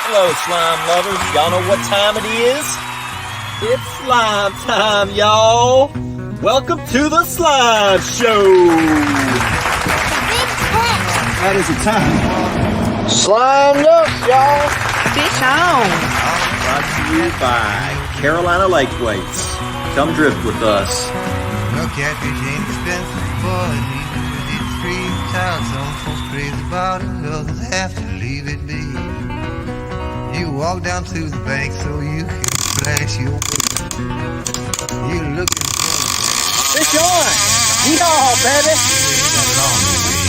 Hello, slime lovers. Y'all know what time it is? It's slime time, y'all. Welcome to the Slime Show. Big text. That is a time. Slime up, y'all. Fish on. Brought to you by Carolina Lake Weights. Come drift with us. Well, catfish ain't expensive, but even with its free child, some folks crazy about it, others have to leave it be. You walk down to the bank so you can flash your weight. You looking for Fish on. Yeehaw, baby. you ain't got long to wait.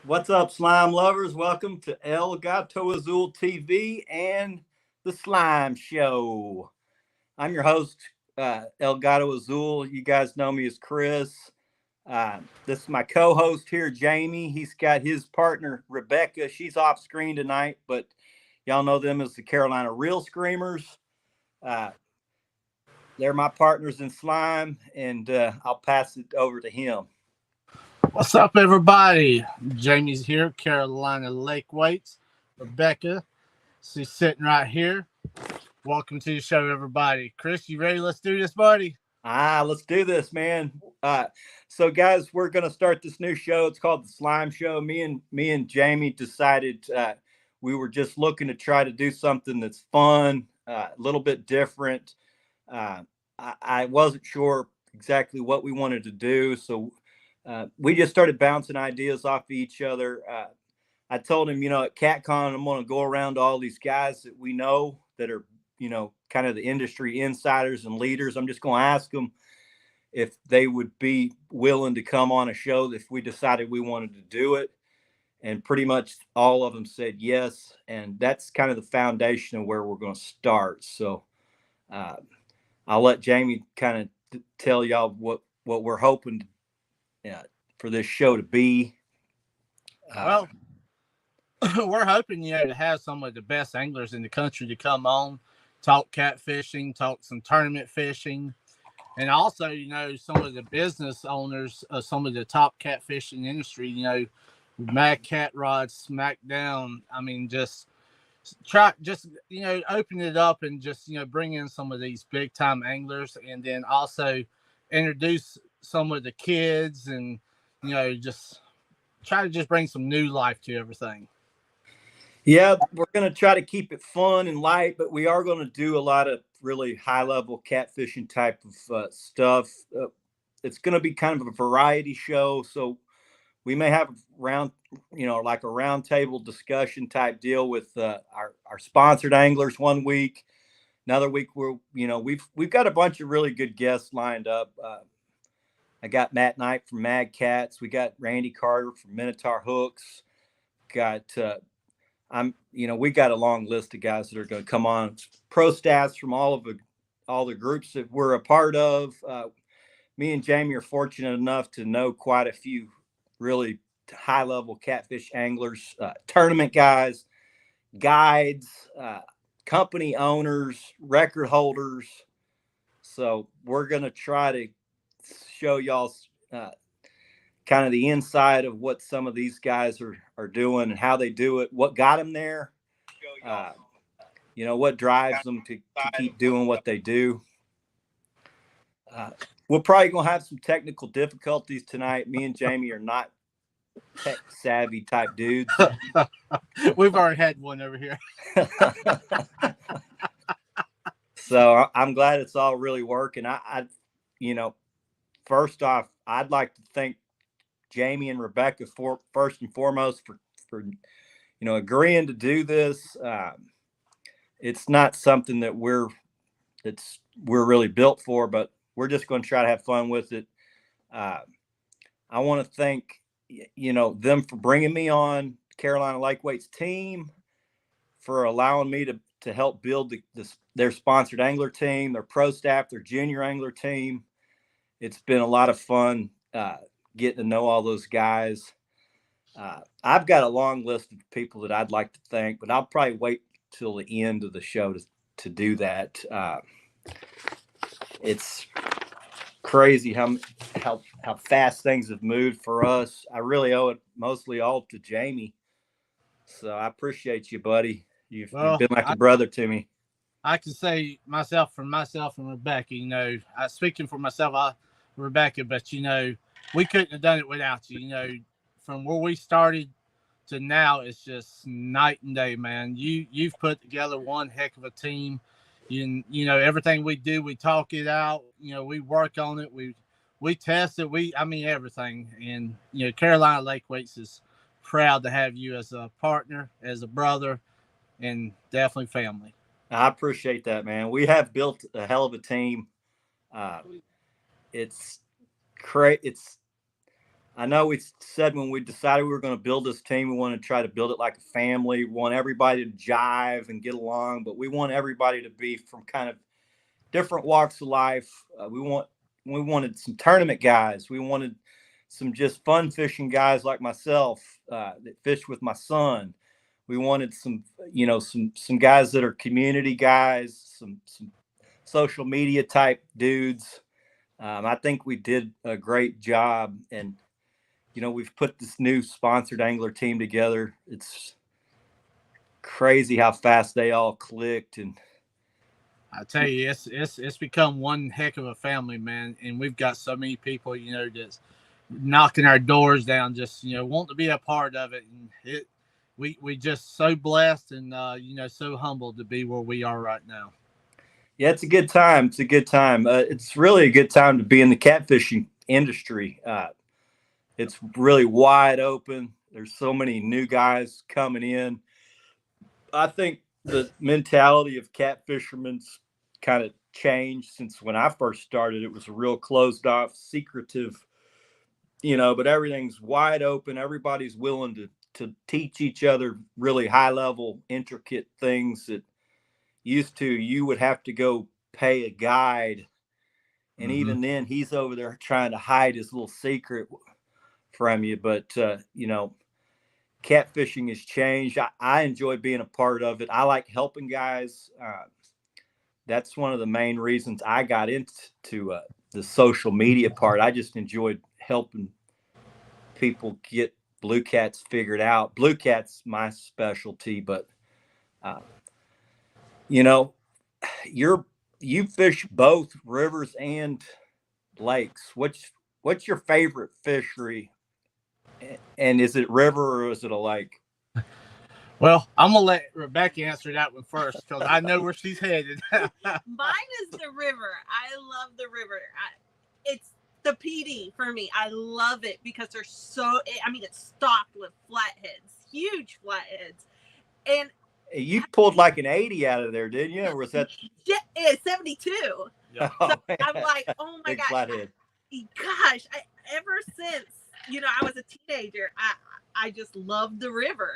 What's up, slime lovers? Welcome to El Gato Azul TV and the Slime Show. I'm your host, El Gato Azul. You guys know me as Chris. This is my co-host here, Jamie. He's got his partner, Rebecca. She's off screen tonight, but y'all know them as the Carolina Real Screamers. They're my partners in slime, and I'll pass it over to him. What's up, everybody? Jamie's here, Carolina Lake Weights. Rebecca, she's sitting right here. Welcome to the show, everybody. Chris, you ready? Let's do this, buddy. Let's do this, man. So guys, we're gonna start this new show. It's called the Slime Show. Me and Jamie decided we were just looking to try to do something that's fun, a little bit different. I wasn't sure exactly what we wanted to do, so we just started bouncing ideas off of each other. I told him, at CatCon, I'm going to go around to all these guys that we know that are, kind of the industry insiders and leaders. I'm just going to ask them if they would be willing to come on a show if we decided we wanted to do it. And pretty much all of them said yes. And that's kind of the foundation of where we're going to start. So I'll let Jamie kind of tell y'all what we're hoping for this show to be. Well, we're hoping, to have some of the best anglers in the country to come on, talk catfishing, talk some tournament fishing, and also, some of the business owners of some of the top catfishing industry, Mad Cat Rod, Smackdown. I mean, just open it up and just, bring in some of these big time anglers, and then also introduce some of the kids and, just try to just bring some new life to everything. Yeah, we're going to try to keep it fun and light, but we are going to do a lot of really high-level catfishing type of stuff. It's going to be kind of a variety show, so we may have a round, like a round table discussion type deal with our sponsored anglers one week. Another week, we've got a bunch of really good guests lined up. I got Matt Knight from Mad Cats. We got Randy Carter from Minotaur Hooks. We got a long list of guys that are going to come on. Pro stats from all the groups that we're a part of. Me and Jamie are fortunate enough to know quite a few really high level catfish anglers, tournament guys, guides, company owners, record holders. So we're going to try to show y'all kind of the inside of what some of these guys are doing and how they do it, what got them there, what drives them to keep doing what they do. We're probably going to have some technical difficulties tonight. Me and Jamie are not tech savvy type dudes. We've already had one over here. So I'm glad it's all really working. I first off, I'd like to thank Jamie and Rebecca first and foremost for agreeing to do this. It's not something that we're really built for, but we're just going to try to have fun with it. I want to thank them for bringing me on Carolina Lake Weights team, for allowing me to help build their sponsored angler team, their pro staff, their junior angler team. It's been a lot of fun getting to know all those guys. I've got a long list of people that I'd like to thank, but I'll probably wait till the end of the show to do that. It's crazy how how fast things have moved for us. I really owe it mostly all to Jamie. So I appreciate you, buddy. You've been like a brother to me. I can say myself and Rebecca, speaking for myself, Rebecca, but we couldn't have done it without you. From where we started to now, it's just night and day, man. You've put together one heck of a team. Everything we do, we talk it out. We work on it. We test it. Everything. And Carolina Lake Weights is proud to have you as a partner, as a brother, and definitely family. I appreciate that, man. We have built a hell of a team. It's great. I know we said when we decided we were going to build this team, we want to try to build it like a family. We want everybody to jive and get along, but we want everybody to be from kind of different walks of life. We wanted some tournament guys. We wanted some just fun fishing guys like myself that fish with my son. We wanted some guys that are community guys, some social media type dudes. I think we did a great job, and we've put this new sponsored angler team together. It's crazy how fast they all clicked, and I tell you, it's become one heck of a family, man. And we've got so many people, just knocking our doors down, just wanting to be a part of it, and we just so blessed and so humbled to be where we are right now. Yeah, it's a good time. It's a good time. It's really a good time to be in the catfishing industry. It's really wide open. There's so many new guys coming in. I think the mentality of catfishermen's kind of changed since when I first started. It was a real closed off, secretive, but everything's wide open. Everybody's willing to teach each other really high level, intricate things that you would have to go pay a guide. And even then he's over there trying to hide his little secret from you. But, catfishing has changed. I enjoy being a part of it. I like helping guys. That's one of the main reasons I got into the social media part. I just enjoyed helping people get blue cats figured out. Blue cat's my specialty, but you fish both rivers and lakes. What's your favorite fishery? And is it river or is it a lake? Well, I'm gonna let Rebecca answer that one first because I know where she's headed. Mine is the river. I love the river. It's the PD for me. I love it because it's stocked with flatheads, huge flatheads. And you pulled like an 80 out of there, didn't you? Or was that? Yeah, it's 72. Yeah. So I'm like, oh my Big gosh. flathead. Ever since, I was a teenager, I just love the river.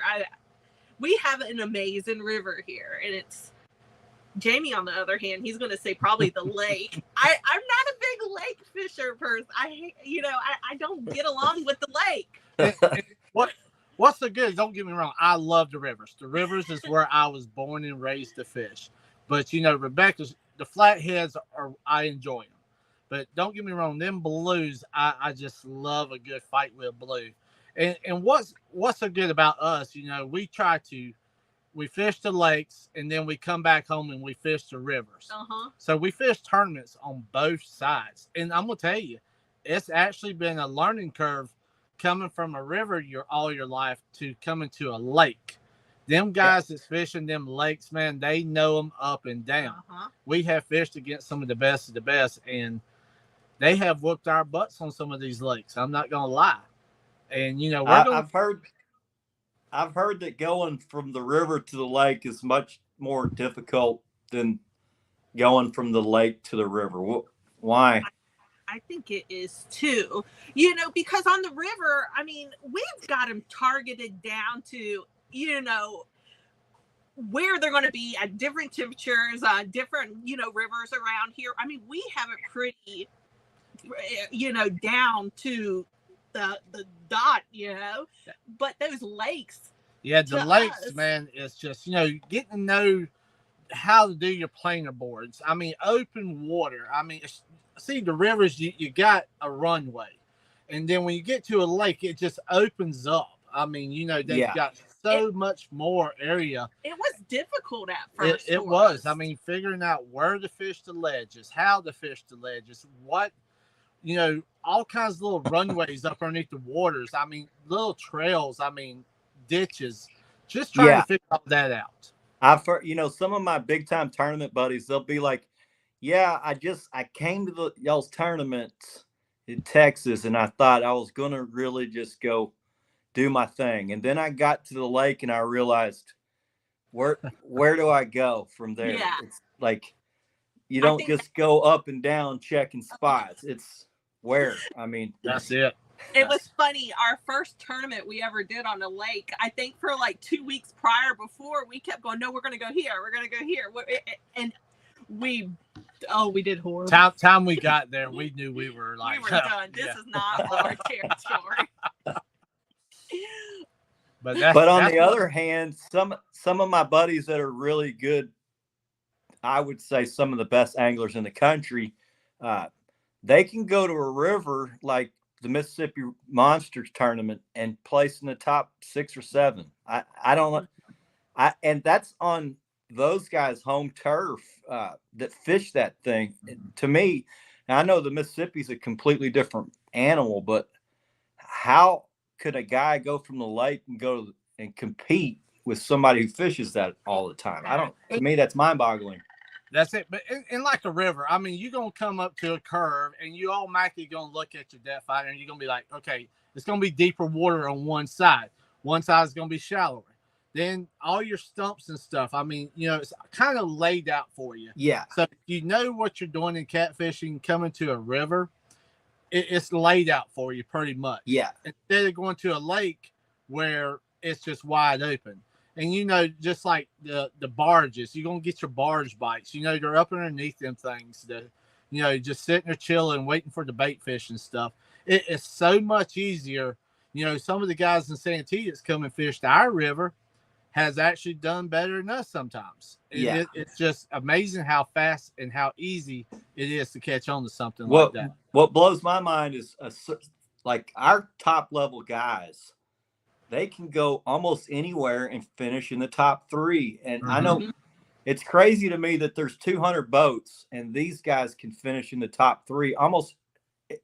We have an amazing river here, and it's Jamie, on the other hand, he's going to say probably the lake. I'm not a big lake fisher person. I don't get along with the lake. What's the good? Don't get me wrong. I love the rivers. The rivers is where I was born and raised to fish. But Rebecca's the flatheads I enjoy them. But don't get me wrong, them blues, I just love a good fight with a blue. And what's so good about us? We fish the lakes, and then we come back home and we fish the rivers. So we fish tournaments on both sides. And I'm going to tell you, it's actually been a learning curve coming from a river all your life to coming to a lake. Them guys that's fishing them lakes, man, they know them up and down. We have fished against some of the best of the best, and they have whooped our butts on some of these lakes. I'm not going to lie. And, I've heard that going from the river to the lake is much more difficult than going from the lake to the river. Why? I think it is too, because on the river, we've got them targeted down to, where they're going to be at different temperatures, different, rivers around here. We have it pretty, down to the dot, but those lakes. Yeah, the lakes, man, it's just, getting to know how to do your planer boards. Open water. see, the rivers, you got a runway. And then when you get to a lake, it just opens up. I mean, they've got so much more area. It was difficult at first. It was. I mean, figuring out where to fish the ledges, how to fish the ledges, all kinds of little runways up underneath the waters. I mean, little trails. I mean, ditches. Just trying to figure all that out. I've heard, some of my big time tournament buddies, they'll be like, yeah, I came to y'all's tournament in Texas and I thought I was going to really just go do my thing. And then I got to the lake and I realized where do I go from there? Yeah. It's like, you don't just go up and down checking spots. It's where, I mean, that's it. It was funny. Our first tournament we ever did on the lake, I think for like 2 weeks prior before, we kept going, no, we're going to go here. We're going to go here. And we did horrible. Time we got there, we knew we were like, we were done. This is not our territory. But on the other hand, some of my buddies that are really good, I would say some of the best anglers in the country, they can go to a river like the Mississippi Monsters tournament and place in the top 6 or 7. I don't know. And that's on those guys' home turf that fish that thing. To me, I know the Mississippi's a completely different animal, but how could a guy go from the lake and go and compete with somebody who fishes that all the time? To me, that's mind boggling. That's it. But in like a river, I mean, you're going to come up to a curve and you automatically going to look at your depth finder and you're going to be like, okay, it's going to be deeper water on one side. One side is going to be shallower. Then all your stumps and stuff, I mean, it's kind of laid out for you. Yeah. So you know what you're doing in catfishing coming to a river, it's laid out for you pretty much. Yeah. Instead of going to a lake where it's just wide open. And, just like the barges, you're going to get your barge bites. They're up underneath them things. Just sitting there chilling, waiting for the bait fish and stuff. It is so much easier. Some of the guys in Santee that's come and fished our river has actually done better than us sometimes. It's just amazing how fast and how easy it is to catch on to something like that. What blows my mind is like our top level guys, they can go almost anywhere and finish in the top 3. And I know it's crazy to me that there's 200 boats and these guys can finish in the top 3, almost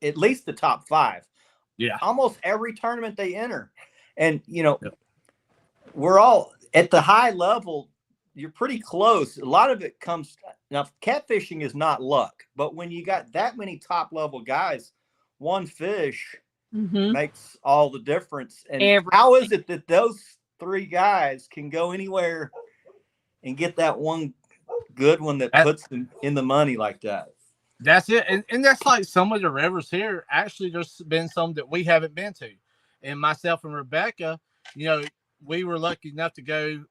at least the top 5. Yeah. Almost every tournament they enter. And, we're all at the high level. You're pretty close. A lot of it comes now. Catfishing is not luck, but when you got that many top level guys, one fish makes all the difference. And how is it that those 3 guys can go anywhere and get that one good one that puts them in the money like that? That's it. And that's like some of the rivers here. Actually, there's been some that we haven't been to. And myself and Rebecca, we were lucky enough to go,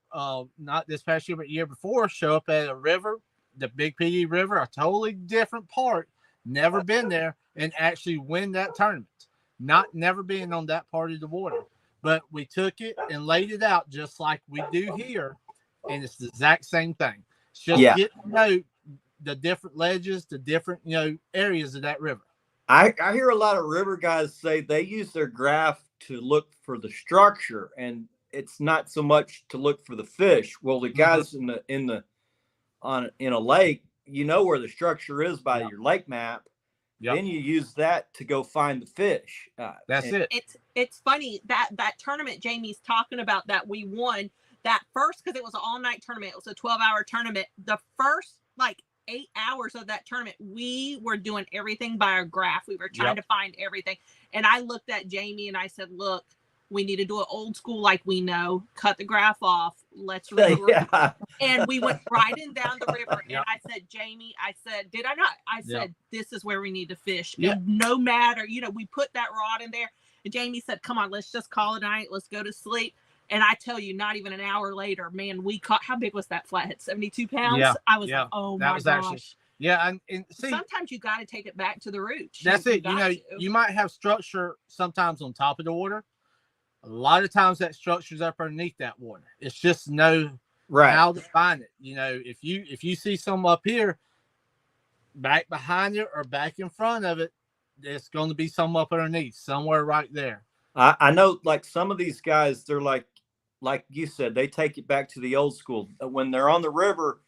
not this past year, but year before, show up at a river, the Big PD River, a totally different part, never been there, and actually win that tournament. Never being on that part of the water. But we took it and laid it out just like we do here, and it's the exact same thing. It's just get to know the different ledges, the different, areas of that river. I hear a lot of river guys say they use their graph to look for the structure, and it's not so much to look for the fish. Well, the guys in a lake, where the structure is by your lake map. Yep. Then you use that to go find the fish. That's it. It's funny that tournament Jamie's talking about that we won that first, because it was an all-night tournament. It was a 12-hour tournament. The first 8 hours of that tournament, we were doing everything by our graph. We were trying to find everything. And I looked at Jamie and I said, look, we need to do it old school like we know. Cut the graph off. Let's river. And we went riding down the river. And I said, Jamie, did I not? I said, this is where we need to fish. And no matter, we put that rod in there. And Jamie said, come on, let's just call it a night. Let's go to sleep. And I tell you, not even an hour later, man, we caught, how big was that flathead? 72 pounds? Yeah. I was like, oh my gosh. Actually, and see, sometimes you got to take it back to the roots. That's it. You might have structure sometimes on top of the water. A lot of times that structure's up underneath that water. It's just how to find it. If you see some up here, back behind it or back in front of it, it's going to be some up underneath, somewhere right there. I know, like some of these guys, they're like you said, they take it back to the old school. When they're on the river,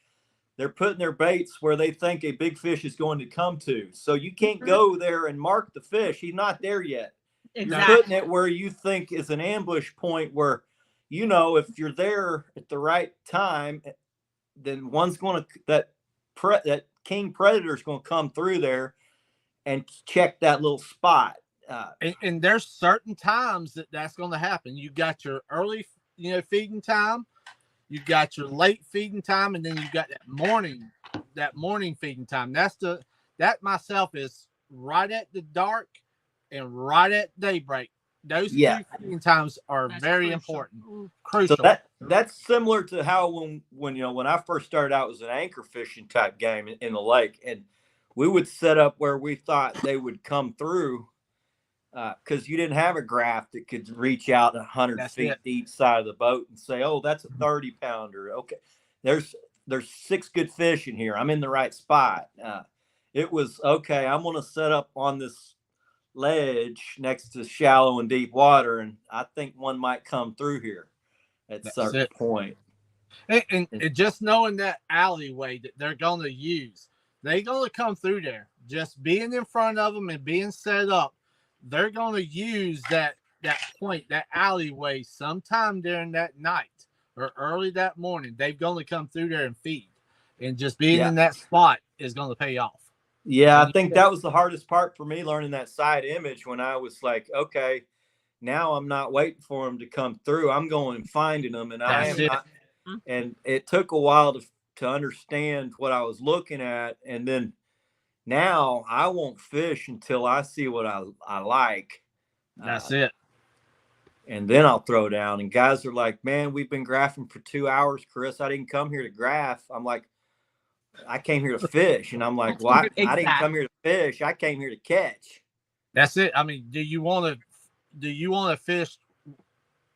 they're putting their baits where they think a big fish is going to come to. So you can't go there and mark the fish. He's not there yet. Exactly. You're putting it where you think is an ambush point where, you know, if you're there at the right time, then one's going to, that king predator is going to come through there and check that little spot. And there's certain times that's going to happen. You got your early, feeding time, you got your late feeding time, and then you got that morning feeding time. That myself is right at the dark and right at daybreak. Those two feeding times are very important, crucial. So that's similar to how when I first started out, it was an anchor fishing type game in the lake, and we would set up where we thought they would come through. Because you didn't have a graph that could reach out 100 feet to each side of the boat and say, oh, that's a 30-pounder. Okay, there's 6 good fish in here. I'm in the right spot. It was, okay, I'm going to set up on this ledge next to shallow and deep water, and I think one might come through here at a certain point. And just knowing that alleyway that they're going to use, they're going to come through there. Just being in front of them and being set up, they're going to use that point, that alleyway, sometime during that night or early that morning. They're going to come through there and feed. And just being in that spot is going to pay off. Yeah, I think that was the hardest part for me, learning that side image, when I was like, okay, now I'm not waiting for them to come through. I'm going and finding them. And and it took a while to understand what I was looking at. And then now I won't fish until I see what I like. That's it. And then I'll throw down. And guys are like, man, we've been graphing for 2 hours, Chris. I didn't come here to graph. I'm like, I came here to fish. And I'm like, well, I didn't come here to fish. I came here to catch. That's it. I mean, do you want to fish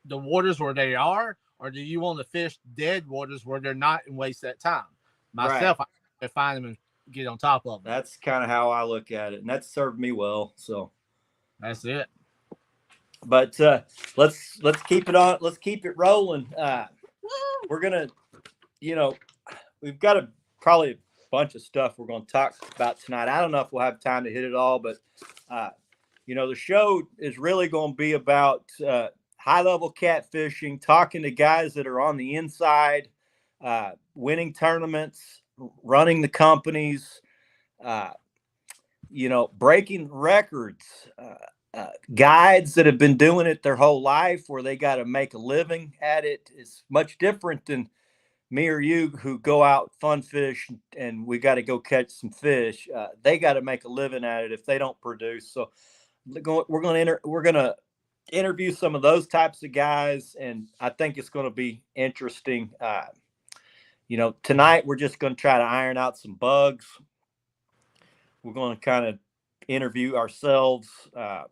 the waters where they are, or do you want to fish dead waters where they're not and waste that time? Myself, I can find them and get on top of them. That's kind of how I look at it, and that's served me well. So that's it. But let's keep it on. Let's keep it rolling. We're gonna, we've got probably a bunch of stuff we're going to talk about tonight. I don't know if we'll have time to hit it all, but the show is really going to be about high-level catfishing, talking to guys that are on the inside, winning tournaments, running the companies, breaking records, guides that have been doing it their whole life where they got to make a living at it. It's much different than me or you who go out fun fish and we got to go catch some fish. They got to make a living at it if they don't produce. So we're going to interview some of those types of guys, and I think it's going to be interesting. Tonight we're just going to try to iron out some bugs. We're going to kind of interview ourselves.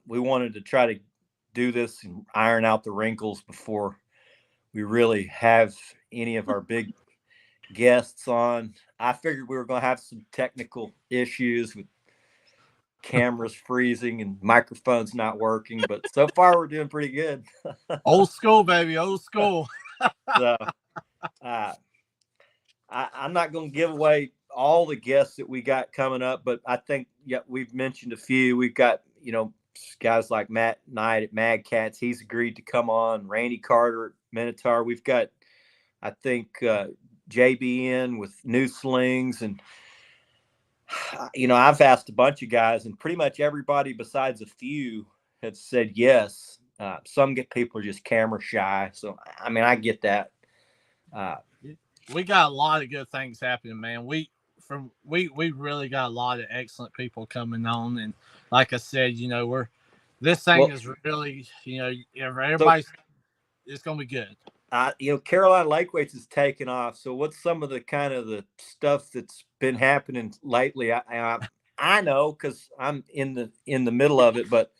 We wanted to try to do this and iron out the wrinkles before we really have any of our big guests on. I figured we were going to have some technical issues with cameras freezing and microphones not working, but so far we're doing pretty good. Old school, baby, old school. So I'm not going to give away all the guests that we got coming up, but I think we've mentioned a few. We've got guys like Matt Knight at Mad Cats. He's agreed to come on. Randy Carter at Minotaur. We've got, I think, JBN with New Slings, and I've asked a bunch of guys, and pretty much everybody besides a few have said yes. Some people are just camera shy, so I mean I get that. We got a lot of good things happening, man. We really got a lot of excellent people coming on, and like I said, this thing is really, everybody's, it's gonna be good. Carolina Lake Weights is taking off. So what's some of the kind of the stuff that's been happening lately? I know because I'm in the middle of it, but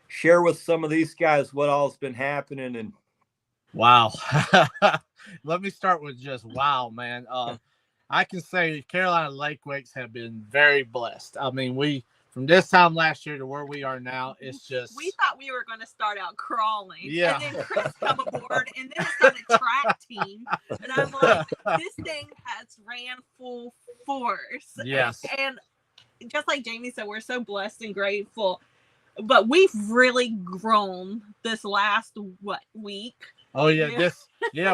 share with some of these guys what all's been happening. And wow. Let me start with just wow, man. I can say Carolina Lake Wakes have been very blessed. I mean, from this time last year to where we are now, it's just. We thought we were going to start out crawling. Yeah. And then Chris come aboard, and then it's got a track team. And I'm like, this thing has ran full force. Yes. And just like Jamie said, we're so blessed and grateful. But we've really grown this last, week? Oh yeah,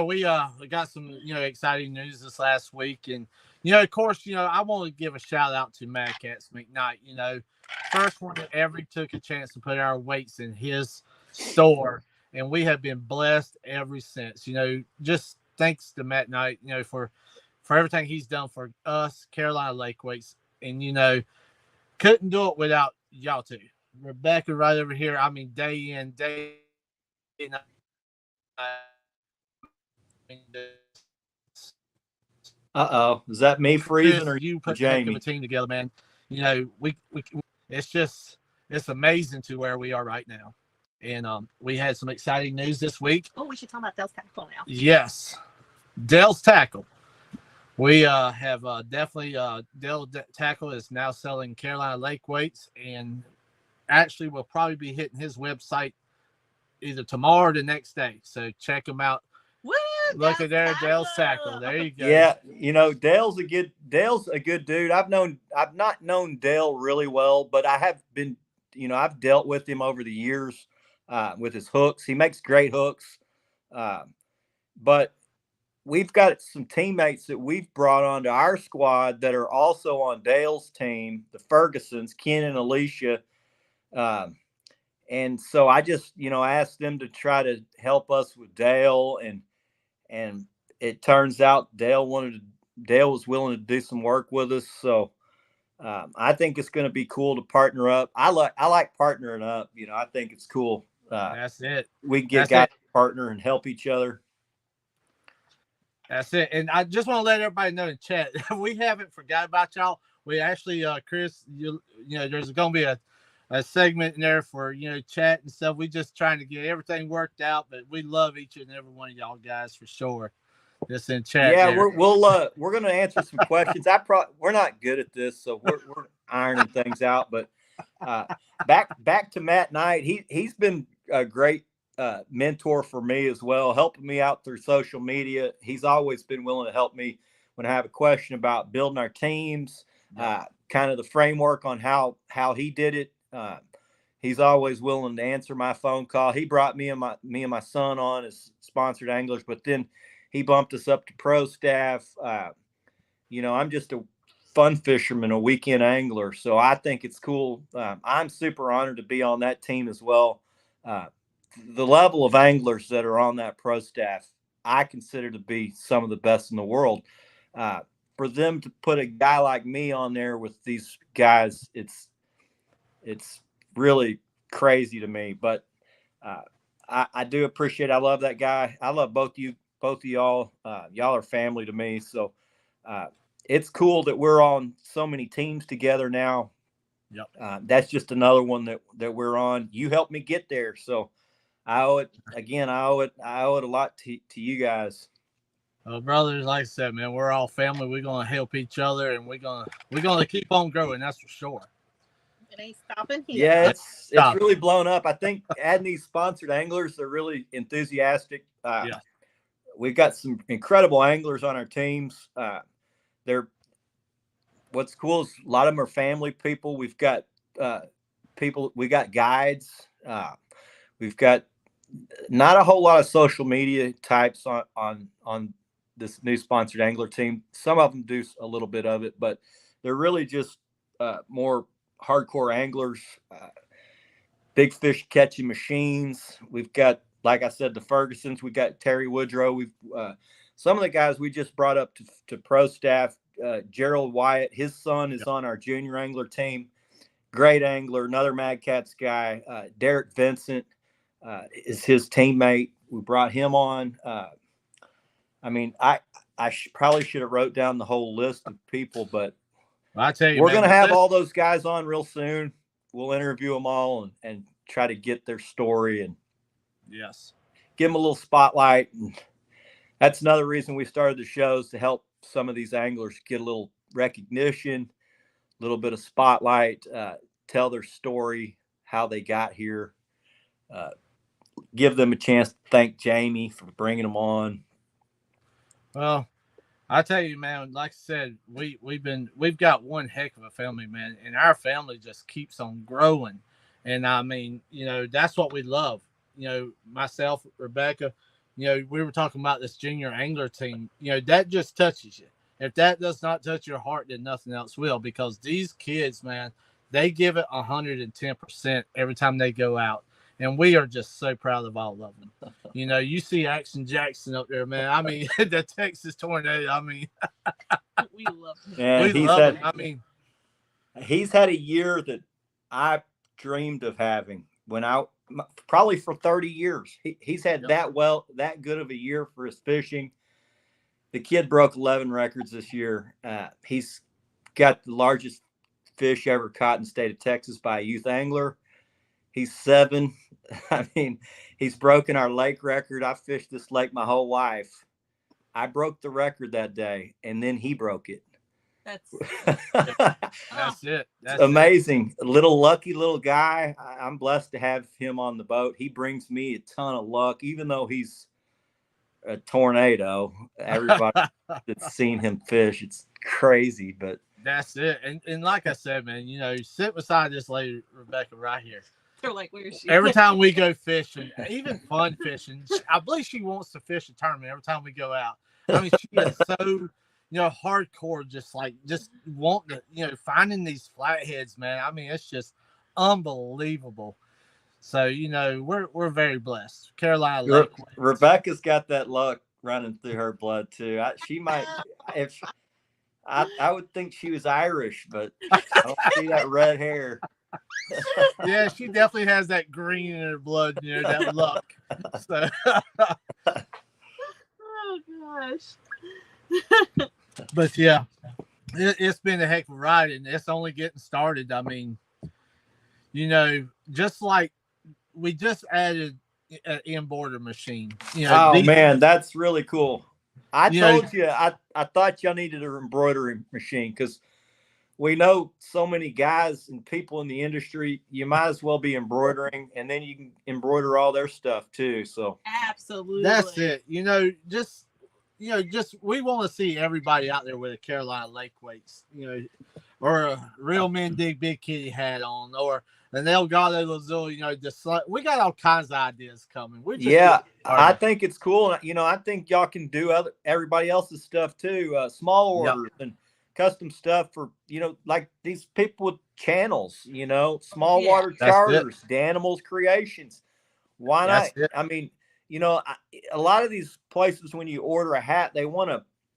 we got some exciting news this last week, and of course I want to give a shout out to Mad Cats McKnight. First one that ever took a chance to put our weights in his store, and we have been blessed ever since. Just thanks to Matt Knight, for everything he's done for us, Carolina Lake Weights, and couldn't do it without y'all two. Rebecca right over here. I mean, day in, day out. Is that me freezing or you put Jamie? a team together, man? It's amazing to where we are right now, and we had some exciting news this week. Oh, we should talk about Dell's Tackle now. Yes, Dell's Tackle. We have definitely Dell Tackle is now selling Carolina Lake Weights, and actually will probably be hitting his website either tomorrow or the next day. So check him out. Woo, look at there, Dell's Tackle. There you go. Yeah, Dale's a good dude. I've not known Dale really well, but I have been, I've dealt with him over the years with his hooks. He makes great hooks. But we've got some teammates that we've brought onto our squad that are also on Dale's team, the Fergusons, Ken and Alicia. And so I just, asked them to try to help us with Dale, and it turns out Dale was willing to do some work with us. So I think it's going to be cool to partner up. I like partnering up. I think it's cool. That's it. We get guys to partner and help each other. That's it. And I just want to let everybody know in chat, we haven't forgot about y'all. We actually, Chris, there's going to be a segment in there for, chat and stuff. We just trying to get everything worked out, but we love each and every one of y'all guys for sure. Just in chat. Yeah, there. we're going to answer some questions. We're not good at this, so we're ironing things out. But back to Matt Knight. He's been a great mentor for me as well, helping me out through social media. He's always been willing to help me when I have a question about building our teams, kind of the framework on how he did it. He's always willing to answer my phone call. He brought me and my son on as sponsored anglers, but then he bumped us up to pro staff. I'm just a fun fisherman, a weekend angler, so I think it's cool. I'm super honored to be on that team as well. The level of anglers that are on that pro staff, I consider to be some of the best in the world. For them to put a guy like me on there with these guys, it's really crazy to me. But I do appreciate it. I love that guy. I love both of y'all. Y'all are family to me. So it's cool that we're on so many teams together now. Yep. That's just another one that we're on. You helped me get there, so I owe it again. I owe it a lot to you guys. Well, brothers, like I said, man, we're all family. We're gonna help each other, and we're gonna keep on growing. That's for sure. It ain't stopping here. Yeah, it's really blown up. I think adding these sponsored anglers, they're really enthusiastic. We've got some incredible anglers on our teams. What's cool is a lot of them are family people. We've got we got guides. We've got not a whole lot of social media types on this new sponsored angler team. Some of them do a little bit of it, but they're really just more hardcore anglers, big fish catching machines. We've got, like I said, the Fergusons. We got Terry Woodrow. We've some of the guys we just brought up to pro staff. Gerald Wyatt, his son is on our junior angler team. Great angler, another Mad Cats guy. Derek Vincent is his teammate. We brought him on. I mean, I probably should have wrote down the whole list of people, but I tell you, we're going to have all those guys on real soon. We'll interview them all and try to get their story and yes, give them a little spotlight. And that's another reason we started the shows, to help some of these anglers get a little recognition, a little bit of spotlight, tell their story, how they got here, give them a chance to thank Jamie for bringing them on. Well, I tell you, man, like I said, we've got one heck of a family, man, and our family just keeps on growing. And I mean, that's what we love. Myself, Rebecca, we were talking about this junior angler team. That just touches you. If that does not touch your heart, then nothing else will, because these kids, man, they give it 110% every time they go out. And we are just so proud of all of them. You see Action Jackson up there, man. I mean, the Texas Tornado. I mean, we love him. Man, we love him. I mean, he's had a year that I dreamed of having probably for 30 years. He's had that good of a year for his fishing. The kid broke 11 records this year. He's got the largest fish ever caught in the state of Texas by a youth angler. He's 7. I mean, he's broken our lake record. I fished this lake my whole life. I broke the record that day, and then he broke it. That's it. That's amazing. It. Lucky little guy. I'm blessed to have him on the boat. He brings me a ton of luck, even though he's a tornado. Everybody that's seen him fish, it's crazy, but that's it. And like I said, man, sit beside this lady, Rebecca, right here. They're like, where is she? Every time we go fishing, even fun fishing, I believe she wants to fish a tournament every time we go out. I mean, she is so, hardcore, just wanting to, finding these flatheads, man. I mean, it's just unbelievable. So, we're very blessed. Carolina Lake. Rebecca's got that luck running through her blood too. She might, I would think she was Irish, but I don't see that red hair. Yeah, she definitely has that green in her blood, that luck. So. Oh gosh. But yeah, it's been a heck of a ride, and it's only getting started. I mean, just like we just added an inboarder machine. Man, that's really cool. I told you, I thought y'all needed an embroidery machine, because we know so many guys and people in the industry. You might as well be embroidering, and then you can embroider all their stuff too. So absolutely, that's it. Just we want to see everybody out there with a Carolina Lake weights, or a Real Men Dig Big Kitty hat on, or an Elgato Azul. We got all kinds of ideas coming. I think it's cool. I think y'all can do everybody else's stuff too. Small orders and custom stuff for, like these people with channels, small water charters, Danimals Creations. Why not? I mean, a lot of these places, when you order a hat, they want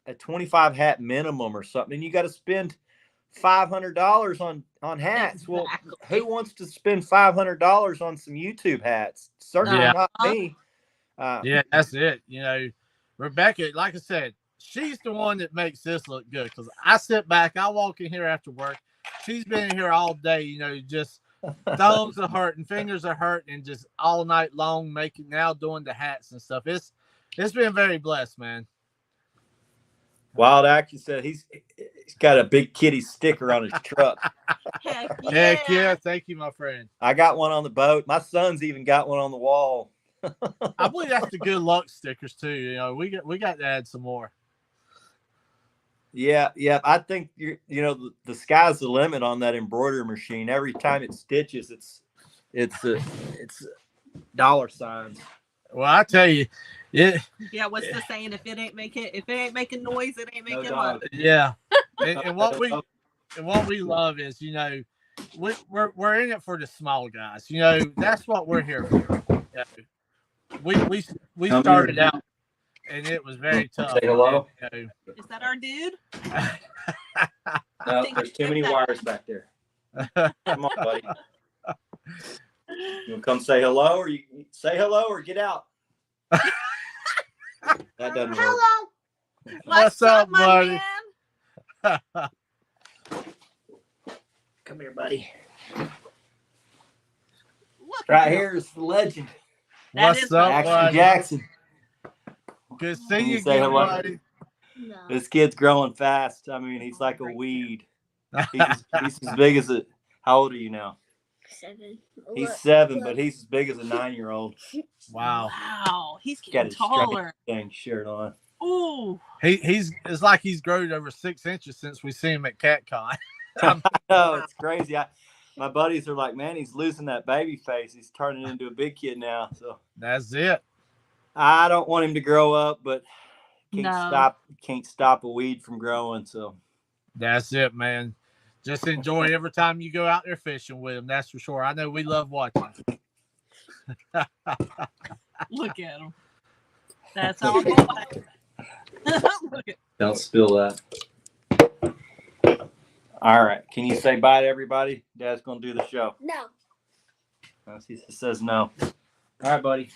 a 25 hat minimum or something, and you got to spend $500 on hats. Exactly. Well, who wants to spend $500 on some YouTube hats? Certainly not me. Yeah, that's it. Rebecca, like I said, she's the one that makes this look good, because I sit back, I walk in here after work. She's been in here all day, just thumbs are hurting, fingers are hurting, and just all night long doing the hats and stuff. It's been very blessed, man. Wild Action said he's got a big kitty sticker on his truck. Heck yeah. Thank you, my friend. I got one on the boat. My son's even got one on the wall. I believe that's the good luck stickers too. We got to add some more. Yeah. I think the sky's the limit on that embroidery machine. Every time it stitches, it's dollar signs. Well, I tell you, yeah. What's the saying? If it ain't making noise, it ain't making money. Yeah. and what we love is, we're in it for the small guys. That's what we're here for. We started out, and it was very tough. Say hello. Is that our dude? No, there's too many wires back there. Come on, buddy. You want to come say hello, or you say hello, or get out? That doesn't work. Hello. What's up, buddy? Man? Come here, buddy. Look Right here is the legend. What's up, Action buddy? Jackson. Good seeing you say again, hello? buddy. This kid's growing fast. I mean, he's like a weed. He's as big as a. How old are you now? 7. He's 7, but he's as big as a 9-year-old. Wow. Wow. He's Got getting his taller. thing shirt on. Ooh. It's like he's grown over 6 inches since we see him at CatCon. No, it's crazy. My buddies are like, man, he's losing that baby face. He's turning into a big kid now. So That's it. I don't want him to grow up, but No. can't stop a weed from growing. So That's it, man. Just enjoy every time you go out there fishing with him. That's for sure. I know we love watching. Look at him. That's all. Look at. don't spill that. All right. Can you say bye to everybody? Dad's going to do the show. No. He says no. All right, buddy.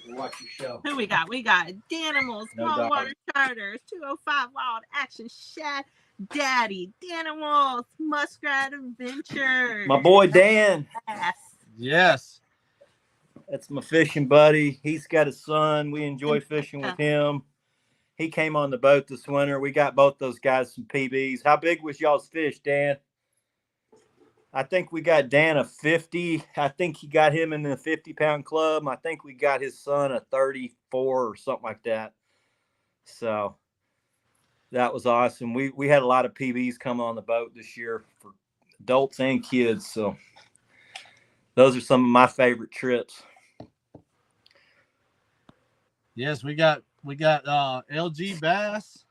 Watch your show. Who we got? We got Danimals, No Small dog. Water Charters, 205 Wild Action Shad, Daddy, Danimals, Muskrat Adventures. My boy Dan. Yes. Yes. That's my fishing buddy. He's got a son. We enjoy fishing with him. He came on the boat this winter. We got both those guys some PBs. How big was y'all's fish, Dan? I think we got Dan a 50. I think he got him in the 50-pound club. I think we got his son a 34 or something like that. So that was awesome. We had a lot of PBs come on the boat this year for adults and kids. So those are some of my favorite trips. Yes, we got LG Bass.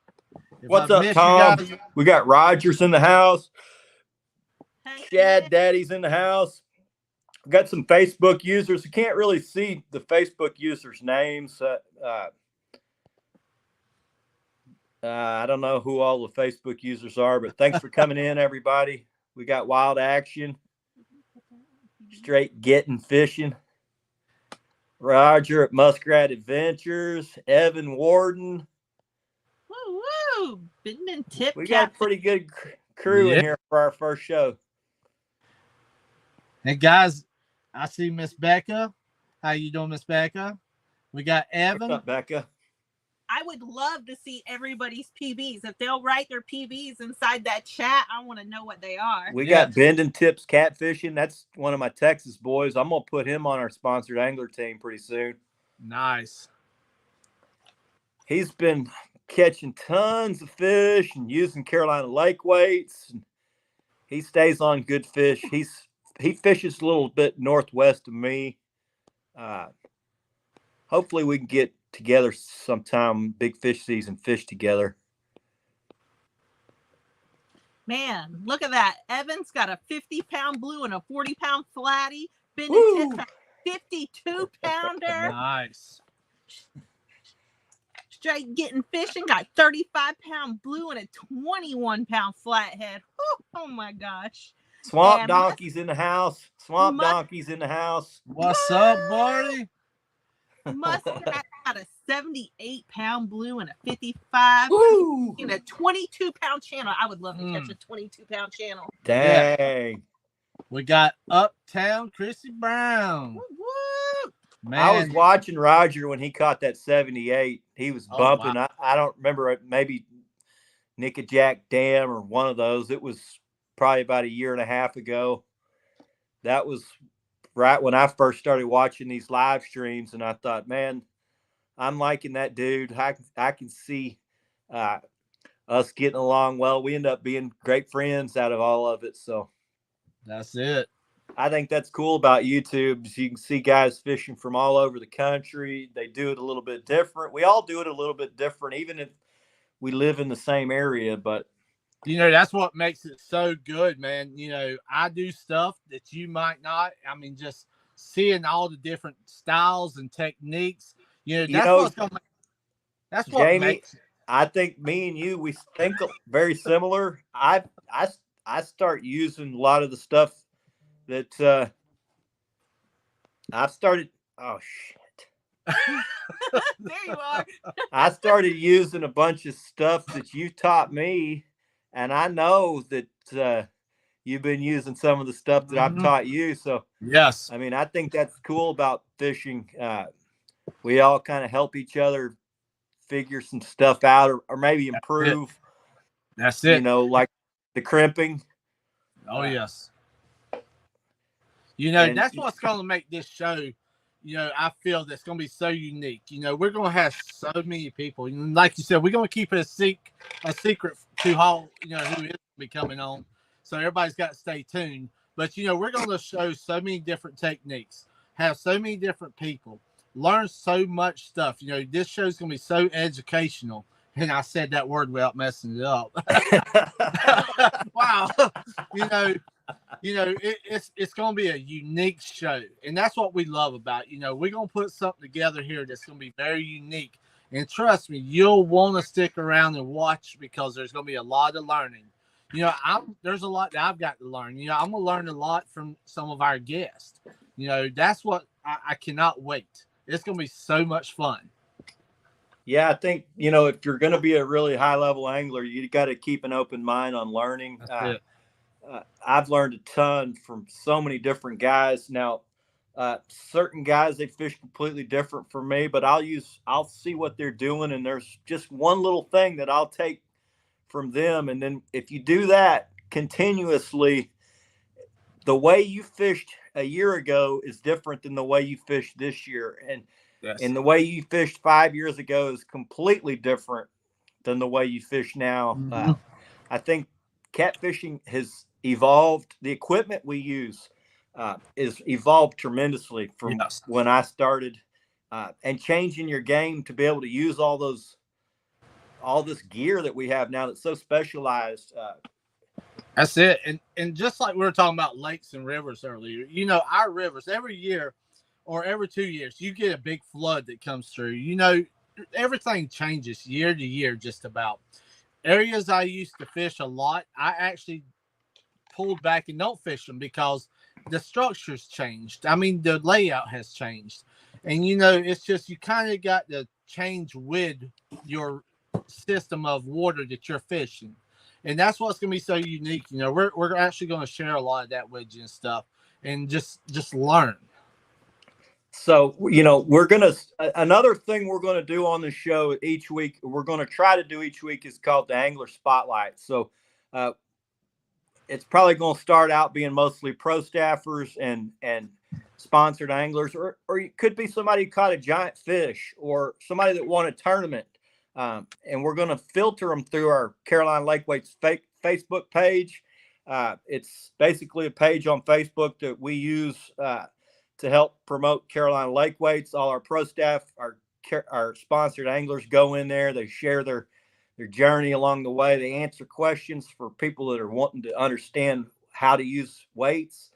If What's I up, miss Tom? you guys- We got Rogers in the house. Hey, Shad Daddy's in the house. We got some Facebook users. You can't really see the Facebook users' names. I don't know who all the Facebook users are, but thanks for coming in, everybody. We got Wild Action, Straight Getting Fishing, Roger at Muskrat Adventures, Evan Warden. Woo woo! Been tip We got a pretty good crew in here for our first show. And guys, I see Miss Becca. How you doing, Miss Becca? We got Evan. What's up, Becca? I would love to see everybody's PBs. If they'll write their PBs inside that chat, I want to know what they are. We got Bending Tips Catfishing. That's one of my Texas boys. I'm going to put him on our sponsored angler team pretty soon. Nice. He's been catching tons of fish and using Carolina lake weights. He stays on good fish. He fishes a little bit northwest of me. Hopefully we can get together sometime, big fish season, fish together. Man, look at that. Evan's got a 50-pound blue and a 40-pound flatty. Bending Tips got a 52-pounder. Nice. Straight Getting Fishing got 35-pound blue and a 21-pound flathead. Oh my gosh. Swamp And Donkey's in the house. Swamp Donkey's in the house. What's up, buddy? Muskrat got a 78-pound blue and a 55 and a 22-pound channel. I would love to catch a 22-pound channel. Dang. We got Uptown Chrissy Brown. Woo! Man, I was watching Roger when he caught that 78. He was bumping. Wow. I don't remember, maybe Nickajack Dam or one of those. It was probably about a year and a half ago. That was right when I first started watching these live streams, and I thought, man, I'm liking that dude. I can see us getting along well. We end up being great friends out of all of it. So that's it. I think that's cool about YouTube. You can see guys fishing from all over the country. They do it a little bit different. We all do it a little bit different, even if we live in the same area. But you know, that's what makes it so good, man. You know, I do stuff that you might not. I mean, just seeing all the different styles and techniques. You know, that's what Jamie, makes it. I think me and you, we think very similar. I start using a lot of the stuff that I've started. Oh shit. There you are. I started using a bunch of stuff that you taught me, and I know that you've been using some of the stuff that I've taught you. So yes, I mean, I think that's cool about fishing. We all kind of help each other figure some stuff out, or maybe improve. That's it. Like the crimping. Oh yes. And that's what's going to make this show. I feel that's going to be so unique. We're going to have so many people. Like you said, we're going to keep it a secret to how who is going to be coming on. So everybody's got to stay tuned. But we're going to show so many different techniques, have so many different people, learn so much stuff. This show's going to be so educational. And I said that word without messing it up. Wow. It's going to be a unique show. And that's what we love about it. We're going to put something together here that's going to be very unique. And trust me, you'll want to stick around and watch because there's going to be a lot of learning. There's a lot that I've got to learn. I'm going to learn a lot from some of our guests. That's what I cannot wait. It's going to be so much fun. Yeah, I think, if you're going to be a really high level angler, you got to keep an open mind on learning. I've learned a ton from so many different guys. Now, certain guys, they fish completely different from me, but I'll see what they're doing. And there's just one little thing that I'll take from them. And then if you do that continuously, the way you fished a year ago is different than the way you fished this year. And the way you fished 5 years ago is completely different than the way you fish now. Mm-hmm. I think catfishing has evolved. The equipment we use is evolved tremendously from when I started, and changing your game to be able to use all this gear that we have now that's so specialized. That's it. And just like we were talking about lakes and rivers earlier, our rivers every year or every 2 years, you get a big flood that comes through. Everything changes year to year, just about. Areas I used to fish a lot, I actually pulled back and don't fish them because the structure's changed. I mean, the layout has changed. And, it's just you kind of got to change with your system of water that you're fishing. And that's what's going to be so unique. We're actually going to share a lot of that with you and stuff and just learn. So, we're going to, another thing we're going to do on the show each week, we're going to try to do each week is called the Angler Spotlight. So, it's probably going to start out being mostly pro staffers and sponsored anglers, or it could be somebody who caught a giant fish or somebody that won a tournament. And we're going to filter them through our Carolina Lake Weights Facebook page. It's basically a page on Facebook that we use to help promote Carolina Lake Weights. All our pro staff, our sponsored anglers go in there. They share their journey along the way. They answer questions for people that are wanting to understand how to use weights.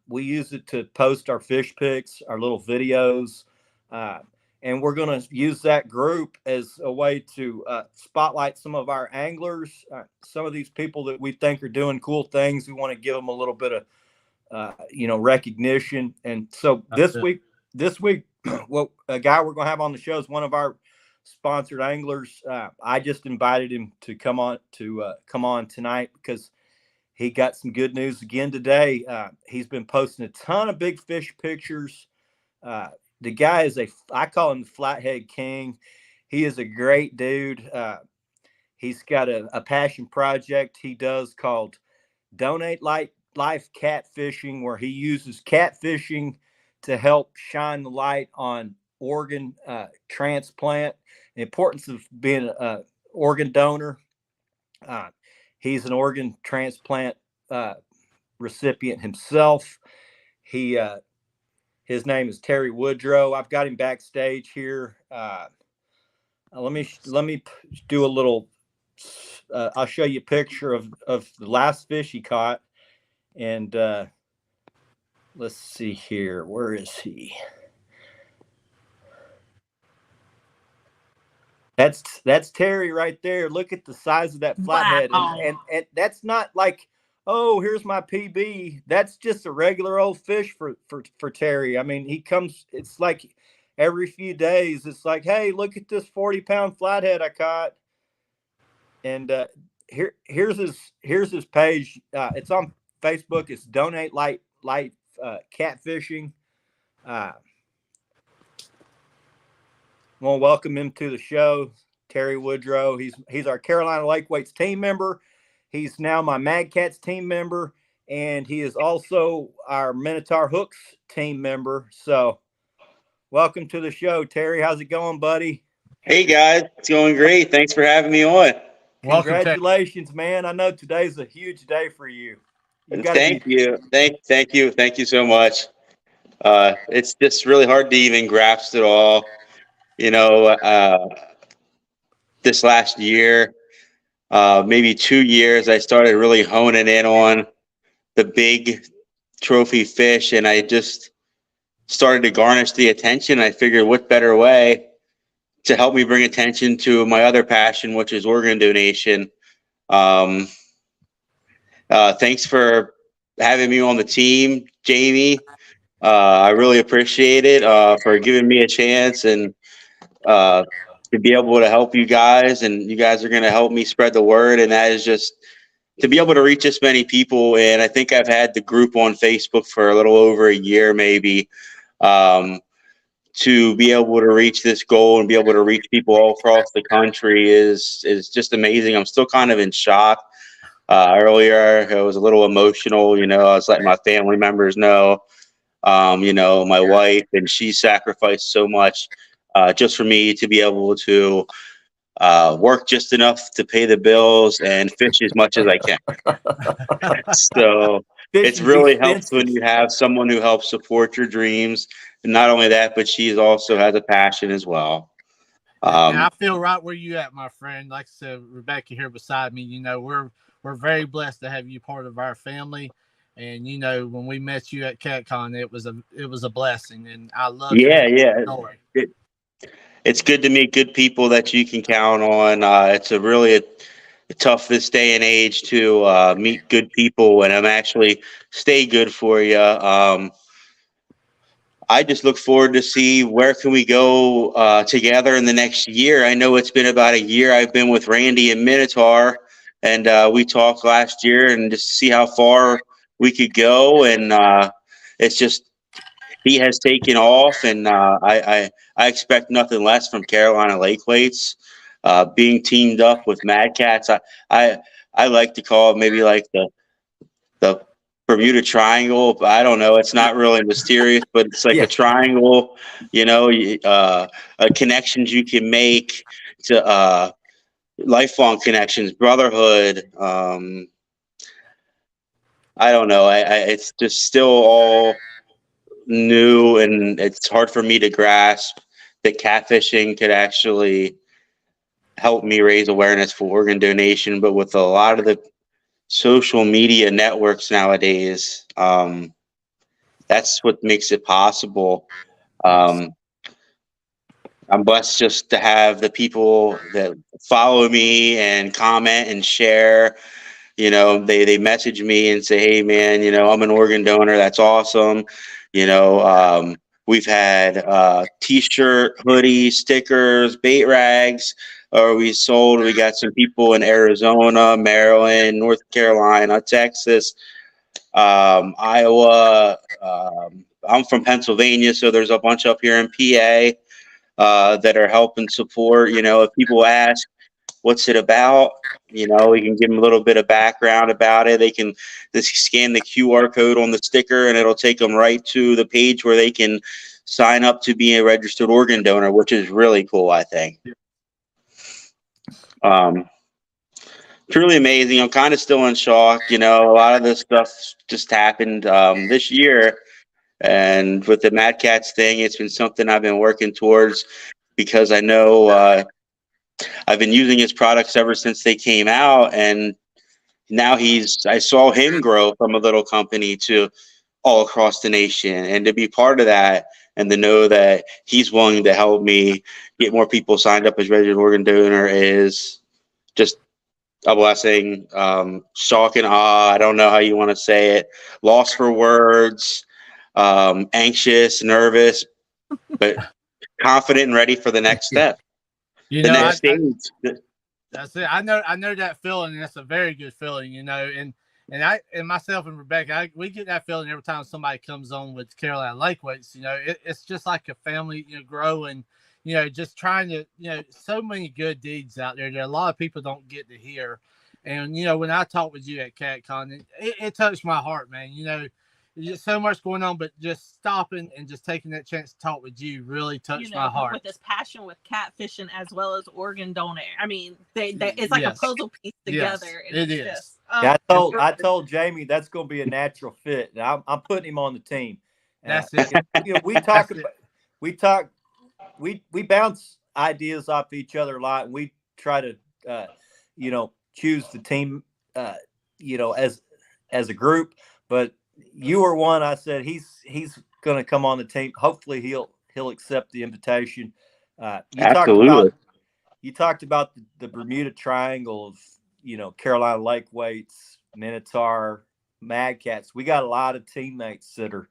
We use it to post our fish pics, our little videos. And we're going to use that group as a way to spotlight some of our anglers, some of these people that we think are doing cool things. We want to give them a little bit of, recognition. And so this week, a guy we're going to have on the show is one of our sponsored anglers. I just invited him to come on tonight because he got some good news again today. He's been posting a ton of big fish pictures. The guy is I call him the Flathead King. He is a great dude. He's got a passion project he does called Donate Life Catfishing, where he uses catfishing to help shine the light on organ transplant, the importance of being an organ donor. He's an organ transplant recipient himself. His name is Terry Woodrow. I've got him backstage here. Let me do a little. I'll show you a picture of the last fish he caught, and let's see here. Where is he? That's Terry right there. Look at the size of that flathead, Wow. and that's not like, oh, here's my PB. That's just a regular old fish for Terry. I mean, he comes. It's like every few days. It's like, hey, look at this 40-pound flathead I caught. And here's his page. It's on Facebook. It's Donate Life Catfishing. I want to welcome him to the show. Terry Woodrow. He's our Carolina Lake Weights team member. He's now my Mad Cats team member, and he is also our Minotaur Hooks team member. So welcome to the show, Terry. How's it going, buddy? Hey guys, it's going great. Thanks for having me on. Welcome, Congratulations, man. I know today's a huge day for you. Thank you. Thank you. Thank you so much. It's just really hard to even grasp it all. This last year, maybe 2 years, I started really honing in on the big trophy fish, and I just started to garnish the attention. I figured what better way to help me bring attention to my other passion, which is organ donation. Thanks for having me on the team, Jamie. I really appreciate it, for giving me a chance and to be able to help you guys. And you guys are going to help me spread the word. And that is just to be able to reach this many people. And I think I've had the group on Facebook for a little over a year, maybe, to be able to reach this goal and be able to reach people all across the country is just amazing. I'm still kind of in shock. Earlier, I was a little emotional. I was letting my family members know, my wife, and she sacrificed so much just for me to be able to work just enough to pay the bills and fish as much as I can. So it's really helps when you have someone who helps support your dreams. And not only that, but she also has a passion as well. I feel right where you at, my friend. Like I said, Rebecca here beside me, we're very blessed to have you part of our family. And when we met you at CatCon, it was a blessing, and I love your story. It's good to meet good people that you can count on. It's a tough this day and age to meet good people, and I'm actually stay good for you. I just look forward to see where can we go together in the next year. I know it's been about a year I've been with Randy and Minotaur, and we talked last year and just see how far we could go. And it's just he has taken off, and I expect nothing less from Carolina Lake Weights. Being teamed up with Mad Cats, I like to call it maybe like the Bermuda Triangle. I don't know. It's not really mysterious, but it's like a triangle, connections you can make to lifelong connections, brotherhood. I don't know. It's just still all new, and it's hard for me to grasp that catfishing could actually help me raise awareness for organ donation. But with a lot of the social media networks nowadays, that's what makes it possible. I'm blessed just to have the people that follow me and comment and share. They message me and say, hey man, I'm an organ donor. That's awesome. We've had t-shirt, hoodies, stickers, bait rags, or we got some people in Arizona, Maryland, North Carolina, Texas, Iowa. I'm from Pennsylvania, so there's a bunch up here in PA that are helping support. If people ask, what's it about? We can give them a little bit of background about it. They can just scan the QR code on the sticker, and it'll take them right to the page where they can sign up to be a registered organ donor, which is really cool, I think. Truly amazing. I'm kind of still in shock. A lot of this stuff just happened this year, and with the Mad Cats thing, it's been something I've been working towards because I know I've been using his products ever since they came out, and now I saw him grow from a little company to all across the nation, and to be part of that and to know that he's willing to help me get more people signed up as registered organ donor is just a blessing. Shock and awe. I don't know how you want to say it. Lost for words, anxious, nervous, but confident and ready for the next step. Next stage. That's it. I know that feeling. And that's a very good feeling, and myself and Rebecca, we get that feeling every time somebody comes on with Carolina Lake Weights. It's just like a family, growing. just trying to, so many good deeds out there that a lot of people don't get to hear. And, when I talked with you at CatCon, it touched my heart, man. There's just so much going on, but just stopping and just taking that chance to talk with you really touched my heart. With this passion with catfishing as well as organ donor. I mean, it's like a puzzle piece together. Yes, it is. Just, yeah, I told Jamie that's going to be a natural fit. I'm putting him on the team. That's it. We bounce ideas off each other a lot, and we try to, choose the team, as a group. But you were one. I said he's going to come on the team. Hopefully he'll accept the invitation. Absolutely. You talked about the Bermuda Triangle of Carolina Lake Weights, Minotaur, Mad Cats. We got a lot of teammates that are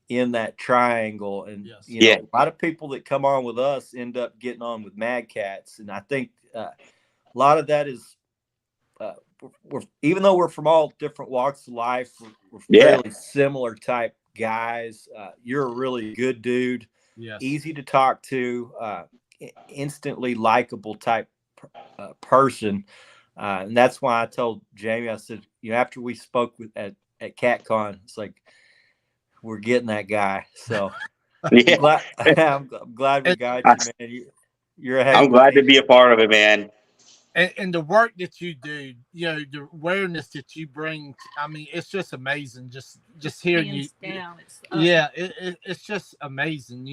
in that triangle, and a lot of people that come on with us end up getting on with Mad Cats, and I think a lot of that is we're even though we're from all different walks of life, we're fairly similar type guys. You're a really good dude, easy to talk to, instantly likable type person, and that's why I told Jamie, I said, after we spoke at CatCon, it's like, we're getting that guy. So I'm glad we got you, man. You're a heck I'm glad to be a part of it, man. And the work that you do, the awareness that you bring, I mean, it's just amazing. Just hearing you. It's just amazing.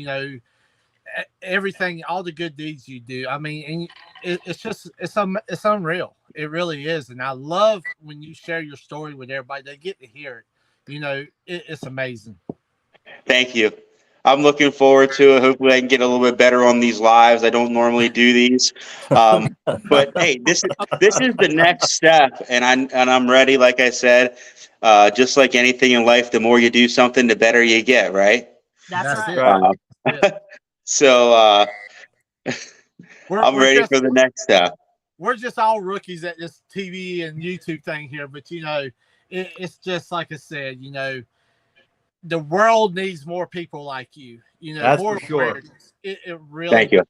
Everything, all the good deeds you do. I mean, and it's unreal. It really is. And I love when you share your story with everybody. They get to hear it. It's amazing. Thank you. I'm looking forward to it. Hopefully I can get a little bit better on these lives. I don't normally do these. But hey, this is the next step, and I'm ready. Like I said, just like anything in life, the more you do something, the better you get, right? That's right. So I'm ready for the next step. We're just all rookies at this TV and YouTube thing here, but it's just like I said, the world needs more people like you. That's more for sure. It really. Thank you.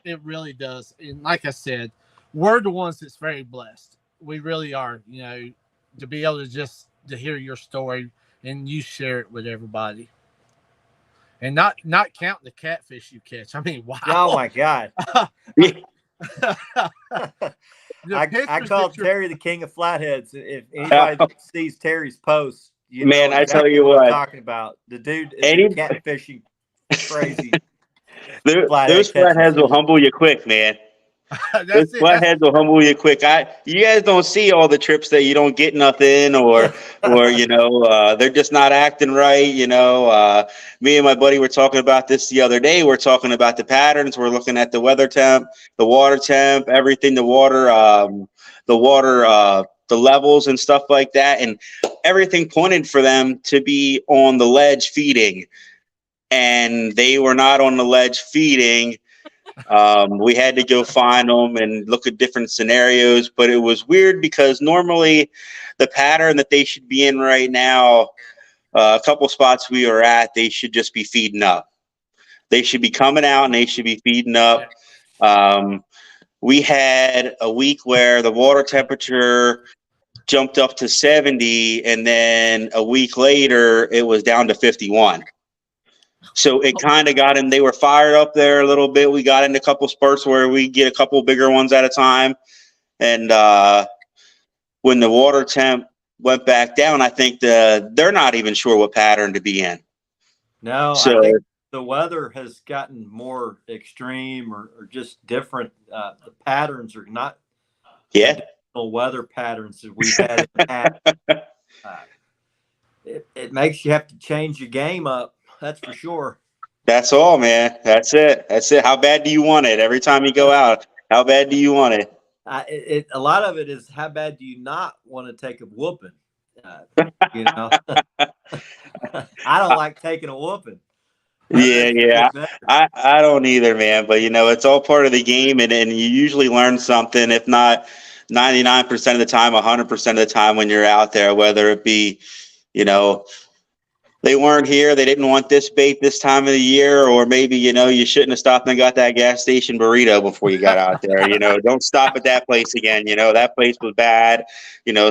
It really does. And like I said, we're the ones that's very blessed. We really are. To be able to hear your story and you share it with everybody, and not count the catfish you catch. I mean, wow! Oh my God! I call Terry the king of flatheads. If anybody sees Terry's post, man, I tell you what, I'm talking about the dude is catfishing crazy. Those flatheads will humble you quick, man. Those flatheads will humble you quick. You guys don't see all the trips that you don't get nothing, or they're just not acting right. Me and my buddy were talking about this the other day. We're talking about the patterns. We're looking at the weather temp, the water temp, everything, the levels and stuff like that, and everything pointed for them to be on the ledge feeding, and they were not on the ledge feeding. We had to go find them and look at different scenarios, but it was weird because normally the pattern that they should be in right now, a couple spots we were at, they should just be feeding up. They should be coming out and they should be feeding up. We had a week where the water temperature jumped up to 70, and then a week later it was down to 51. So it kind of got them. They were fired up there a little bit. We got into a couple spurts where we get a couple bigger ones at a time. And when the water temp went back down, I think they're not even sure what pattern to be in. No, so, I think the weather has gotten more extreme or just different. The patterns are not traditional weather patterns that we've had in the past. It makes you have to change your game up. That's for sure. That's all, man. That's it. How bad do you want it? Every time you go out, how bad do you want it? A lot of it is how bad do you not want to take a whooping? I don't like taking a whooping. Yeah. I don't either, man. But it's all part of the game, and you usually learn something, if not 99% of the time, 100% of the time when you're out there, whether it be, they weren't here. They didn't want this bait this time of the year, or maybe, you shouldn't have stopped and got that gas station burrito before you got out there. Don't stop at that place again. That place was bad.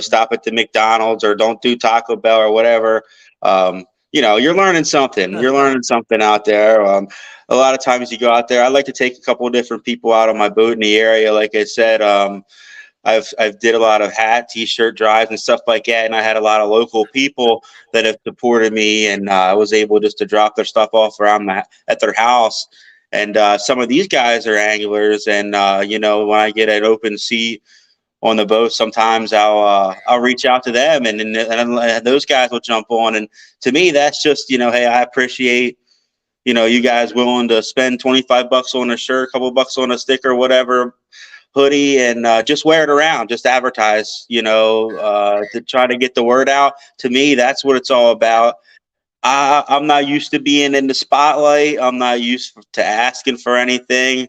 Stop at the McDonald's, or don't do Taco Bell or whatever. You're learning something. You're learning something out there. A lot of times you go out there. I like to take a couple of different people out on my boat in the area. Like I said, I've did a lot of hat, t-shirt drives and stuff like that, and I had a lot of local people that have supported me, and I was able just to drop their stuff off around at their house. And some of these guys are anglers, and when I get an open seat on the boat, sometimes I'll reach out to them, and those guys will jump on. And to me, that's just hey, I appreciate you guys willing to spend $25 on a shirt, a couple bucks on a sticker, whatever, hoodie, and just wear it around, just advertise, to try to get the word out. To me, that's what it's all about. I'm not used to being in the spotlight. I'm not used to asking for anything.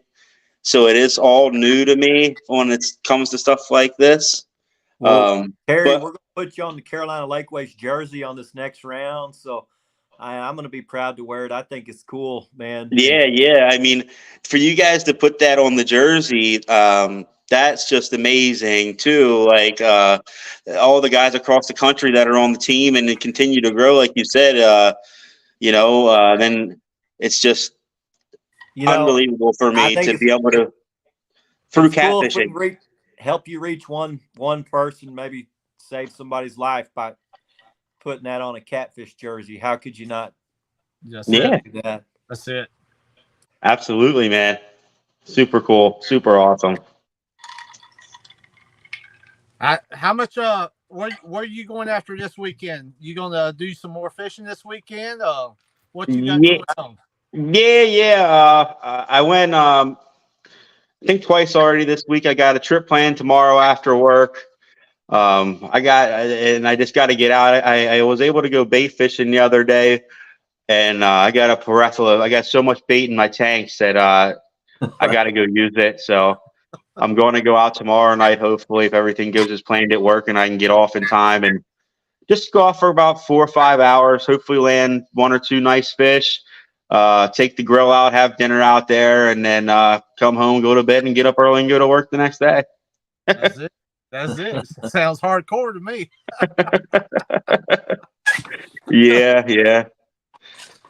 So it is all new to me when it comes to stuff like this. Well, Terry, we're going to put you on the Carolina Lakeways jersey on this next round. So I'm going to be proud to wear it. I think it's cool, man. Yeah. I mean, for you guys to put that on the jersey, that's just amazing too. Like all the guys across the country that are on the team and they continue to grow, like you said, then it's just unbelievable for me to be able to, through catfishing, cool help you reach one person, maybe save somebody's life by putting that on a catfish jersey. How could you not? Do that? That's it. Absolutely, man. Super cool. Super awesome. How much where are you going after this weekend? You gonna do some more fishing this weekend? What you got going on? Yeah. I went I think twice already this week. I got a trip planned tomorrow after work. I just got to get out. I was able to go bait fishing the other day, and I got a plethora. I got so much bait in my tanks that I got to go use it. So I'm going to go out tomorrow night, hopefully, if everything goes as planned at work, and I can get off in time and just go off for about 4 or 5 hours. Hopefully, land 1 or 2 nice fish. Take the grill out, have dinner out there, and then come home, go to bed, and get up early and go to work the next day. That's it. That's it. Sounds hardcore to me. Yeah.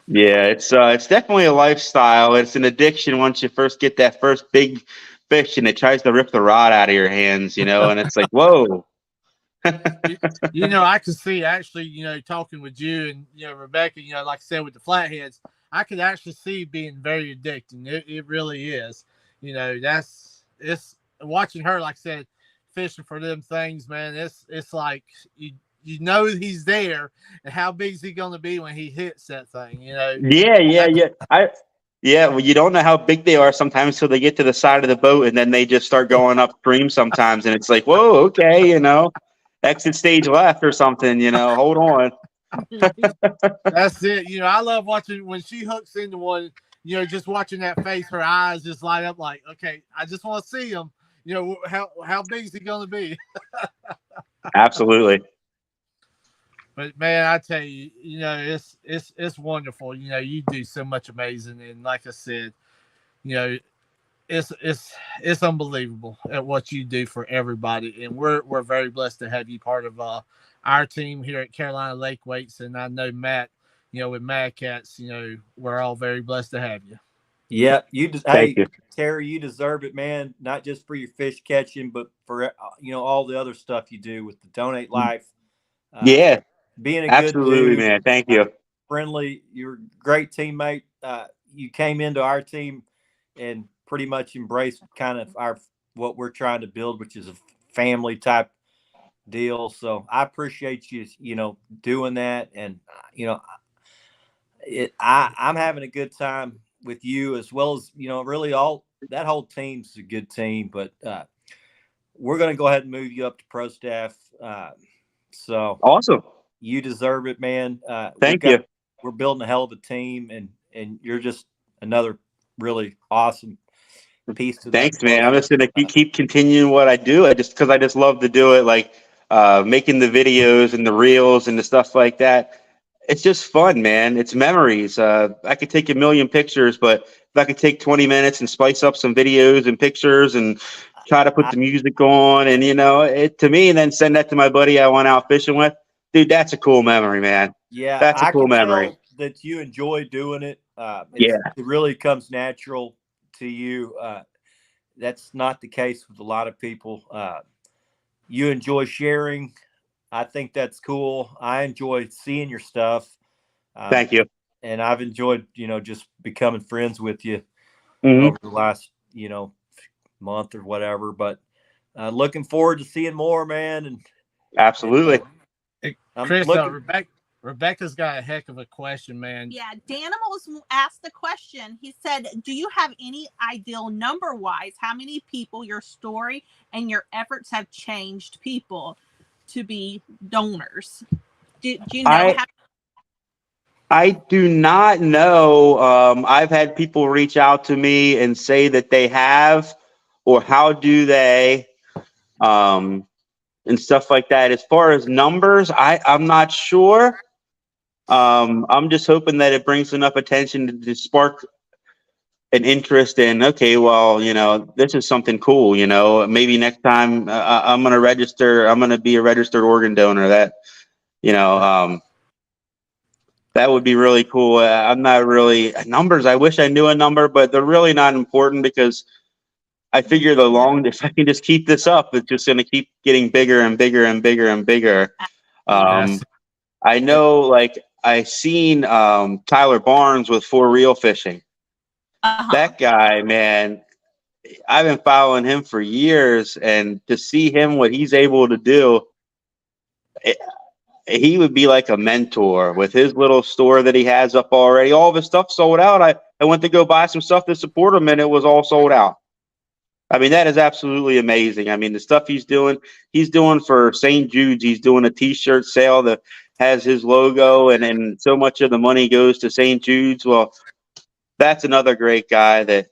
It's definitely a lifestyle. It's an addiction once you first get that first big fish and it tries to rip the rod out of your hands, and it's like, whoa. I could see actually, talking with you and Rebecca, like I said with the flatheads, I could actually see being very addicting. It really is. It's watching her, like I said, fishing for them things, man. It's like you he's there, and how big is he going to be when he hits that thing? Yeah. Well, you don't know how big they are sometimes till they get to the side of the boat, and then they just start going upstream sometimes, and it's like, whoa, okay, exit stage left or something. Hold on. That's it. I love watching when she hooks into one. Just watching that face, her eyes just light up. Like, okay, I just want to see him. How big is he going to be? Absolutely. But man, I tell you, it's wonderful. You do so much amazing, and like I said, it's unbelievable at what you do for everybody, and we're very blessed to have you part of our team here at Carolina Lake Weights, and I know Matt, with Mad Cats, we're all very blessed to have you. Yeah, Thank you. Terry, you deserve it, man. Not just for your fish catching, but for all the other stuff you do with the Donate Life. Yeah, being a absolutely, good dude, man. Thank you. Friendly, you're a great teammate. You came into our team and pretty much embraced kind of what we're trying to build, which is a family type deal. So I appreciate you, doing that, and I'm having a good time with you, as well as really all that whole team's a good team. But we're going to go ahead and move you up to pro staff. So awesome. You deserve it, man. Thank you. We're building a hell of a team, and you're just another really awesome piece to that. Thanks, man. I'm just gonna keep continuing what I do. I just love to do it, like making the videos and the reels and the stuff like that. it's just fun, man. It's memories. I could take a million pictures, but if I could take 20 minutes and spice up some videos and pictures and try to put the music on, and it to me, and then send that to my buddy I went out fishing with, dude, that's a cool memory, man. Yeah, That's a I cool can memory. tell that you enjoy doing it. Yeah, It really comes natural to you. That's not the case with a lot of people. You enjoy sharing. I think that's cool. I enjoy seeing your stuff. thank you. And I've enjoyed, just becoming friends with you Hmm. over the last, month or whatever. But looking forward to seeing more, man. And Absolutely. Hey, I'm Chris, looking. Rebecca's got a heck of a question, man. Yeah, Danimals asked the question. He said, "Do you have any ideal number-wise how many people your story and your efforts have changed people to be donors? Do you know I how?" I do not know. I've had people reach out to me and say that they have, or how do they, and stuff like that. As far as numbers, I'm not sure. I'm just hoping that it brings enough attention to spark an interest in, okay, well, this is something cool. Maybe next time I'm going to register. I'm going to be a registered organ donor. That would be really cool. I'm not really numbers. I wish I knew a number, but they're really not important because I figure if I can just keep this up, it's just going to keep getting bigger and bigger and bigger and bigger. Yes. I know, like I seen Tyler Barnes with For Real Fishing. That guy, man, I've been following him for years, and to see him what he's able to do, he would be like a mentor with his little store that he has up already. All of his stuff sold out. I went to go buy some stuff to support him, and it was all sold out. I mean, that is absolutely amazing. I mean, the stuff he's doing for St. Jude's. He's doing a T-shirt sale that has his logo, and so much of the money goes to St. Jude's. Well, that's another great guy that,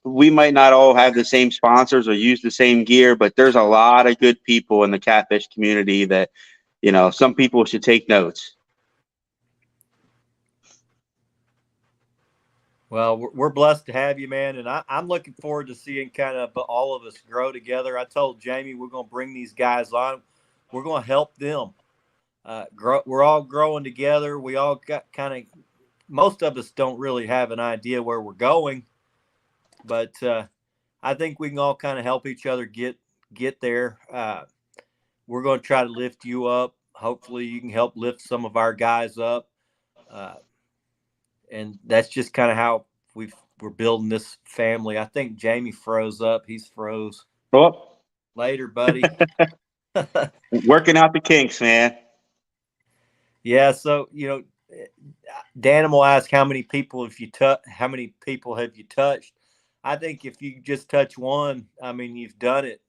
we might not all have the same sponsors or use the same gear, but there's a lot of good people in the catfish community that, some people should take notes. Well, we're blessed to have you, man, and I'm looking forward to seeing kind of all of us grow together. I told Jamie we're going to bring these guys on. We're going to help them grow. We're all growing together. We all got most of us don't really have an idea where we're going, but I think we can all kind of help each other get there. We're going to try to lift you up. Hopefully, you can help lift some of our guys up. And that's just kind of how we're building this family. I think Jamie froze up. He's froze. Oh, Later, buddy. working out the kinks, man. Yeah. So, Danimal asked how many people have you touched? I think if you just touch one, I mean, you've done it.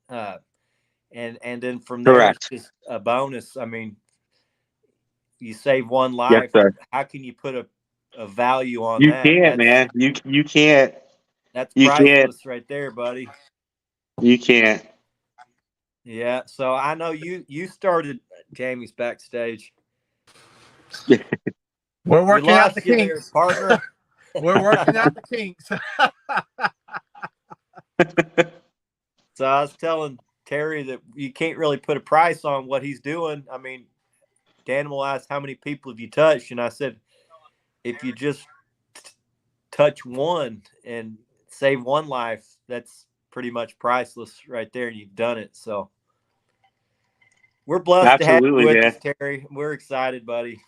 And then from there, Correct. it's just a bonus. I mean, you save one Yes, life. sir. How can you put a value on You that? can't, man. You can't. That's You can't. priceless right there, buddy. You can't. Yeah. So I know you started Jamie's backstage. We're working out the there, kinks. partner. We're working out the kinks. So I was telling Terry that you can't really put a price on what he's doing. I mean, Danimal asked how many people have you touched, and I said, if you just touch one and save one life, that's pretty much priceless right there, and you've done it. So we're blessed to have you Absolutely, with man. us, Terry. We're excited, buddy.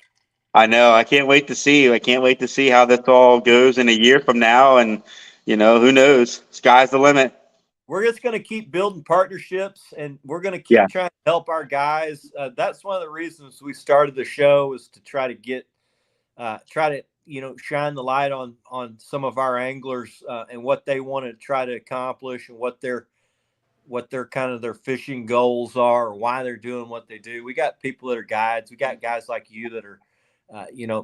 I know. I can't wait to see you. I can't wait to see how this all goes in a year from now. And, who knows? Sky's the limit. We're just going to keep building partnerships, and we're going to keep Yeah. trying to help our guys. That's one of the reasons we started the show, is to try to shine the light on some of our anglers and what they want to try to accomplish, and what their kind of their fishing goals are, or why they're doing what they do. We got people that are guides. We got guys like you that are,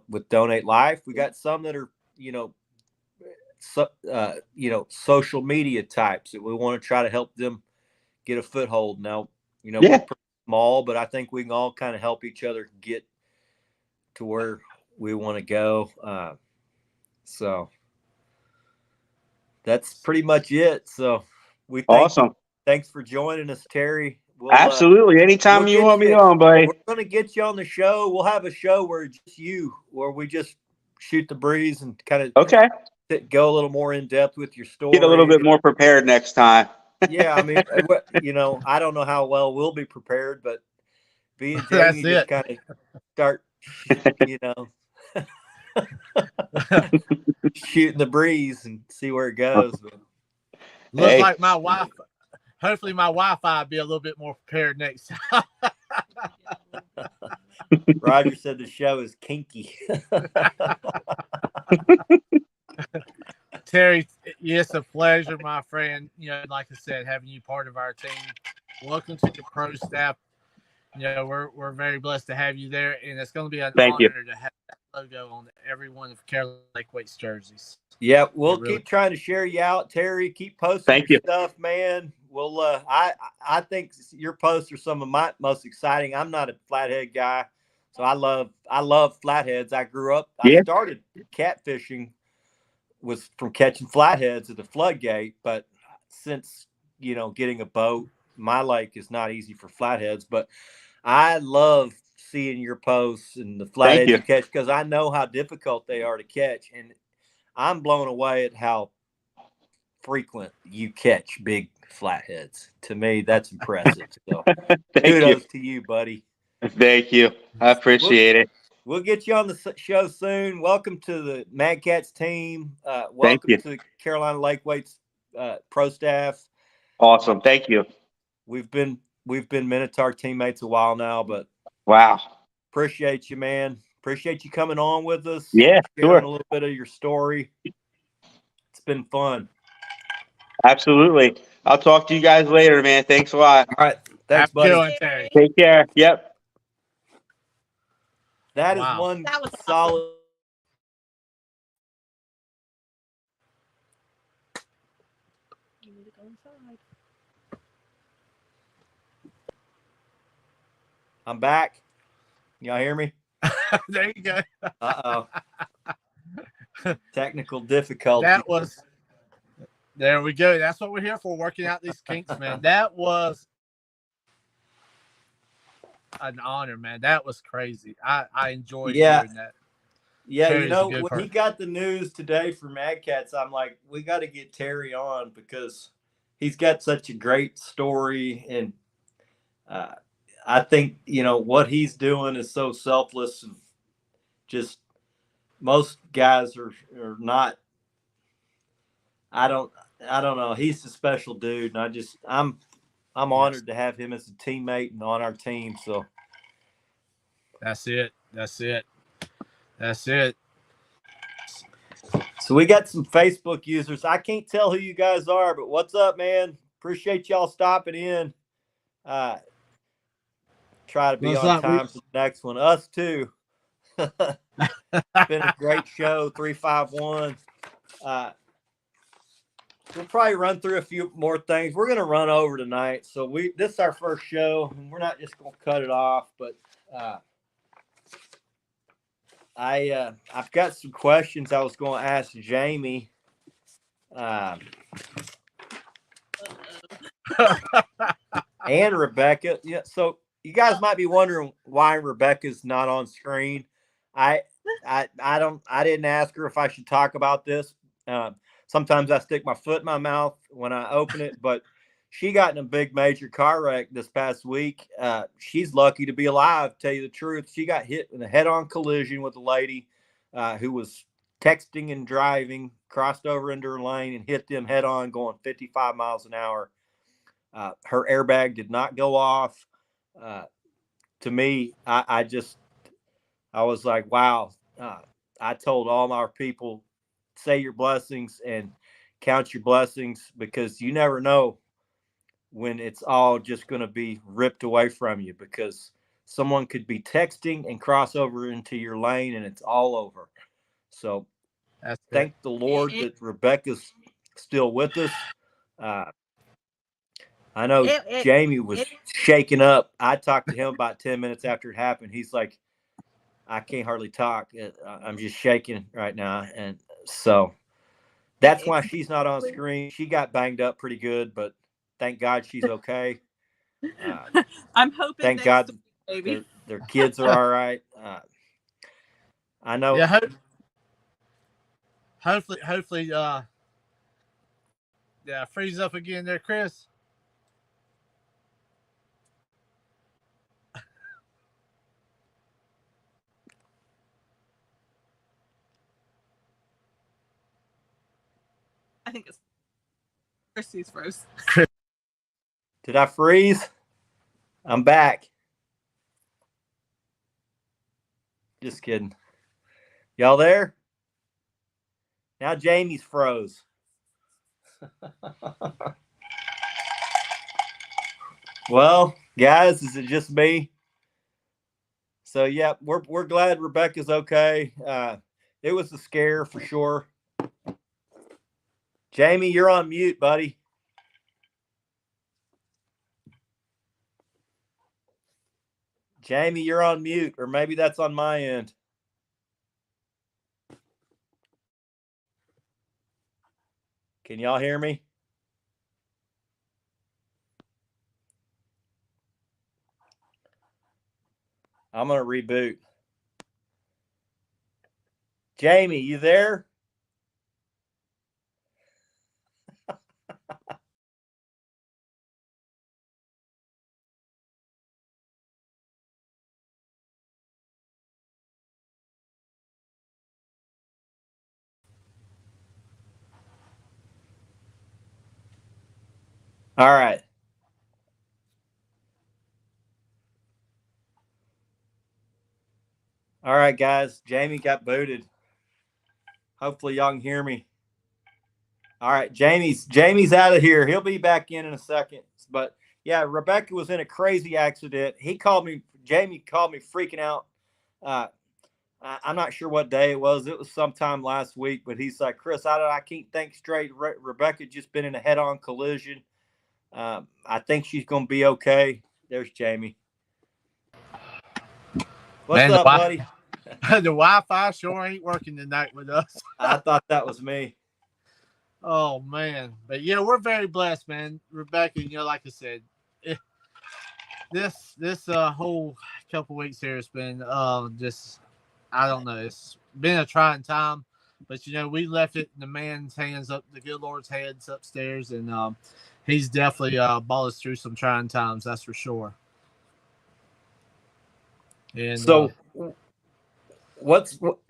with Donate Life. We got some that are, social media types that we want to try to help them get a foothold. Now, we're pretty small, but I think we can all kind of help each other get to where we want to go. So that's pretty much it. So we Awesome. Thanks for joining us, Terry. Absolutely. Anytime you want me on, buddy. We're going to get you on the show. We'll have a show where we just shoot the breeze and kind of go a little more in depth with your story. Get a little bit more prepared next time. Yeah, I mean, I don't know how well we'll be prepared, but me and Jamie just kind of start, shooting the breeze and see where it goes. Looks like my Wi-Fi. Hopefully, my Wi-Fi will be a little bit more prepared next time. Roger said the show is kinky. Terry, it's a pleasure, my friend. Like I said, having you part of our team. Welcome to the pro staff. We're very blessed to have you there, and it's going to be an honor to have that logo on every one of Carolina Lake Waite's jerseys. Yeah, we'll keep trying to share you out, Terry. Keep posting your stuff, man. We'll I think your posts are some of my most exciting. I'm not a flathead guy, so I love flatheads. I grew up. I started catfishing was from catching flatheads at the floodgate, but since getting a boat, my lake is not easy for flatheads. But I love seeing your posts and the flatheads you catch because I know how difficult they are to catch, and I'm blown away at how frequent you catch big flatheads. To me, that's impressive. So kudos to you, buddy. Thank you. I appreciate it. We'll get you on the show soon. Welcome to the Mad Cats team. Welcome to Carolina Lake Waite's pro staff. Awesome. Thank you. We've been Minotaur teammates a while now, but appreciate you, man. Appreciate you coming on with us. Yeah, sharing a little bit of your story. It's been fun. Absolutely. I'll talk to you guys later, man. Thanks a lot. All right. Thanks, buddy. Take care. Yep. That is one solid. You need to go inside. I'm back. Y'all hear me? There you go. Technical difficulty. There we go. That's what we're here for, working out these kinks, man. That was an honor, man. That was crazy. I enjoyed hearing that. Yeah, Terry's when he got the news today from Mad Cats, I'm like, we got to get Terry on because he's got such a great story, and I think what he's doing is so selfless, and just most guys are not. I don't know. He's a special dude, and I'm honored to have him as a teammate and on our team. So that's it. So we got some Facebook users. I can't tell who you guys are, but what's up, man? Appreciate y'all stopping in. Try to be on time for the next one. Us too. It's been a great show. 351. We'll probably run through a few more things. We're going to run over tonight. So this is our first show, and we're not just going to cut it off, but I've got some questions I was going to ask Jamie. And Rebecca. Yeah, so you guys might be wondering why Rebecca's not on screen. I didn't ask her if I should talk about this. Sometimes I stick my foot in my mouth when I open it, but she got in a big major car wreck this past week. She's lucky to be alive, to tell you the truth. She got hit in a head-on collision with a lady who was texting and driving, crossed over into her lane and hit them head-on going 55 miles an hour. Her airbag did not go off. To me, I was like, wow. I told all our people, say your blessings and count your blessings, because you never know when it's all just going to be ripped away from you, because someone could be texting and cross over into your lane and it's all over. So thank the Lord that Rebecca's still with us. I know Jamie was shaking up. I talked to him about 10 minutes after it happened. He's like, I can't hardly talk. I'm just shaking right now, and so that's why she's not on screen. She got banged up pretty good, but thank God she's okay. I'm hoping Thank next God week, maybe. their kids are all right. I know. Yeah. Hopefully. Yeah. Freeze up again there, Chris. I think it's Christy's first. Did I freeze? I'm back. Just kidding. Y'all there? Now Jamie's froze. Well, guys, is it just me? So yeah, we're glad Rebecca's okay. It was a scare for sure. Jamie, you're on mute, buddy. Jamie, you're on mute, or maybe that's on my end. Can y'all hear me? I'm going to reboot. Jamie, you there? All right. All right, guys. Jamie got booted. Hopefully y'all can hear me. All right, Jamie's out of here. He'll be back in a second. But yeah, Rebecca was in a crazy accident. Jamie called me freaking out. I'm not sure what day it was. It was sometime last week, but he's like, Chris, I can't think straight. Rebecca just been in a head-on collision. I think she's going to be okay. There's Jamie. What's up, buddy? The Wi-Fi sure ain't working tonight with us. I thought that was me. Oh man, but yeah, we're very blessed, man. Rebecca, like I said, this whole couple weeks here has been just, I don't know, it's been a trying time, but we left it in the man's hands, up the good Lord's hands upstairs, and he's definitely brought us through some trying times, that's for sure. And so.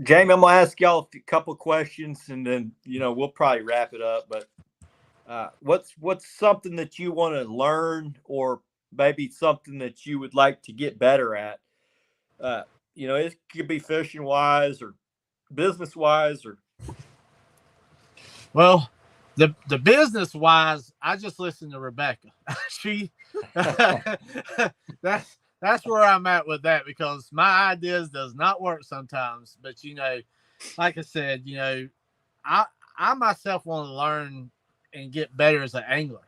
Jamie, I'm gonna ask y'all a couple questions, and then we'll probably wrap it up. But what's something that you want to learn, or maybe something that you would like to get better at? It could be fishing wise or business wise, or well, the business wise, I just listen to Rebecca. She that's where I'm at with that, because my ideas does not work sometimes. But like I said, I myself want to learn and get better as an angler.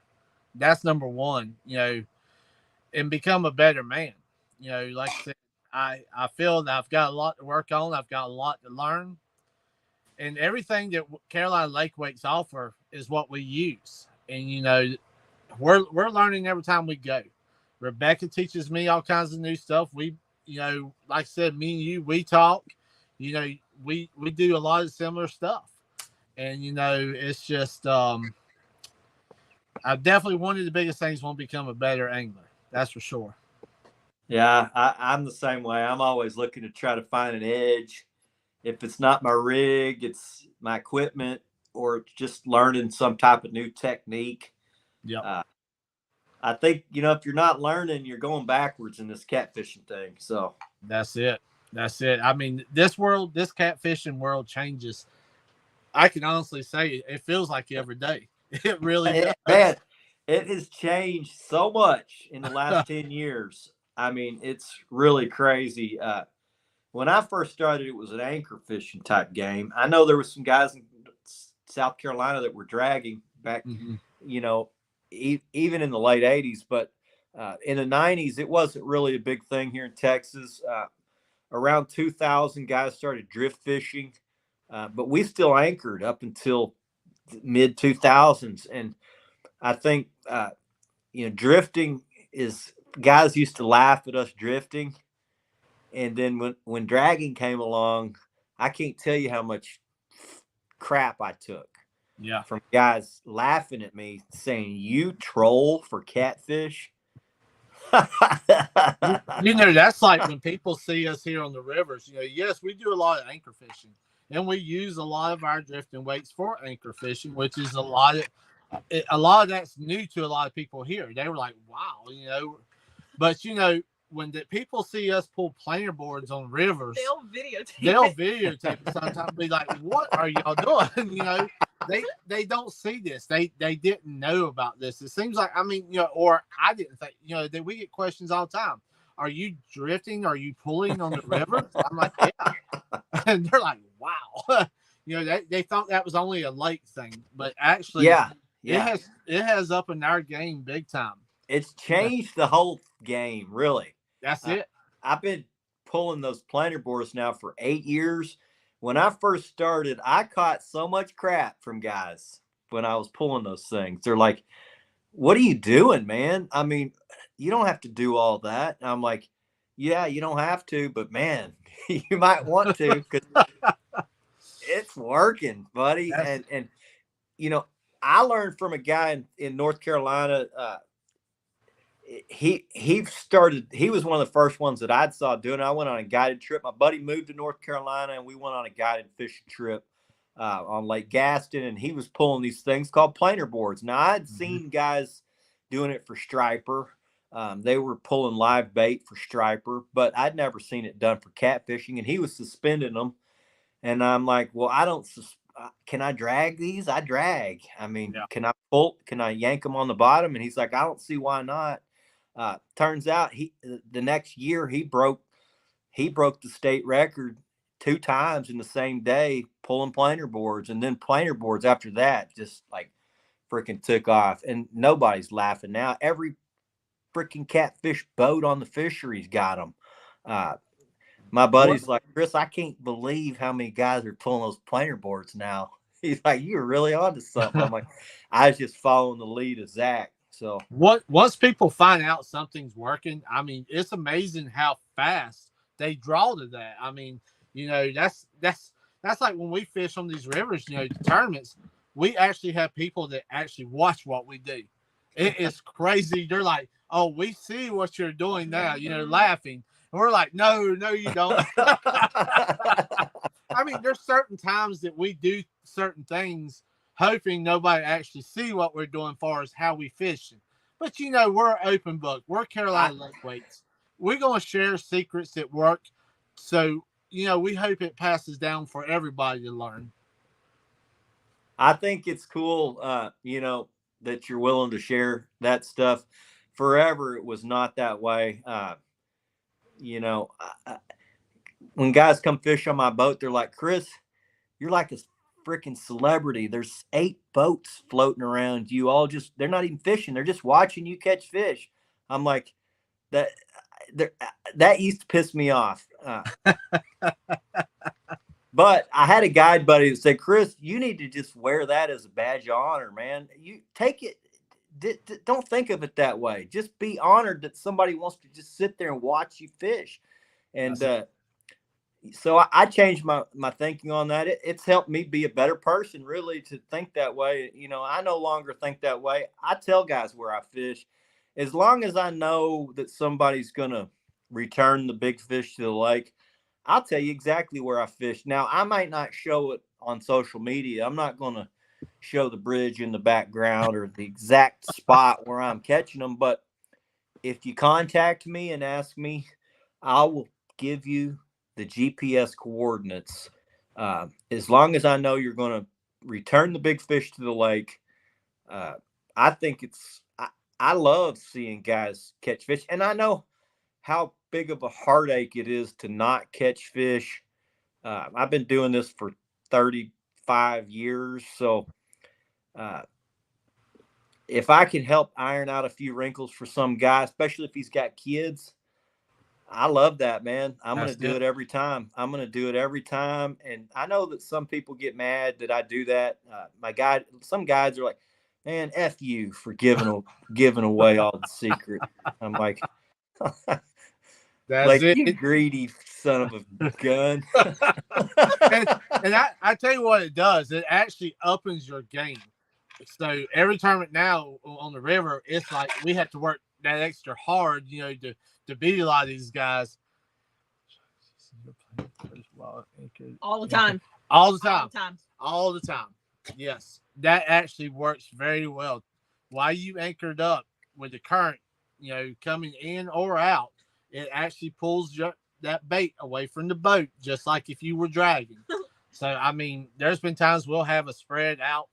That's number one, and become a better man. Like I said, I feel that I've got a lot to work on. I've got a lot to learn, and everything that Carolina Lake Wakes offer is what we use. And we're learning every time we go. Rebecca teaches me all kinds of new stuff. We, like I said, me and you, we talk. We do a lot of similar stuff, and it's just I definitely, one of the biggest things, want to become a better angler. That's for sure. Yeah, I'm the same way. I'm always looking to try to find an edge. If it's not my rig, it's my equipment, or just learning some type of new technique. Yeah. I think, if you're not learning, you're going backwards in this catfishing thing. So that's it. I mean, this catfishing world changes. I can honestly say it feels like every day. It really does. Man, it has changed so much in the last 10 years. I mean, it's really crazy. When I first started, it was an anchor fishing type game. I know there were some guys in South Carolina that were dragging back, even in the late 80s. But in the 90s, it wasn't really a big thing here in Texas. around 2000, guys started drift fishing, but we still anchored up until mid 2000s. And I think, drifting is, guys used to laugh at us drifting. And then when dragging came along, I can't tell you how much crap I took. Yeah. From guys laughing at me saying, "You troll for catfish." That's like when people see us here on the rivers. Yes, we do a lot of anchor fishing, and we use a lot of our drifting weights for anchor fishing, which is a lot of that's new to a lot of people here. They were like, "Wow," but when the people see us pull planer boards on rivers, they'll videotape it sometimes, be like, "What are y'all doing?" They don't see this. They didn't know about this. It seems like, or I didn't think, that we get questions all the time. Are you drifting? Are you pulling on the river? I'm like, yeah. And they're like, wow. They thought that was only a lake thing, but actually, yeah, it has up in our game big time. It's changed the whole game, really. That's it. I've been pulling those planer boards now for 8 years. When I first started, I caught so much crap from guys when I was pulling those things. They're like, "What are you doing, man? I mean, you don't have to do all that." And I'm like, "Yeah, you don't have to, but man, you might want to, because it's working, buddy." And I learned from a guy in North Carolina. He was one of the first ones that I saw doing it. I went on a guided trip. My buddy moved to North Carolina, and we went on a guided fishing trip on Lake Gaston, and he was pulling these things called planer boards. Now, I'd seen guys doing it for striper. They were pulling live bait for striper, but I'd never seen it done for catfishing, and he was suspending them. And I'm like, well, can I drag these? I drag. I mean, Can I yank them on the bottom? And he's like, I don't see why not. Turns out the next year he broke the state record 2 times in the same day pulling planer boards, and then planer boards after that just like freaking took off, and nobody's laughing now. Every freaking catfish boat on the fisheries got them. My buddy's like, "Chris, I can't believe how many guys are pulling those planer boards now." He's like, "You're really onto something." I'm like, I was just following the lead of Zach. So once people find out something's working, it's amazing how fast they draw to that. That's like when we fish on these rivers, the tournaments, we actually have people that actually watch what we do. It is crazy. They're like, "Oh, we see what you're doing now," laughing. And we're like, no, you don't. There's certain times that we do certain things hoping nobody actually see what we're doing as far as how we fishing. But we're open book. We're Carolina Lake Weights. We're going to share secrets that work. So, we hope it passes down for everybody to learn. I think it's cool, that you're willing to share that stuff. Forever, it was not that way. When guys come fish on my boat, they're like, "Chris, you're like a freaking celebrity. There's 8 boats floating around you, they're not even fishing. They're just watching you catch fish." I'm like, that used to piss me off. But I had a guide buddy that said, "Chris, you need to just wear that as a badge of honor, man. You take it. Don't think of it that way. Just be honored that somebody wants to just sit there and watch you fish." And so I changed my thinking on that. It's helped me be a better person, really, to think that way. I no longer think that way. I tell guys where I fish. As long as I know that somebody's going to return the big fish to the lake, I'll tell you exactly where I fish. Now, I might not show it on social media. I'm not going to show the bridge in the background or the exact spot where I'm catching them. But if you contact me and ask me, I will give you the GPS coordinates. As long as I know you're going to return the big fish to the lake, I think I love seeing guys catch fish. And I know how big of a heartache it is to not catch fish. I've been doing this for 35 years. So if I can help iron out a few wrinkles for some guy, especially if he's got kids, I love that, man. I'm going That's to do good. it every time. I'm going to do it every time. And I know that some people get mad that I do that. Some guys are like, man, F you for giving away all the secret. I'm like, That's like it. you greedy son of a gun. and I tell you what it does. It actually opens your game. So every tournament now on the river, it's like we have to work that extra hard, to beat a lot of these guys. All the time. All the time. All the time. All the time. Yes, that actually works very well. While you anchored up with the current, coming in or out, it actually pulls that bait away from the boat, just like if you were dragging. So, I mean, there's been times we'll have a spread out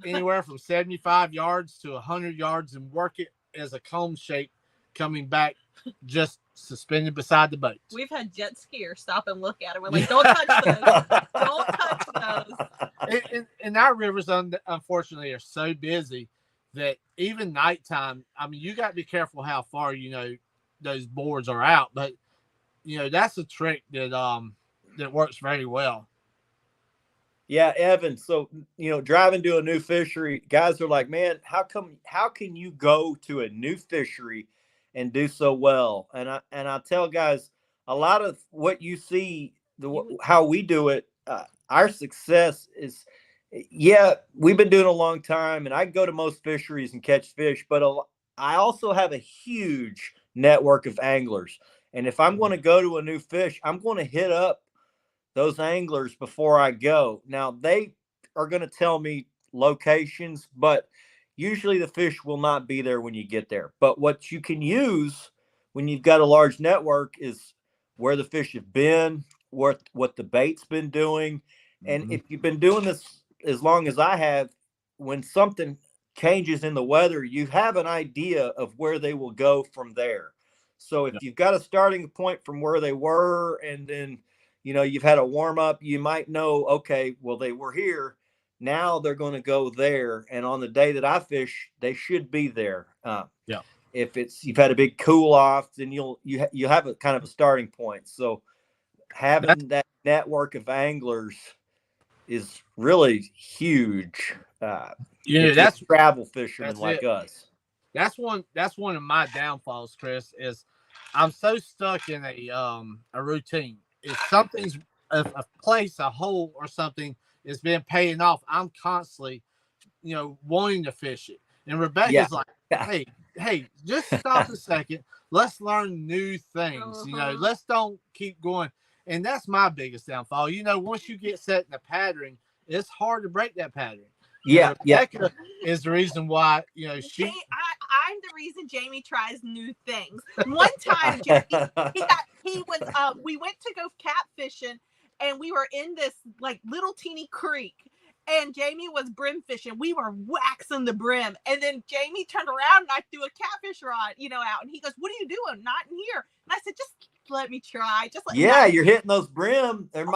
anywhere from 75 yards to 100 yards and work it as a cone shape coming back, just suspended beside the boat. We've had jet skiers stop and look at it. We're like, don't touch those. Don't touch those. And our rivers, unfortunately, are so busy that even nighttime, I mean, you got to be careful how far, those boards are out. But, that's a trick that works very well. Yeah, Evan. So, driving to a new fishery, guys are like, man, how can you go to a new fishery and do so well? And I tell guys, a lot of what you see, how we do it, our success is, we've been doing it a long time, and I go to most fisheries and catch fish, but I also have a huge network of anglers. And if I'm going to go to a new fish, I'm going to hit up those anglers before I go. Now, they are going to tell me locations, but usually the fish will not be there when you get there. But what you can use when you've got a large network is where the fish have been, what the bait's been doing. And if you've been doing this as long as I have, when something changes in the weather, you have an idea of where they will go from there. So if you've got a starting point from where they were, and then you've had a warm up, you might know, okay, well, they were here. Now they're going to go there. And on the day that I fish, they should be there. If you've had a big cool off, then you have a kind of a starting point. So having that network of anglers is really huge. That's travel fishermen like us. That's one of my downfalls, Chris, is I'm so stuck in a routine. If something's a place, a hole, or something is being paying off, I'm constantly, wanting to fish it. And Rebecca's like, hey, just stop a second. Let's learn new things. Let's don't keep going. And that's my biggest downfall. Once you get set in a pattern, it's hard to break that pattern. Rebecca is the reason why, I'm the reason Jamie tries new things. One time, Jamie, we went to go catfishing, and we were in this like little teeny creek, and Jamie was brim fishing. We were waxing the brim, and then Jamie turned around and I threw a catfish rod, out, and he goes, "What are you doing? Not in here." And I said, "Just let me try." You're hitting those brim. There's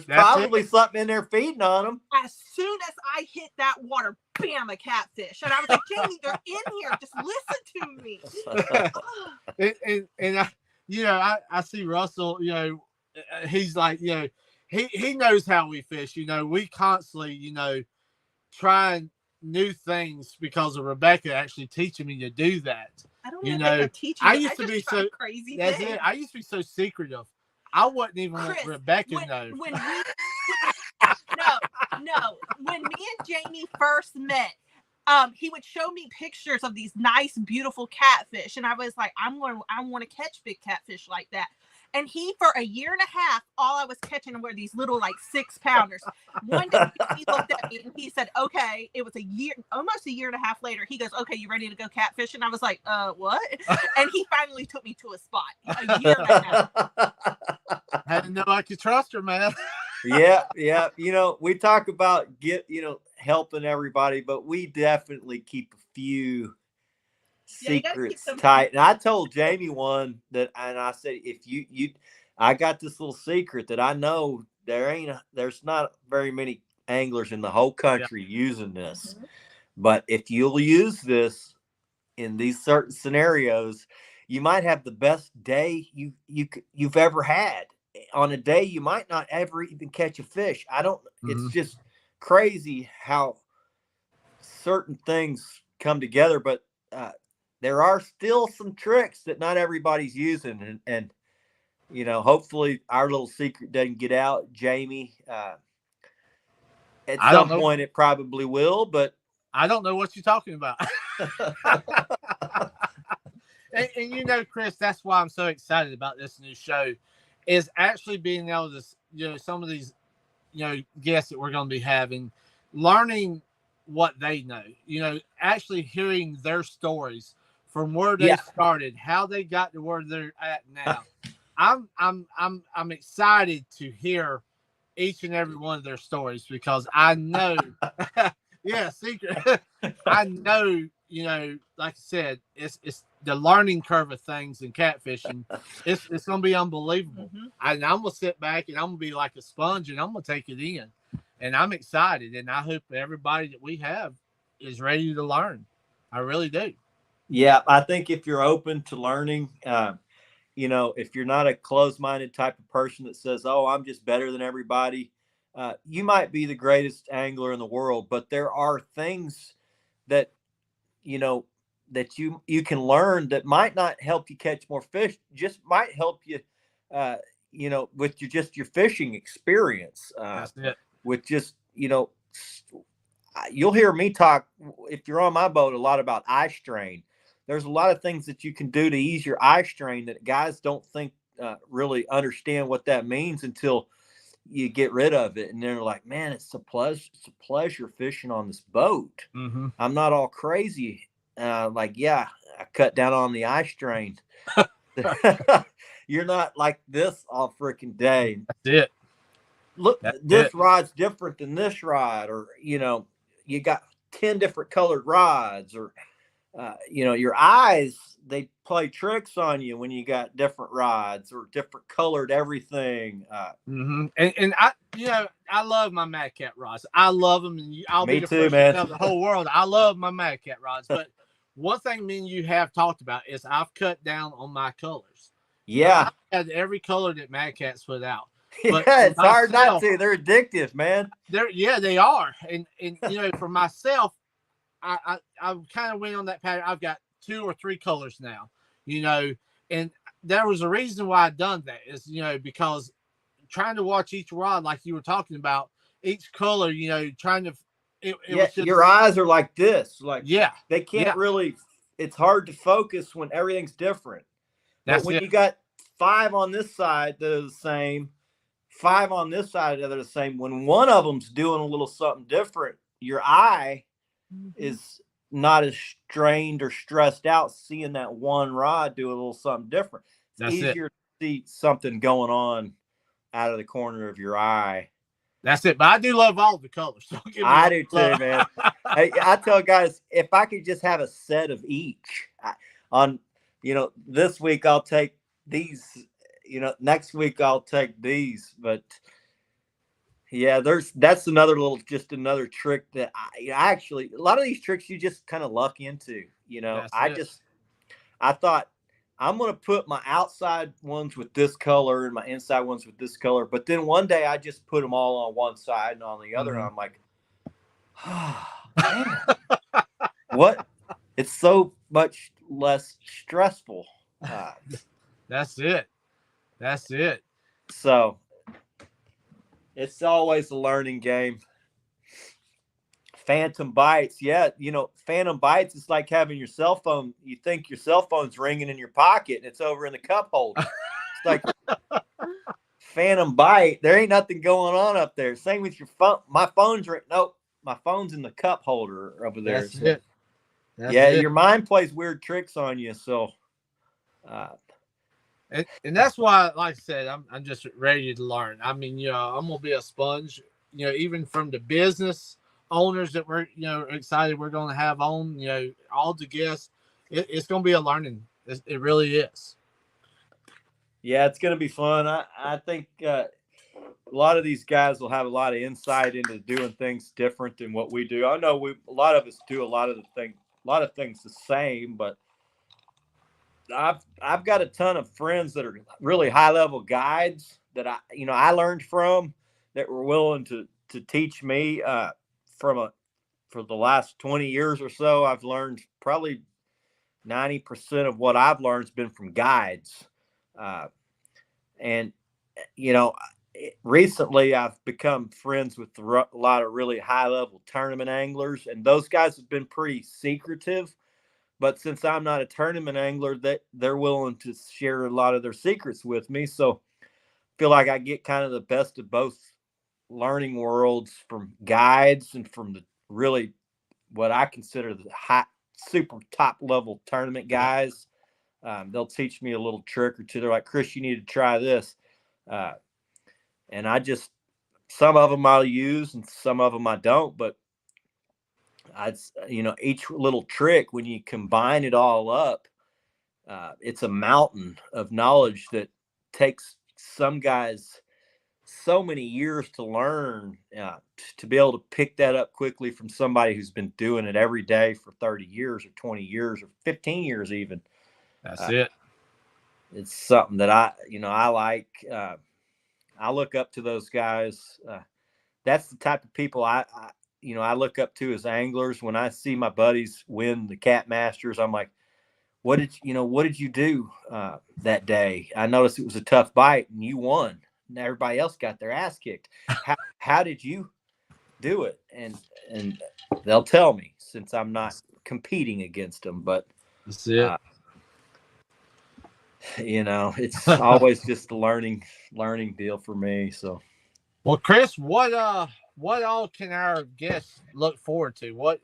probably something in there feeding on them. As soon as I hit that water, bam, a catfish. And I was like, Jamie, they're in here. Just listen to me. I see Russell, he's like, he knows how we fish. We constantly, trying new things because of Rebecca actually teaching me to do that. I don't know. I used to be so crazy. That's it. I used to be so secretive. I wouldn't even let Rebecca know. When me and Jamie first met, he would show me pictures of these nice, beautiful catfish, and I was like, I want to catch big catfish like that. And for a year and a half, all I was catching were these little, like, 6-pounders. One day he looked at me and he said, okay, it was almost a year and a half later. He goes, okay, you ready to go catfishing? I was like, what? And he finally took me to a spot a year and a half. I didn't know I could trust her, man. Yeah. We talk about helping everybody, but we definitely keep a few secrets tight. And I told Jamie one and I said, if I got this little secret that I know there's not very many anglers in the whole country using this, but if you'll use this in these certain scenarios, you might have the best day you've ever had. On a day you might not ever even catch a fish. It's just crazy how certain things come together, but there are still some tricks that not everybody's using, and hopefully our little secret doesn't get out, Jamie. At some point it probably will, but I don't know what you're talking about. And Chris, that's why I'm so excited about this new show, is actually being able to, some of these, guests that we're going to be having, learning what they know, actually hearing their stories from where they started, how they got to where they're at now. I'm excited to hear each and every one of their stories, because I know, secret. I know, like I said, it's the learning curve of things in catfishing. It's going to be unbelievable. I'm going to sit back and I'm going to be like a sponge and I'm going to take it in. And I'm excited. And I hope everybody that we have is ready to learn. I really do. Yeah, I think if you're open to learning, if you're not a closed-minded type of person that says, "Oh, I'm just better than everybody," you might be the greatest angler in the world, but there are things that that you can learn that might not help you catch more fish, just might help you, with your fishing experience. That's it. With just you'll hear me talk, if you're on my boat, a lot about eye strain. There's a lot of things that you can do to ease your eye strain that guys don't think really understand what that means until you get rid of it. And they're like, man, it's a pleasure fishing on this boat. I'm not all crazy. I cut down on the eye strain. You're not like this all freaking day. That's it. Look, this rod's different than this rod, or you got 10 different colored rods, or your eyes, they play tricks on you when you got different rods or different colored everything. And I love my Mad Cat rods. I love them, and I'll be the too, first man. to tell the whole world I love my Mad Cat rods. But one thing me and you have talked about is I've cut down on my colors. Yeah, I had every color that Mad Cat's put out. But it's hard not to. They're addictive, man. They are. And for myself, I kind of went on that pattern. I've got 2 or 3 colors now, and there was a reason why I done that is, because trying to watch each rod, like you were talking about, each color, trying to, it was just, your eyes are like this, they can't really, it's hard to focus when everything's different. But when you got 5 on this side that are the same, 5 on this side that are the same, when one of them's doing a little something different, your eye is not as strained or stressed out seeing that one rod do a little something different. It's easier to see something going on out of the corner of your eye. That's it. But I do love all the colors. I do too, man. I tell guys, if I could just have a set of each this week I'll take these, next week I'll take these, but yeah, that's another trick that I actually, a lot of these tricks you just kind of luck into, I thought I'm going to put my outside ones with this color and my inside ones with this color. But then one day I just put them all on one side and on the other. And I'm like, man, what? It's so much less stressful. That's it. So it's always a learning game. Phantom bites. Yeah. Phantom bites. It's like having your cell phone. You think your cell phone's ringing in your pocket and it's over in the cup holder. It's like phantom bite. There ain't nothing going on up there. Same with your phone. My phone's nope. My phone's in the cup holder over there. That's it. Your mind plays weird tricks on you. So, and that's why, like I said, I'm just ready to learn. I mean, I'm gonna be a sponge. Even from the business owners that we're excited we're going to have on, all the guests, it's going to be a learning. It really is. Yeah, it's going to be fun. I think a lot of these guys will have a lot of insight into doing things different than what we do. I know a lot of us do a lot of things the same, but I've got a ton of friends that are really high level guides that I learned from, that were willing to teach me from a for the last 20 years or so. I've learned probably 90% of what I've learned has been from guides. And, recently I've become friends with a lot of really high level tournament anglers, and those guys have been pretty secretive. But since I'm not a tournament angler, that they're willing to share a lot of their secrets with me. So I feel like I get kind of the best of both learning worlds, from guides and from the really what I consider the high, super top level tournament guys. They'll teach me a little trick or two. They're like, Chris, you need to try this. Uh, and some of them I'll use and some of them I don't. But each little trick, when you combine it all up, it's a mountain of knowledge that takes some guys so many years to learn, to be able to pick that up quickly from somebody who's been doing it every day for 30 years or 20 years or 15 years even. That's it. It's something that I like. I look up to those guys. That's the type of people I look up to as anglers. When I see my buddies win the Cat Masters, I'm like, what did you do that day? I noticed it was a tough bite and you won. And everybody else got their ass kicked. How did you do it? And they'll tell me, since I'm not competing against them. But that's it. It's always just a learning deal for me. So, well, Chris, what all can our guests look forward to? What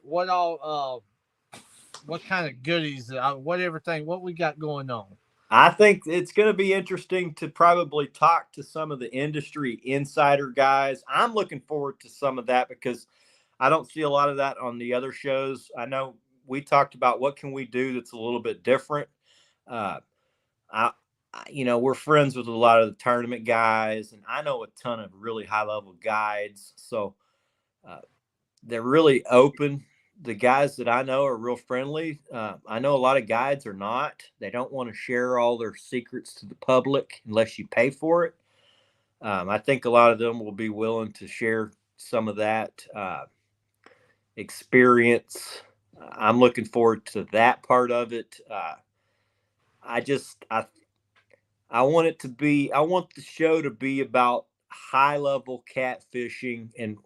kind of goodies? What we got going on? I think it's going to be interesting to probably talk to some of the industry insider guys. I'm looking forward to some of that because I don't see a lot of that on the other shows. I know we talked about what can we do that's a little bit different. We're friends with a lot of the tournament guys, and I know a ton of really high level guides. So they're really open. The guys that I know are real friendly. I know a lot of guides are not. They don't want to share all their secrets to the public unless you pay for it. I think a lot of them will be willing to share some of that experience. I'm looking forward to that part of it. I want the show to be about high level catfishing. And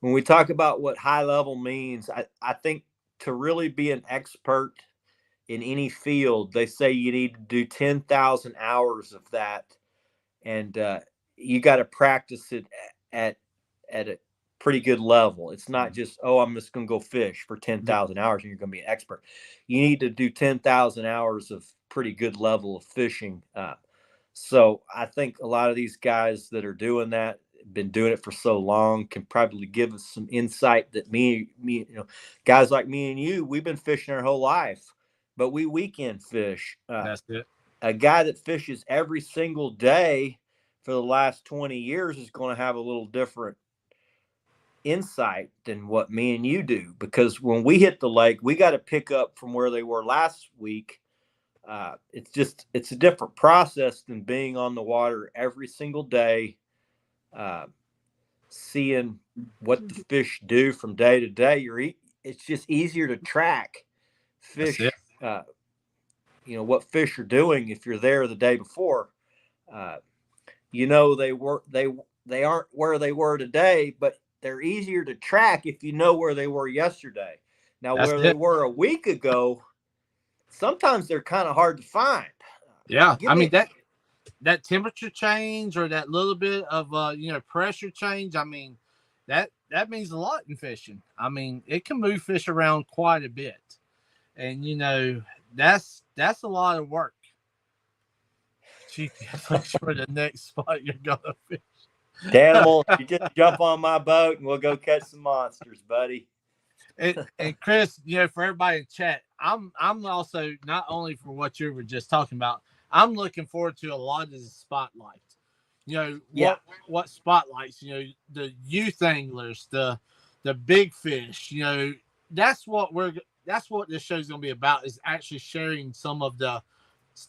when we talk about what high level means, I think to really be an expert in any field, they say you need to do 10,000 hours of that. And you got to practice it at a pretty good level. It's not just, I'm just going to go fish for 10,000 hours and you're going to be an expert. You need to do 10,000 hours of pretty good level of fishing. So I think a lot of these guys that are doing that, been doing it for so long, can probably give us some insight that me, guys like me and you, we've been fishing our whole life, but we weekend fish. That's it. A guy that fishes every single day for the last 20 years is going to have a little different insight than what me and you do, because when we hit the lake, we got to pick up from where they were last week. It's a different process than being on the water every single day, seeing what the fish do from day to day. It's just easier to track fish, what fish are doing if you're there the day before. They aren't where they were today, but they're easier to track if you know where they were yesterday. Now, they were a week ago, sometimes they're kind of hard to find. Yeah. That temperature change or that little bit of, pressure change. I mean, that means a lot in fishing. I mean, it can move fish around quite a bit. And, that's a lot of work. GPS for the next spot you're going to fish. Animal, you just jump on my boat and we'll go catch some monsters, buddy. And Chris, for everybody in chat, I'm also, not only for what you were just talking about, I'm looking forward to a lot of the spotlights. What spotlights? The youth anglers, the big fish. That's what this show's going to be about, is actually sharing some of the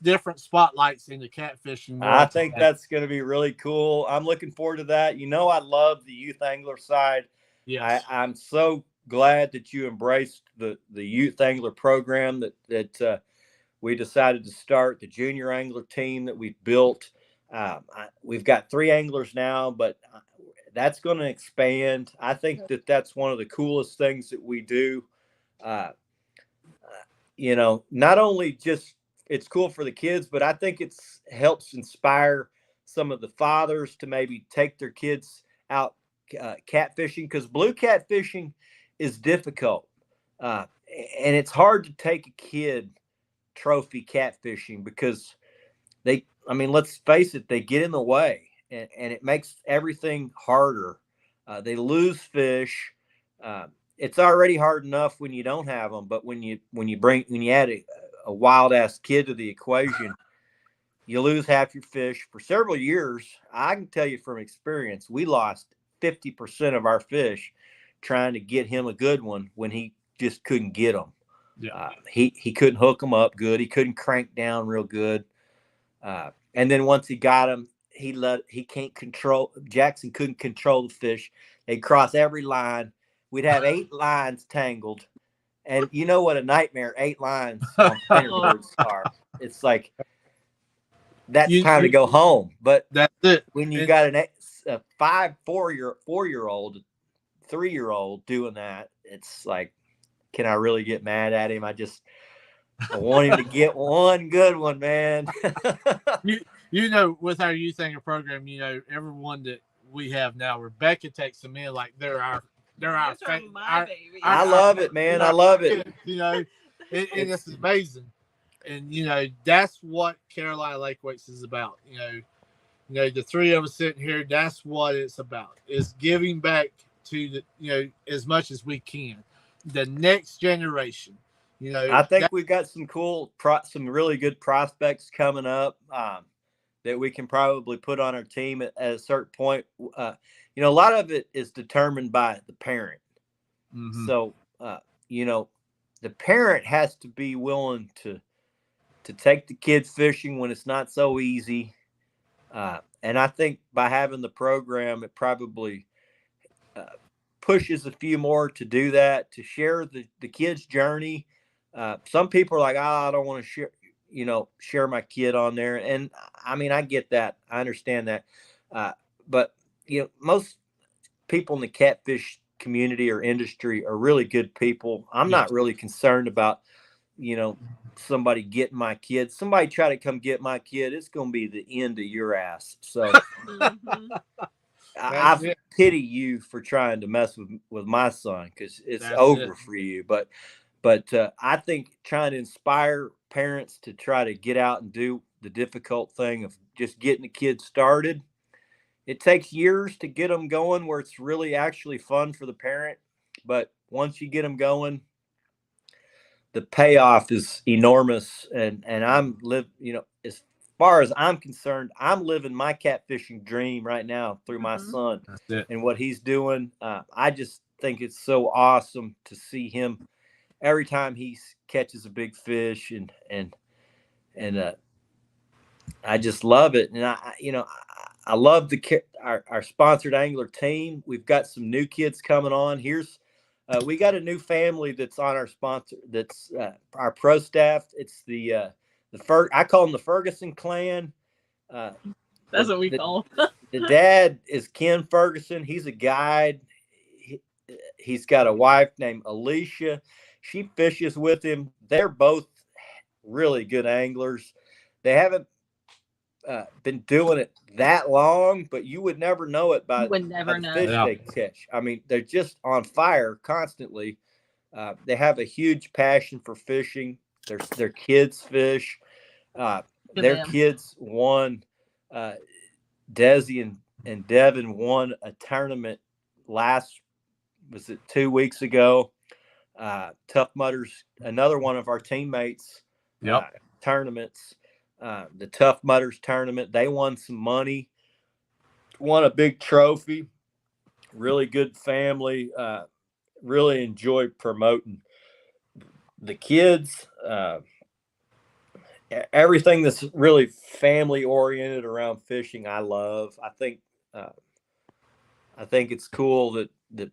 different spotlights in the catfishing world. I think that's going to be really cool. I'm looking forward to that. You know, I love the youth angler side. Yes. I'm so glad that you embraced the youth angler program that we decided to start, the junior angler team that we've built. We've got 3 anglers now, but that's going to expand. I think that that's one of the coolest things that we do. You know, not only just it's cool for the kids, but I think it's helps inspire some of the fathers to maybe take their kids out catfishing, because blue catfishing is difficult, and it's hard to take a kid trophy catfishing because I mean, let's face it, they get in the way, and it makes everything harder. They lose fish. It's already hard enough when you don't have them, but when you add a wild ass kid to the equation, you lose half your fish. For several years, I can tell you from experience, we lost 50% of our fish trying to get him a good one when he just couldn't get them. Yeah. He couldn't hook them up good. He couldn't crank down real good. And then once he got him, Jackson couldn't control the fish. They'd cross every line. We'd have 8 lines tangled. And you know what a nightmare 8 lines on painter birds are. It's like, that's time to go home. But that's it. When you got a 4-year-old, 3-year-old doing that, it's like, can I really get mad at him? I want him to get one good one, man. you know, with our youth angler program, you know, everyone that we have now, Rebecca takes them in like they're our baby. I love it, man. I love it. You know, and it's amazing. And you know, that's what Carolina Lake Weights is about. You know, the 3 of us sitting here, that's what it's about. Is giving back to the, you know, as much as we can, the next generation. You know, I think we've got some some really good prospects coming up that we can probably put on our team at a certain point. You know, a lot of it is determined by the parent. Mm-hmm. So, you know, the parent has to be willing to take the kids fishing when it's not so easy. And I think by having the program, it probably pushes a few more to do that, to share the kids' journey. Some people are like, I don't want to share my kid on there. And I mean, I get that. I understand that. But, you know, most people in the catfish community or industry are really good people. I'm not really concerned about, you know, somebody getting my kid. Somebody try to come get my kid, it's going to be the end of your ass. So I pity you for trying to mess with my son, because it's over for you. But I think trying to inspire parents to try to get out and do the difficult thing of just getting the kids started. It takes years to get them going where it's really actually fun for the parent. But once you get them going, the payoff is enormous. And you know, as far as I'm concerned, I'm living my catfishing dream right now through my son and what he's doing. I just think it's so awesome to see him every time he catches a big fish, and I just love it. And I love our sponsored angler team. We've got some new kids coming on. We got a new family that's on our sponsor. That's our pro staff. It's I call them the Ferguson clan. That's what we call them. The dad is Ken Ferguson. He's a guide. He's got a wife named Alicia. She fishes with him. They're both really good anglers. They haven't been doing it that long, but you would never know it by the fish they catch. I mean, they're just on fire constantly. They have a huge passion for fishing. Their kids fish. Their kids won. Desi and Devin won a tournament was it 2 weeks ago? Tough Mudders, another one of our teammates. Tournaments. The Tough Mudders tournament, they won some money, won a big trophy. Really good family. Really enjoyed promoting the kids. everything that's really family oriented around fishing, I love. Uh, I think it's cool that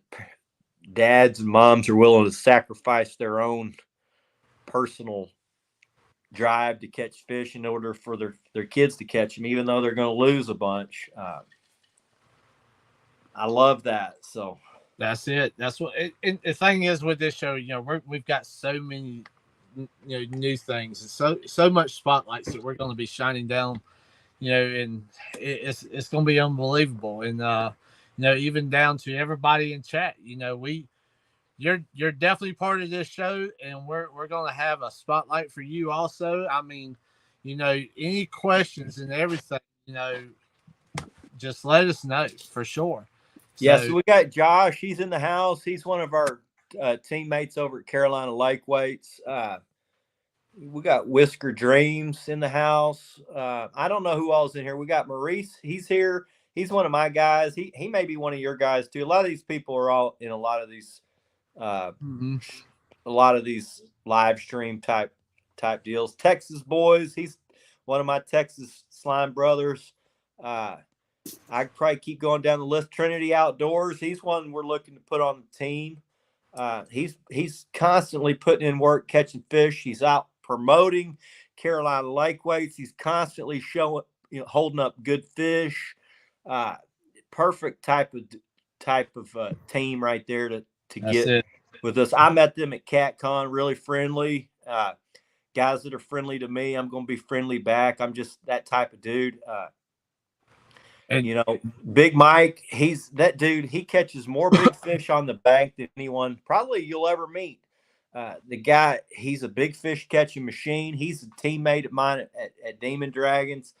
dads and moms are willing to sacrifice their own personal drive to catch fish in order for their kids to catch them, even though they're going to lose a bunch. I love that. So That's it. That's what. And the thing is with this show, we've got so many, new things, and so much spotlights that we're going to be shining down, and it's going to be unbelievable. And even down to everybody in chat, you're definitely part of this show, and we're going to have a spotlight for you also. I mean, any questions and everything, just let us know for sure. Yeah, so we got Josh. He's in the house. He's one of our teammates over at Carolina Lake Weights. We got Whisker Dreams in the house. I don't know who all's in here. We got Maurice. He's here. He's one of my guys. He may be one of your guys too. A lot of these people are all in a lot of these live stream type deals. Texas Boys. He's one of my Texas slime brothers. I could probably keep going down the list. Trinity Outdoors. He's one we're looking to put on the team. He's constantly putting in work catching fish. He's out promoting Carolina Lake Weights. He's constantly showing, holding up good fish. Perfect type of team right there to get with us. I met them at CatCon. Really friendly guys that are friendly to me. I'm going to be friendly back. I'm just that type of dude. And Big Mike, he's that dude. He catches more big fish on the bank than anyone probably you'll ever meet. The guy, he's a big fish catching machine. He's a teammate of mine at Demon Dragons.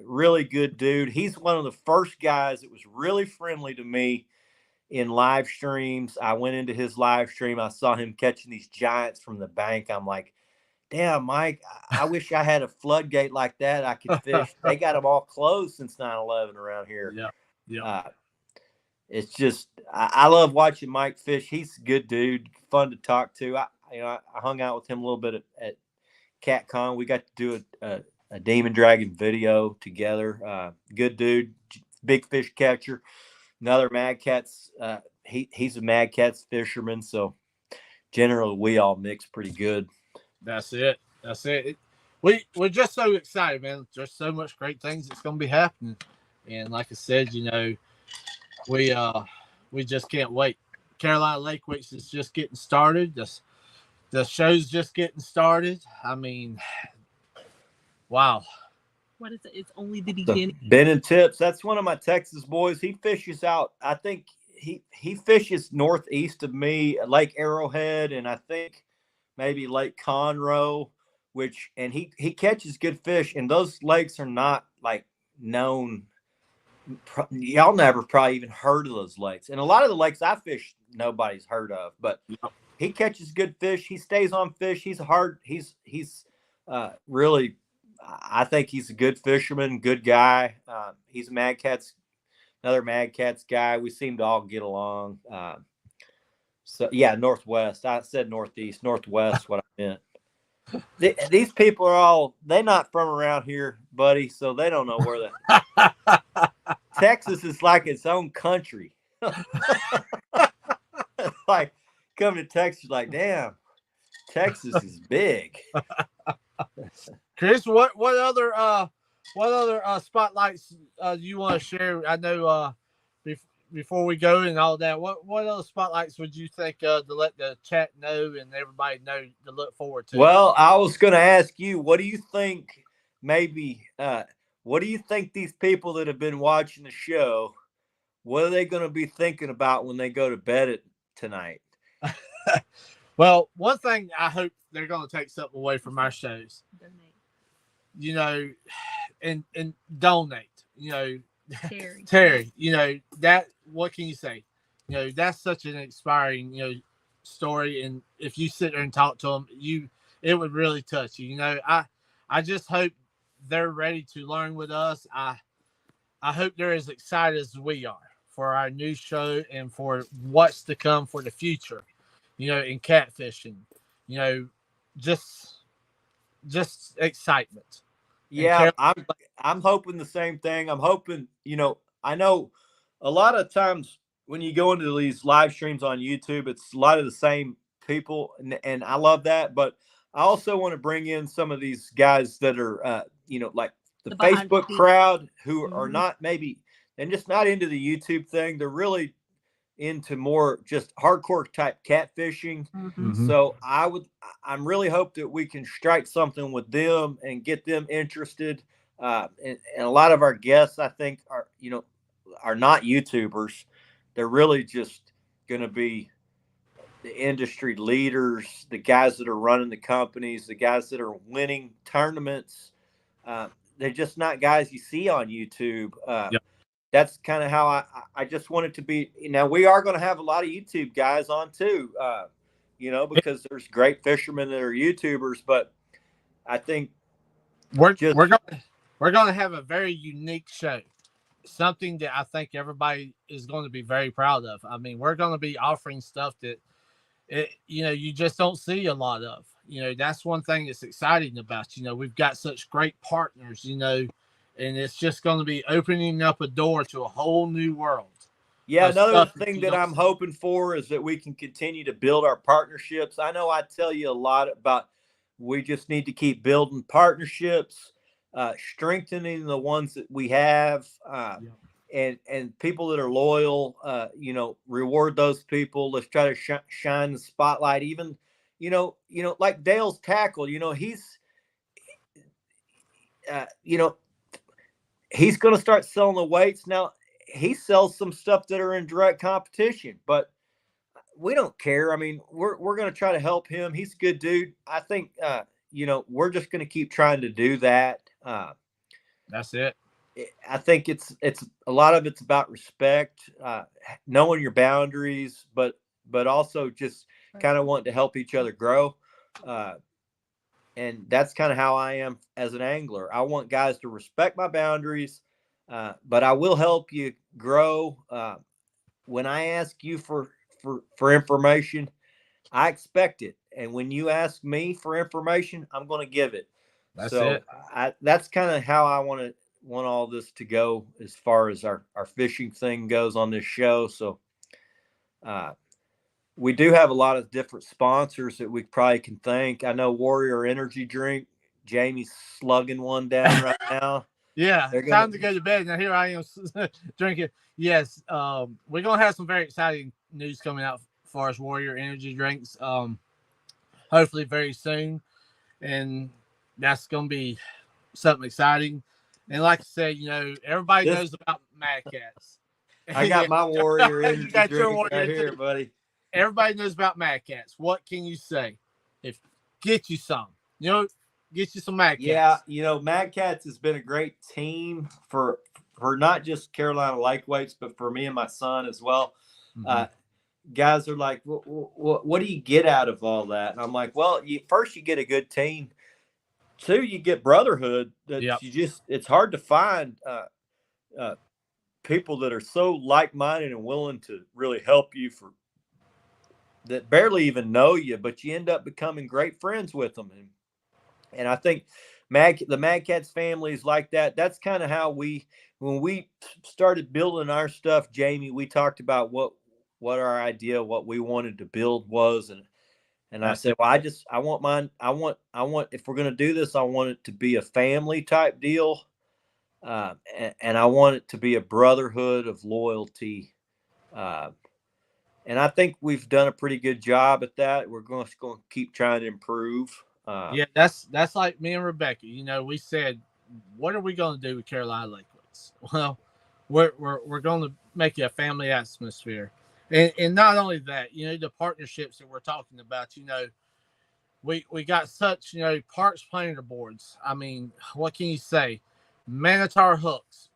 Really good dude. He's one of the first guys that was really friendly to me in live streams. I went into his live stream. I saw him catching these giants from the bank. I'm like, damn, Mike, I wish I had a floodgate like that. I could fish. They got them all closed since 9/11 around here. Yeah. It's just, I love watching Mike fish. He's a good dude, fun to talk to. I hung out with him a little bit at CatCon. We got to do a Demon Dragon video together. Good dude, big fish catcher. Another Mad Cats. He's a Mad Cats fisherman. So generally, we all mix pretty good. That's it. We're just so excited, man. There's so much great things that's going to be happening, and like I said, we just can't wait. Carolina Lake Weights is just getting started. The show's just getting started. I mean, wow. What is it? It's only the beginning. Ben and Tips. That's one of my Texas boys. He fishes out. I think he fishes northeast of me, Lake Arrowhead, and I think maybe Lake Conroe, and he catches good fish. And those lakes are not like known. Y'all never probably even heard of those lakes. And a lot of the lakes I fish, nobody's heard of. But he catches good fish. He stays on fish. He's really. I think he's a good fisherman, good guy. He's another Mad Cats guy. We seem to all get along. So yeah, Northwest. I said Northeast, Northwest. What I meant. These people are they're not from around here, buddy. So they don't know where Texas is like its own country. Like coming to Texas, like damn, Texas is big. Chris, what other spotlights you want to share? I know before we go and all that, what other spotlights would you think to let the chat know and everybody know to look forward to? Well, I was going to ask you, what do you think? What do you think these people that have been watching the show? What are they going to be thinking about when they go to bed tonight? Well, one thing I hope they're going to take something away from our shows. And donate, Terry, that, what can you say? That's such an inspiring, story. And if you sit there and talk to them, it would really touch you. I just hope they're ready to learn with us. I hope they're as excited as we are for our new show and for what's to come for the future, in catfishing, just just excitement. Yeah, I'm hoping the same thing. I'm hoping, I know a lot of times when you go into these live streams on YouTube, it's a lot of the same people, and I love that. But I also want to bring in some of these guys that are, like the Facebook crowd who are not maybe and just not into the YouTube thing. They're really into more just hardcore type catfishing. So I'm really hope that we can strike something with them and get them interested. And a lot of our guests, I think, are not YouTubers. They're really just going to be the industry leaders, the guys that are running the companies, the guys that are winning tournaments. They're just not guys you see on YouTube. That's kind of how I just want it to be. Now, we are going to have a lot of YouTube guys on too, because there's great fishermen that are YouTubers, but I think we're going to have a very unique show, something that I think everybody is going to be very proud of. I mean, we're going to be offering stuff that you just don't see a lot of. That's one thing that's exciting about. We've got such great partners. And it's just going to be opening up a door to a whole new world. Yeah, another thing that I'm hoping for is that we can continue to build our partnerships. I know I tell you a lot about we just need to keep building partnerships, strengthening the ones that we have, and people that are loyal, reward those people. Let's try to shine the spotlight. Even, like Dale's tackle, he's, he's going to start selling the weights. Now, he sells some stuff that are in direct competition, but we don't care. I mean, we're going to try to help him. He's a good dude. I think, we're just going to keep trying to do that. That's it. I think it's a lot of it's about respect, knowing your boundaries, but also just kind of wanting to help each other grow. And that's kind of how I am as an angler. I want guys to respect my boundaries, but I will help you grow. When I ask you for information, I expect it. And when you ask me for information, I'm going to give it. That's it. That's kind of how I want all this to go as far as our fishing thing goes on this show. So, we do have a lot of different sponsors that we probably can thank. I know Warrior Energy Drink. Jamie's slugging one down right now. Yeah, time to go to bed. Now here I am drinking. Yes, we're going to have some very exciting news coming out as far as Warrior Energy Drinks. Hopefully very soon. And that's going to be something exciting. And like I said, everybody knows about Mad Cats. I got my Warrior Energy Drink right here, buddy. Everybody knows about Mad Cats. What can you say? Get you some. Get you some Mad Cats. Yeah, Mad Cats has been a great team for not just Carolina Lake Weights, but for me and my son as well. Guys are like, what do you get out of all that? And I'm like, well, first you get a good team. Two, you get brotherhood. It's hard to find people that are so like-minded and willing to really help you that barely even know you, but you end up becoming great friends with them. And I think the Mad Cats family is like that. That's kind of how when we started building our stuff, Jamie, we talked about what our idea, what we wanted to build was. And I said, well, I want mine. I want, if we're going to do this, I want it to be a family type deal. And I want it to be a brotherhood of loyalty. And I think we've done a pretty good job at that. We're going to keep trying to improve. That's like me and Rebecca. We said, what are we going to do with Carolina Lake Weights? Well, we're going to make it a family atmosphere. And not only that, the partnerships that we're talking about, we got such, parts planter boards. I mean, what can you say? Manitar hooks.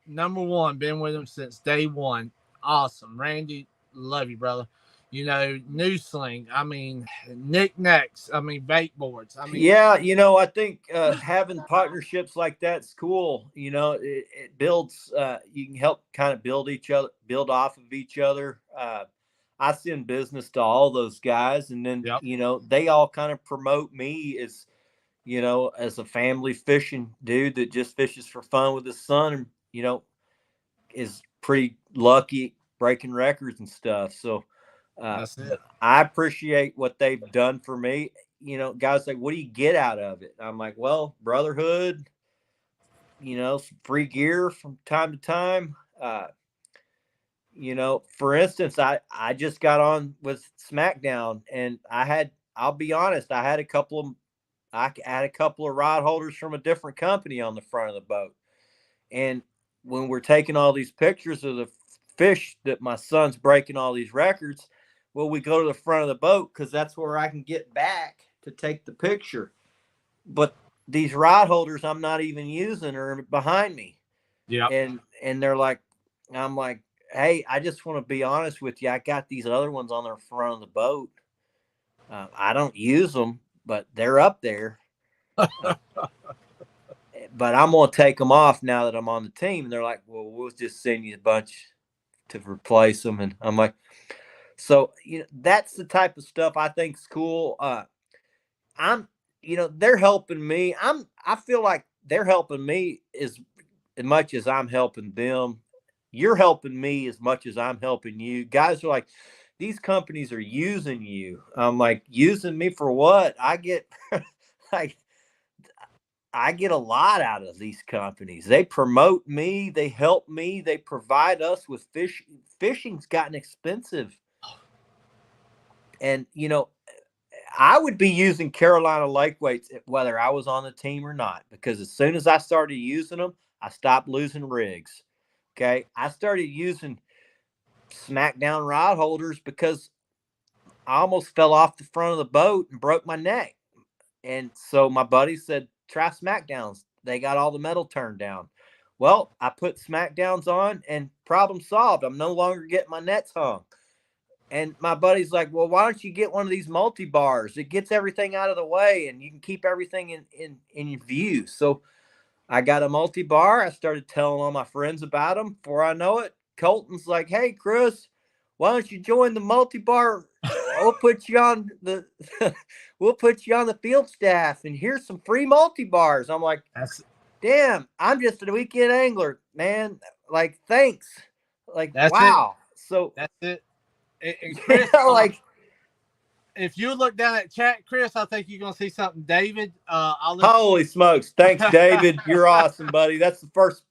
Number one, been with them since day one. Awesome. Randy, love you, brother. New sling. I mean, knickknacks. I mean, bait boards. I mean, yeah, I think having partnerships like that's cool. It builds. You can help kind of build off of each other. I send business to all those guys, and then they all kind of promote me as as a family fishing dude that just fishes for fun with his son, and is pretty lucky breaking records and stuff. So That's it. I appreciate what they've done for me. Guys like, what do you get out of it? I'm like, well, brotherhood, some free gear from time to time. For instance, I just got on with SmackDown, and I'll be honest, I had a couple of rod holders from a different company on the front of the boat. And when we're taking all these pictures of the fish that my son's breaking all these records, well, we go to the front of the boat because that's where I can get back to take the picture. But these rod holders I'm not even using are behind me. Yeah. And I'm like, hey, I just want to be honest with you. I got these other ones on the front of the boat. I don't use them, but they're up there. But I'm going to take them off now that I'm on the team. And they're like, well, we'll just send you a bunch to replace them. And I'm like, so, that's the type of stuff I think is cool. They're helping me. I feel like they're helping me as much as I'm helping them. You're helping me as much as I'm helping you. Guys are like, these companies are using you. I'm like, using me for what? I get like, I get a lot out of these companies. They promote me. They help me. They provide us with fish. Fishing's gotten expensive. And, I would be using Carolina lake weights whether I was on the team or not, because as soon as I started using them, I stopped losing rigs. Okay. I started using SmackDown rod holders because I almost fell off the front of the boat and broke my neck. And so my buddy said, try SmackDowns. They got all the metal turned down. Well, I put SmackDowns on and problem solved. I'm no longer getting my nets hung. And my buddy's like, well, why don't you get one of these multi-bars? It gets everything out of the way and you can keep everything in your view. So I got a multi-bar. I started telling all my friends about them. Before I know it, Colton's like, hey, Chris, why don't you join the multi-bar? We'll put you on the we'll put you on the field staff, and here's some free multi-bars. I'm like, damn, I'm just a weekend angler, man. Like, thanks. Like, wow. So that's it. And Chris, if you look down at chat, Chris, I think you're gonna see something. David, holy smokes! Thanks, David. You're awesome, buddy. That's the first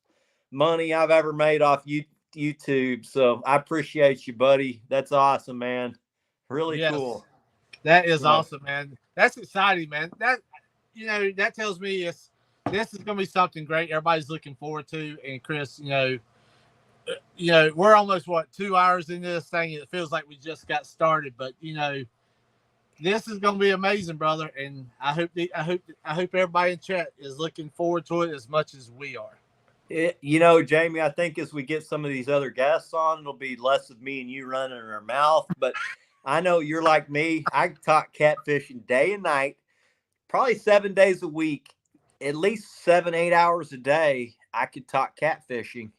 money I've ever made off YouTube. So I appreciate you, buddy. That's awesome, man. Really cool. That is awesome, man. That's exciting, man. That tells me this is gonna be something great. Everybody's looking forward to. And Chris, we're almost 2 hours into this thing. It feels like we just got started, but this is going to be amazing, brother. And I hope everybody in chat is looking forward to it as much as we are. Jamie, I think as we get some of these other guests on, it'll be less of me and you running our mouth. But I know you're like me. I talk catfishing day and night, probably 7 days a week, at least 7-8 hours a day. I could talk catfishing.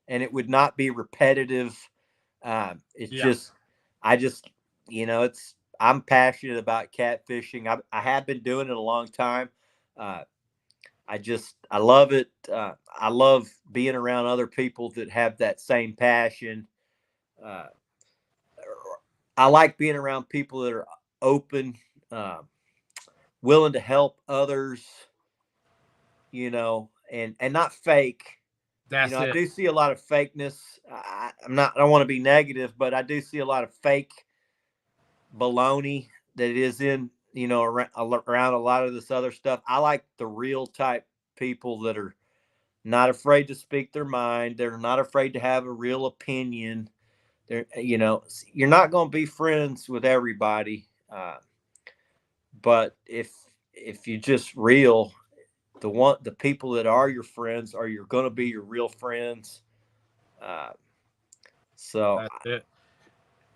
And it would not be repetitive. I'm passionate about catfishing. I have been doing it a long time. I love it. I love being around other people that have that same passion. I like being around people that are open, willing to help others, and not fake. I do see a lot of fakeness. I don't want to be negative, but I do see a lot of fake baloney that is in, around a lot of this other stuff. I like the real type people that are not afraid to speak their mind. They're not afraid to have a real opinion. You're not going to be friends with everybody. But if you're just real, the people that are your friends are going to be your real friends. So that's it.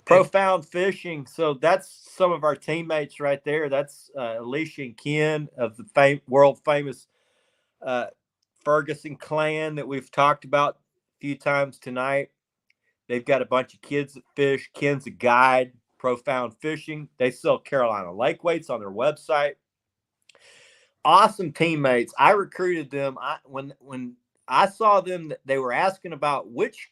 Profound Fishing. So that's some of our teammates right there. That's Alicia and Ken of the world famous Ferguson clan that we've talked about a few times tonight. They've got a bunch of kids that fish. Ken's a guide. Profound Fishing. They sell Carolina lake weights on their website. awesome teammates. I recruited them. When I saw them, they were asking about which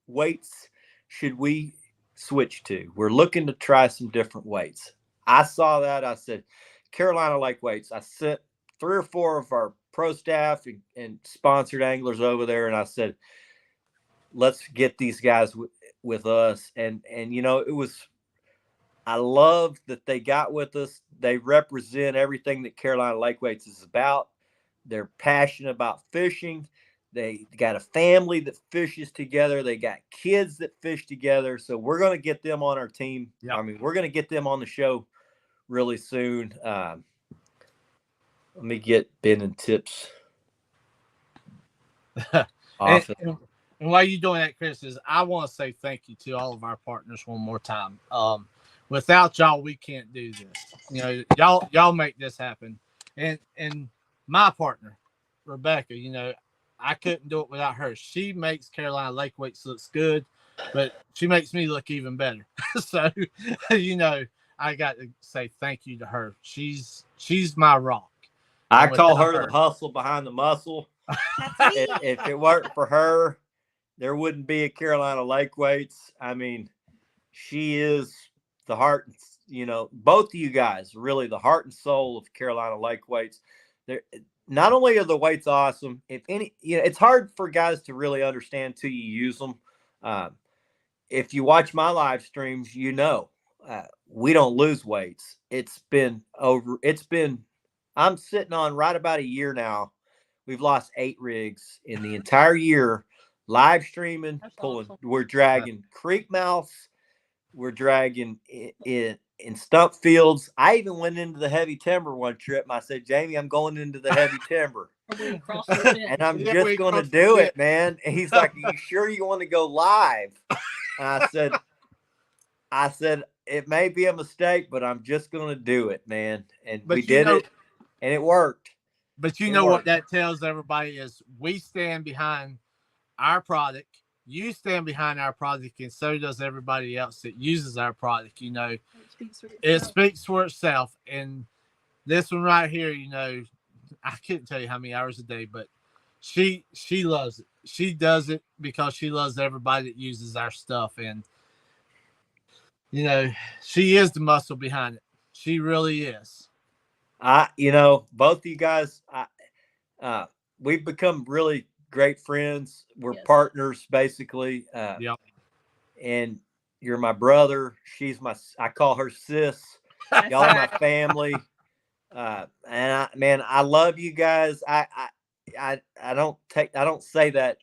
weights should we switch to. We're looking to try some different weights. I saw that. I said, Carolina Lake Weights. I sent 3 or 4 of our pro staff and sponsored anglers over there, and I said, let's get these guys with us. And it was. I love that they got with us. They represent everything that Carolina Lake Weights is about. They're passionate about fishing. They got a family that fishes together. They got kids that fish together. So we're going to get them on our team. Yep. I mean, we're going to get them on the show really soon. Let me get Ben and Tips off. And while you're doing that, Chris, I want to say thank you to all of our partners one more time. Without y'all, we can't do this. Y'all make this happen. And my partner, Rebecca, I couldn't do it without her. She makes Carolina Lake Weights looks good, but she makes me look even better. So, I got to say thank you to her. She's my rock. I call her the hustle behind the muscle. If it weren't for her, there wouldn't be a Carolina Lake Weights. I mean, she is the heart, both of you guys, really the heart and soul of Carolina Lake Weights. They're not only are the weights awesome, it's hard for guys to really understand till you use them. If you watch my live streams, we don't lose weights. I'm sitting on right about a year now. We've lost 8 rigs in the entire year, live streaming, pulling. Awesome. We're dragging creek mouths. We're dragging in stump fields. I even went into the heavy timber one trip. And I said, Jamie, I'm going into the heavy timber. And I'm just going to do it, man. And he's like, are you sure you want to go live? And I said, it may be a mistake, but I'm just going to do it, man. And we did it, and it worked. But what that tells everybody is we stand behind our product. You stand behind our product, and so does everybody else that uses our product. It speaks for itself. And this one right here, I couldn't tell you how many hours a day, but she loves it. She does it because she loves everybody that uses our stuff. And, she is the muscle behind it. She really is. Both of you guys, we've become really great friends. We're partners, basically. Yep. And you're my brother. I call her sis. Y'all are my family. And I love you guys. I don't say that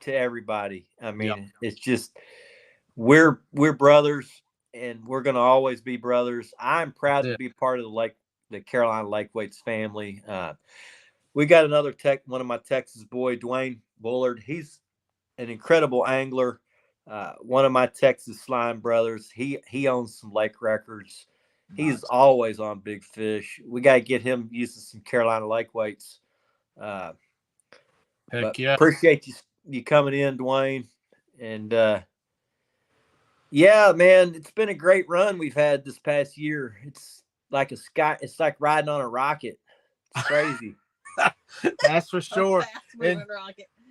to everybody. I mean, It's just, we're brothers, and we're going to always be brothers. I'm proud to be part of the Carolina Lake Weights family. We got another one of my Texas boy, Dwayne Bullard. He's an incredible angler. One of my Texas Slime brothers. He owns some lake records. He's always on big fish. We got to get him using some Carolina Lake Weights. Heck yeah. Appreciate you coming in, Dwayne. And yeah, man, it's been a great run we've had this past year. It's like riding on a rocket. It's crazy. That's for sure. And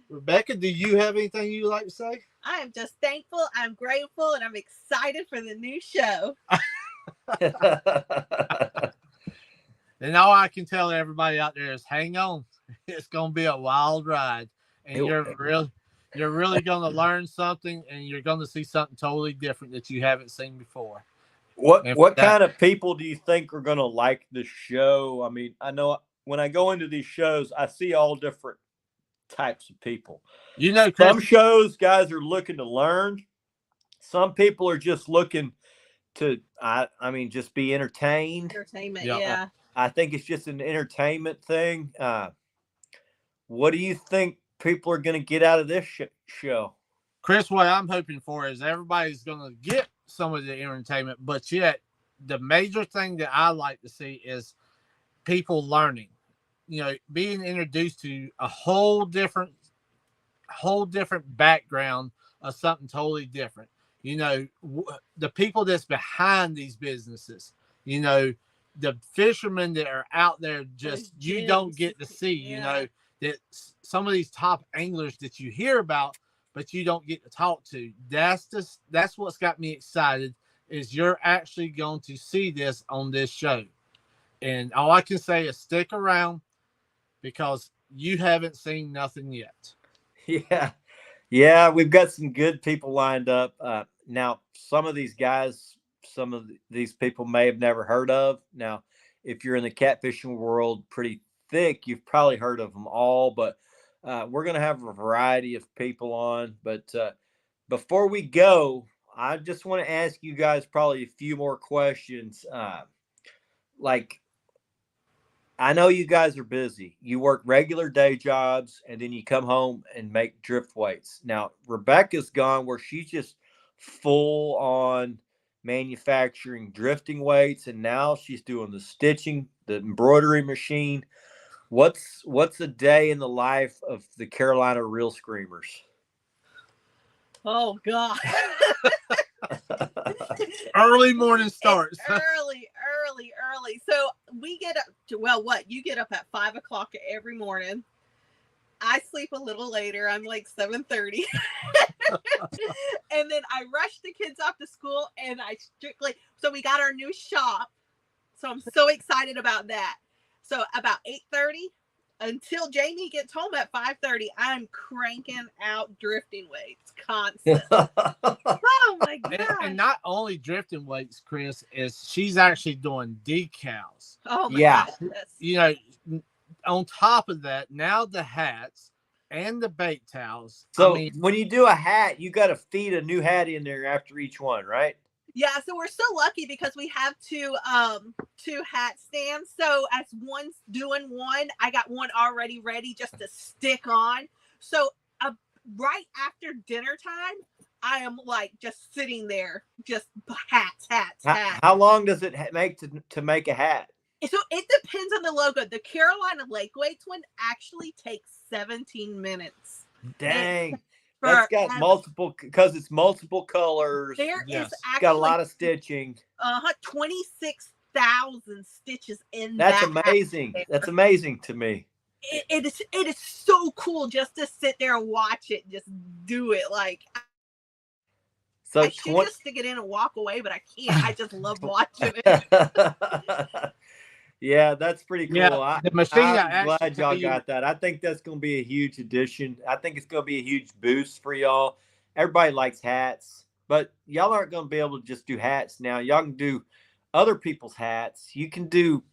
Rebecca, do you have anything you'd like to say? I am just thankful. I'm grateful, and I'm excited for the new show. And all I can tell everybody out there is hang on. It's going to be a wild ride. And you're really going to learn something, and you're going to see something totally different that you haven't seen before. What kind of people do you think are going to like the show? I mean, I know when I go into these shows, I see all different types of people. Chris, some shows guys are looking to learn. Some people are just looking to, just be entertained. Entertainment, yeah. I think it's just an entertainment thing. What do you think people are going to get out of this show? Chris, what I'm hoping for is everybody's going to get some of the entertainment, but yet the major thing that I like to see is people learning, being introduced to a whole different background of something totally different. The people that's behind these businesses, the fishermen that are out there just you don't get to see, you know, that some of these top anglers that you hear about, but you don't get to talk to. That's what's got me excited, is you're actually going to see this on this show. And all I can say is stick around, because you haven't seen nothing yet. Yeah, we've got some good people lined up. Now, some of these guys, some of these people may have never heard of. Now, if you're in the catfishing world pretty thick, you've probably heard of them all, but we're going to have a variety of people on. But before we go, I just want to ask you guys probably a few more questions. Like, I know you guys are busy. You work regular day jobs and then you come home and make drift weights. Now, Rebecca's gone where she's just full on manufacturing drifting weights, and now she's doing the stitching, the embroidery machine. What's a day in the life of the Carolina Reel Screamers? Oh God. Early morning starts. Early. So we get up to, well, what? You get up at 5 o'clock every morning. I sleep a little later. I'm like 7:30. And then I rush the kids off to school, and so we got our new shop. So I'm so excited about that. So about 8:30 until Jamie gets home at 5:30, I'm cranking out drifting weights constant. Oh my God. And not only drifting weights, Chris, is she's actually doing decals. Oh my gosh. You know, on top of that, now the hats and the bait towels. So when you do a hat, you got to feed a new hat in there after each one, right? Yeah, so we're so lucky because we have two hat stands. So as one's doing one, I got one already ready just to stick on. So right after dinner time, I am like just sitting there, just hats. How long does it make to make a hat? So it depends on the logo. The Carolina Lake Weights one actually takes 17 minutes. Dang. That's got multiple, because it's multiple colors. There is actually got a lot of stitching. 26,000 stitches in That's that. amazing. That's amazing to me. It is so cool just to sit there and watch it, just do it. Like, so I should just stick it in and walk away, but I can't. I just love watching it. Yeah, that's pretty cool. Yeah, the machine. I'm glad y'all got that. I think that's going to be a huge addition. I think it's going to be a huge boost for y'all. Everybody likes hats, but y'all aren't going to be able to just do hats now. Y'all can do other people's hats. You can do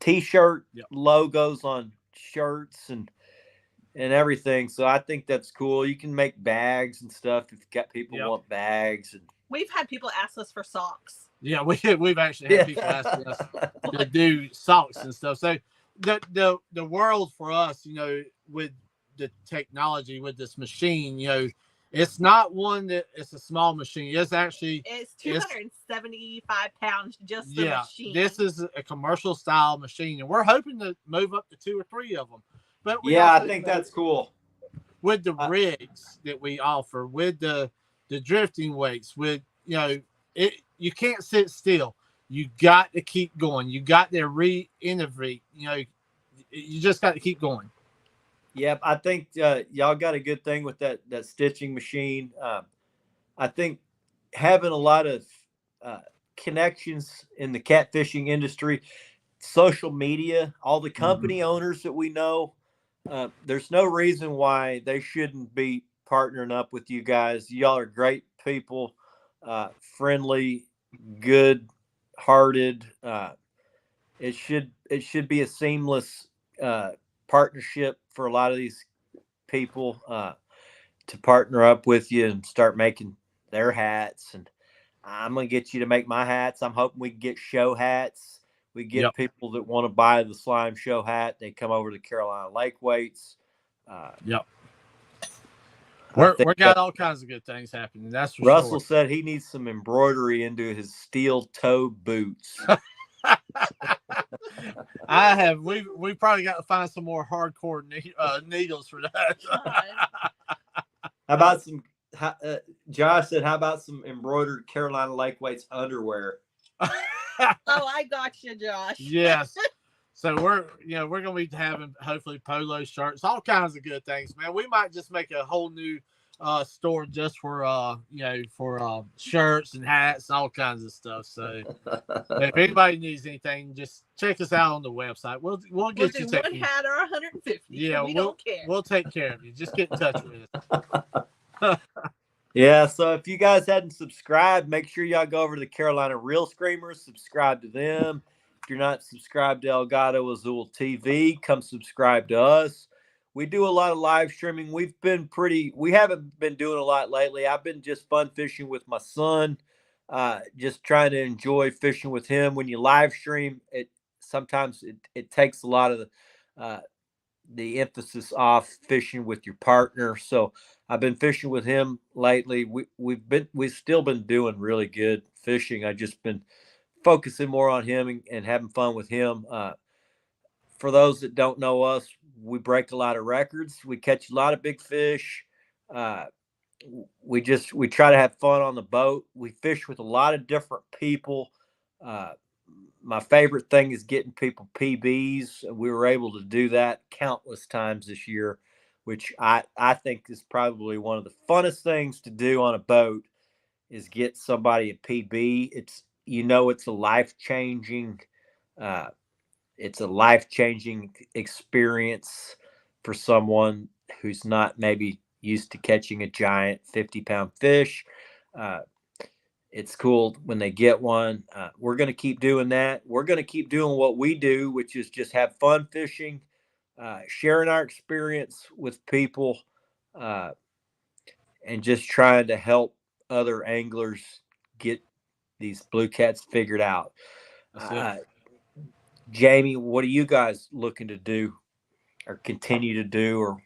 T-shirt logos on shirts and everything. So I think that's cool. You can make bags and stuff if you've got people want bags. And we've had people ask us for socks. Yeah, we've actually had people ask us to do socks and stuff. So the world for us, you know, with the technology, with this machine, you know, it's not one that it's a small machine. It's 275 pounds just the machine. This is a commercial style machine, and we're hoping to move up to 2 or 3 of them. But I think that's cool. With the rigs that we offer, with the drifting weights, with, you know, you can't sit still. You got to keep going. You got to re-innovate. You know, you just got to keep going. Yep, I think y'all got a good thing with that stitching machine. I think having a lot of connections in the catfishing industry, social media, all the company owners that we know, there's no reason why they shouldn't be partnering up with you guys. Y'all are great people, friendly, good-hearted. It should be a seamless partnership for a lot of these people to partner up with you and start making their hats. And I'm going to get you to make my hats. I'm hoping we can get show hats. We get people that want to buy the Slime Show hat. They come over to Carolina Lake Weights. We got all kinds of good things happening. That's for Russell sure. said he needs some embroidery into his steel toe boots. We probably got to find some more hardcore needles for that. How about some? Josh said, "How about some embroidered Carolina Lake Weights underwear?" Oh, I got you, Josh. Yes. So we're gonna be having hopefully polo shirts, all kinds of good things, man. We might just make a whole new store just for shirts and hats and all kinds of stuff. So if anybody needs anything, just check us out on the website. We'll We'll get do you one taken. hat or 150. Yeah, we don't care. We'll take care of you. Just get in touch with us. Yeah, so if you guys hadn't subscribed, make sure y'all go over to the Carolina Real Screamers, subscribe to them. If you're not subscribed to Elgato Azul TV, come subscribe to us. We do a lot of live streaming. We haven't been doing a lot lately. I've been just fun fishing with my son, just trying to enjoy fishing with him. When you live stream, sometimes it takes a lot of the emphasis off fishing with your partner. So I've been fishing with him lately. We've still been doing really good fishing. I just been focusing more on him and having fun with him. For those that don't know us, we break a lot of records. We catch a lot of big fish. We try to have fun on the boat. We fish with a lot of different people. My favorite thing is getting people PBs. We were able to do that countless times this year, which I think is probably one of the funnest things to do on a boat is get somebody a PB. It's a life-changing experience for someone who's not maybe used to catching a giant 50-pound fish. It's cool when they get one. We're going to keep doing that. We're going to keep doing what we do, which is just have fun fishing, sharing our experience with people, and just trying to help other anglers get these blue cats figured out. Jamie, what are you guys looking to do or continue to do? Or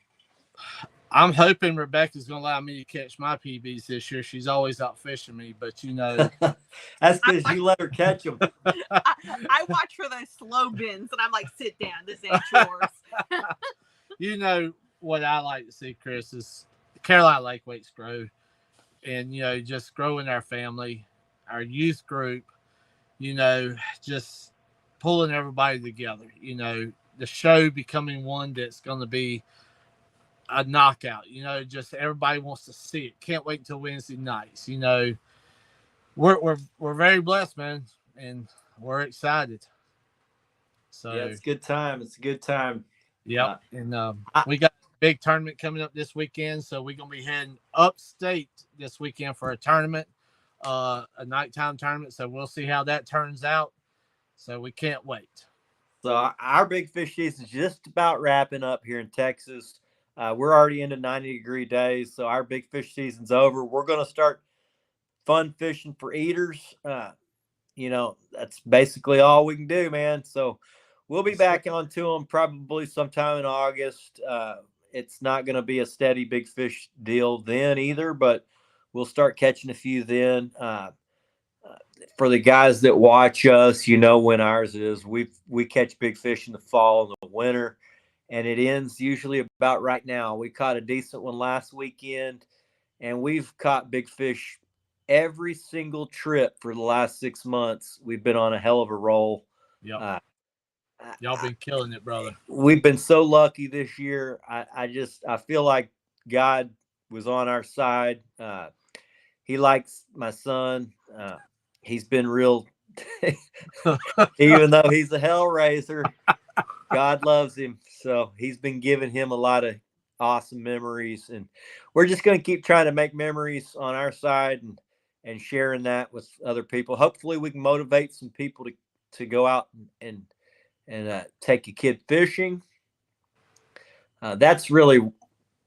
I'm hoping Rebecca's going to allow me to catch my PBs this year. She's always out fishing me, but that's because you let her catch them. I watch for those slow bins, and I'm like, sit down. This ain't yours. You know what I like to see, Chris, is the Carolina Lake Weights grow, and just growing our family, our youth group. Just pulling everybody together. The show becoming one that's going to be a knockout. Just everybody wants to see it. Can't wait until Wednesday nights. We're very blessed, man, and we're excited. So yeah, it's a good time. It's a good time. Yep. We got a big tournament coming up this weekend, so we're gonna be heading upstate this weekend for a tournament, a nighttime tournament. So we'll see how that turns out. So we can't wait. So our big fish season is just about wrapping up here in Texas. We're already into 90-degree days, so our big fish season's over. We're going to start fun fishing for eaters. That's basically all we can do, man. So we'll be back onto them probably sometime in August. It's not going to be a steady big fish deal then either, but we'll start catching a few then. For the guys that watch us, when ours is. We catch big fish in the fall and the winter, and it ends usually about right now. We caught a decent one last weekend, and we've caught big fish every single trip for the last 6 months. We've been on a hell of a roll. Yep. Y'all been killing it, brother. We've been so lucky this year. I feel like God was on our side. He likes my son. He's been real, even though he's a hell raiser, God loves him. So he's been giving him a lot of awesome memories, and we're just going to keep trying to make memories on our side and sharing that with other people. Hopefully we can motivate some people to go out and take a kid fishing. That's really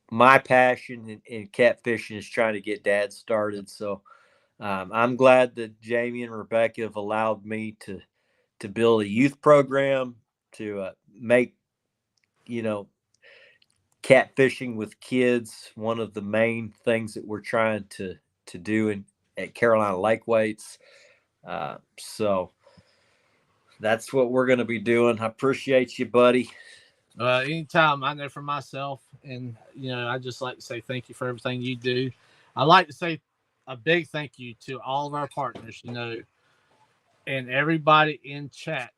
my passion in catfishing, is trying to get dad started. So I'm glad that Jamie and Rebecca have allowed me to build a youth program to make, catfishing with kids one of the main things that we're trying to do at Carolina Lake Weights. So that's what we're going to be doing. I appreciate you, buddy. Anytime. I know for myself, and I just like to say thank you for everything you do. I like to say a big thank you to all of our partners. and everybody in chat.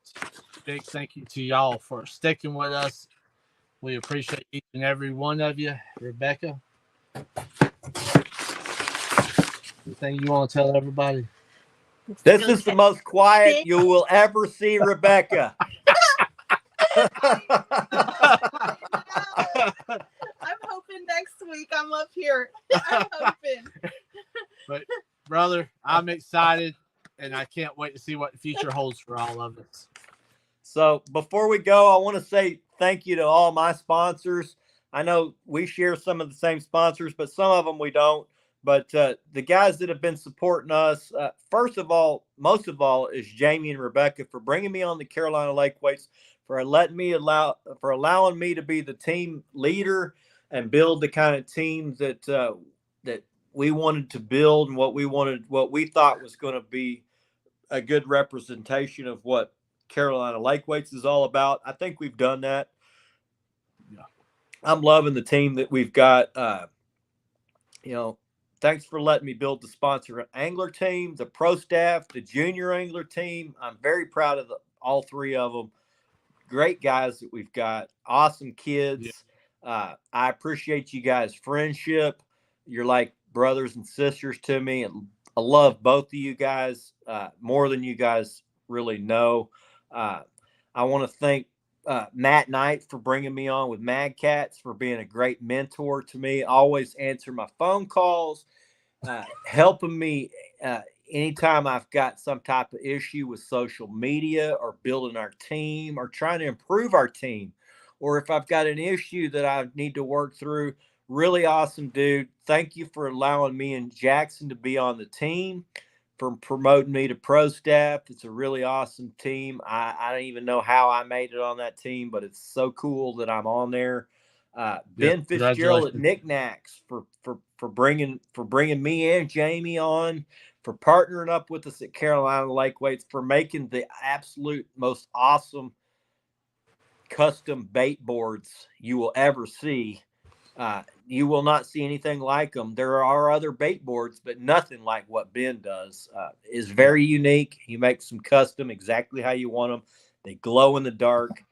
Big thank you to y'all for sticking with us. We appreciate each and every one of you. Rebecca, anything you want to tell everybody? This is the most quiet you will ever see Rebecca. I'm hoping next week I'm up here. I'm hoping. But brother, I'm excited, and I can't wait to see what the future holds for all of us. So before we go, I want to say thank you to all my sponsors. I know we share some of the same sponsors, but some of them we don't. But the guys that have been supporting us, first of all, most of all, is Jamie and Rebecca for bringing me on the Carolina Lake Weights, for allowing me to be the team leader and build the kind of team that that we wanted to build, and what we thought was going to be a good representation of what Carolina Lake Weights is all about. I think we've done that. Yeah. I'm loving the team that we've got. Thanks for letting me build the sponsor angler team, the pro staff, the junior angler team. I'm very proud of all three of them. Great guys that we've got. Awesome kids. Yeah. I appreciate you guys' friendship. You're like brothers and sisters to me, and I love both of you guys more than you guys really know. I want to thank Matt Knight for bringing me on with Mad Cats, for being a great mentor to me, always answer my phone calls, helping me anytime I've got some type of issue with social media or building our team or trying to improve our team, or if I've got an issue that I need to work through. Really awesome dude. Thank you for allowing me and Jackson to be on the team, for promoting me to pro staff. It's a really awesome team. I don't even know how I made it on that team, but it's so cool that I'm on there. Ben Fitzgerald at Knickknacks for bringing me and Jamie on, for partnering up with us at Carolina Lake Weights, for making the absolute most awesome custom bait boards you will ever see. You will not see anything like them. There are other bait boards, but nothing like what Ben does. Is very unique. He makes them custom exactly how you want them. They glow in the dark,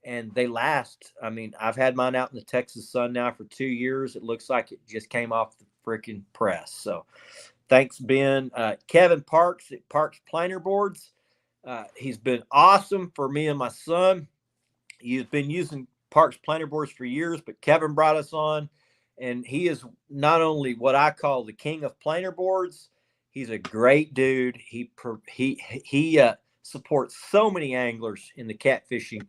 and they last. I mean, I've had mine out in the Texas sun now for 2 years. It looks like it just came off the freaking press. So thanks, Ben. Kevin Parks at Parks Planer Boards. He's been awesome for me and my son. He's been using Parks Planer Boards for years, but Kevin brought us on, and he is not only what I call the king of planer boards, he's a great dude. He supports so many anglers in the catfishing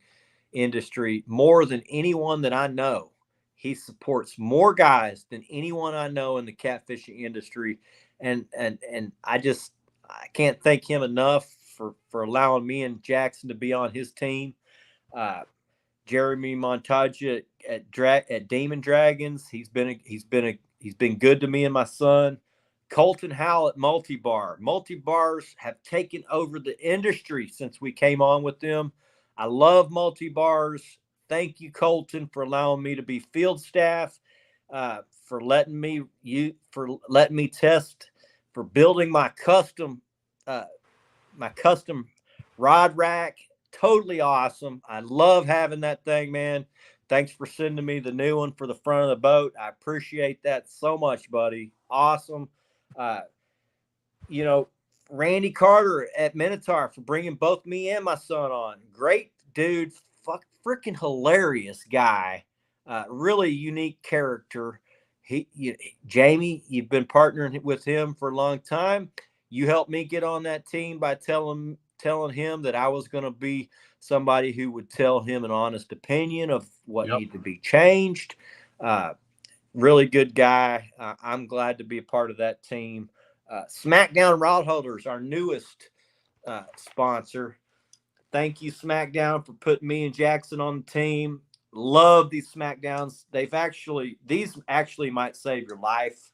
industry, more than anyone that I know. He supports more guys than anyone I know in the catfishing industry, and I can't thank him enough for allowing me and Jackson to be on his team. Jeremy Montage at Demon Dragons. He's been good to me and my son. Colton Howell at Multi-Bar. Multi-Bars have taken over the industry since we came on with them. I love Multi-Bars. Thank you, Colton, for allowing me to be field staff, for letting me test, for building my custom rod rack. Totally awesome. I love having that thing, man. Thanks for sending me the new one for the front of the boat. I appreciate that so much, buddy. Awesome. Randy Carter at Minotaur for bringing both me and my son on. Great dude. Freaking hilarious guy. Really unique character. Jamie, you've been partnering with him for a long time. You helped me get on that team by telling him that I was going to be somebody who would tell him an honest opinion of what needed to be changed. Really good guy. I'm glad to be a part of that team. SmackDown Rod Holders, our newest sponsor. Thank you, SmackDown, for putting me and Jackson on the team. Love these SmackDowns. These actually might save your life.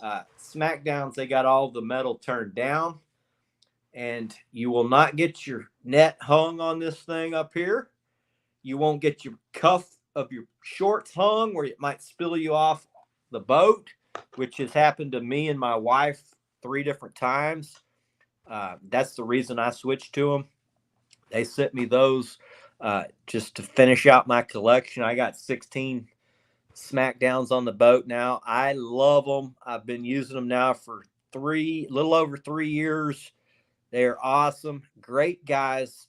SmackDowns, they got all the metal turned down, and you will not get your net hung on this thing up here. You won't get your cuff of your shorts hung where it might spill you off the boat, which has happened to me and my wife 3 different times. That's the reason I switched to them. They sent me those just to finish out my collection. I got 16 Smackdowns on the boat now. I love them. I've been using them now for little over 3 years. They're awesome. Great guys.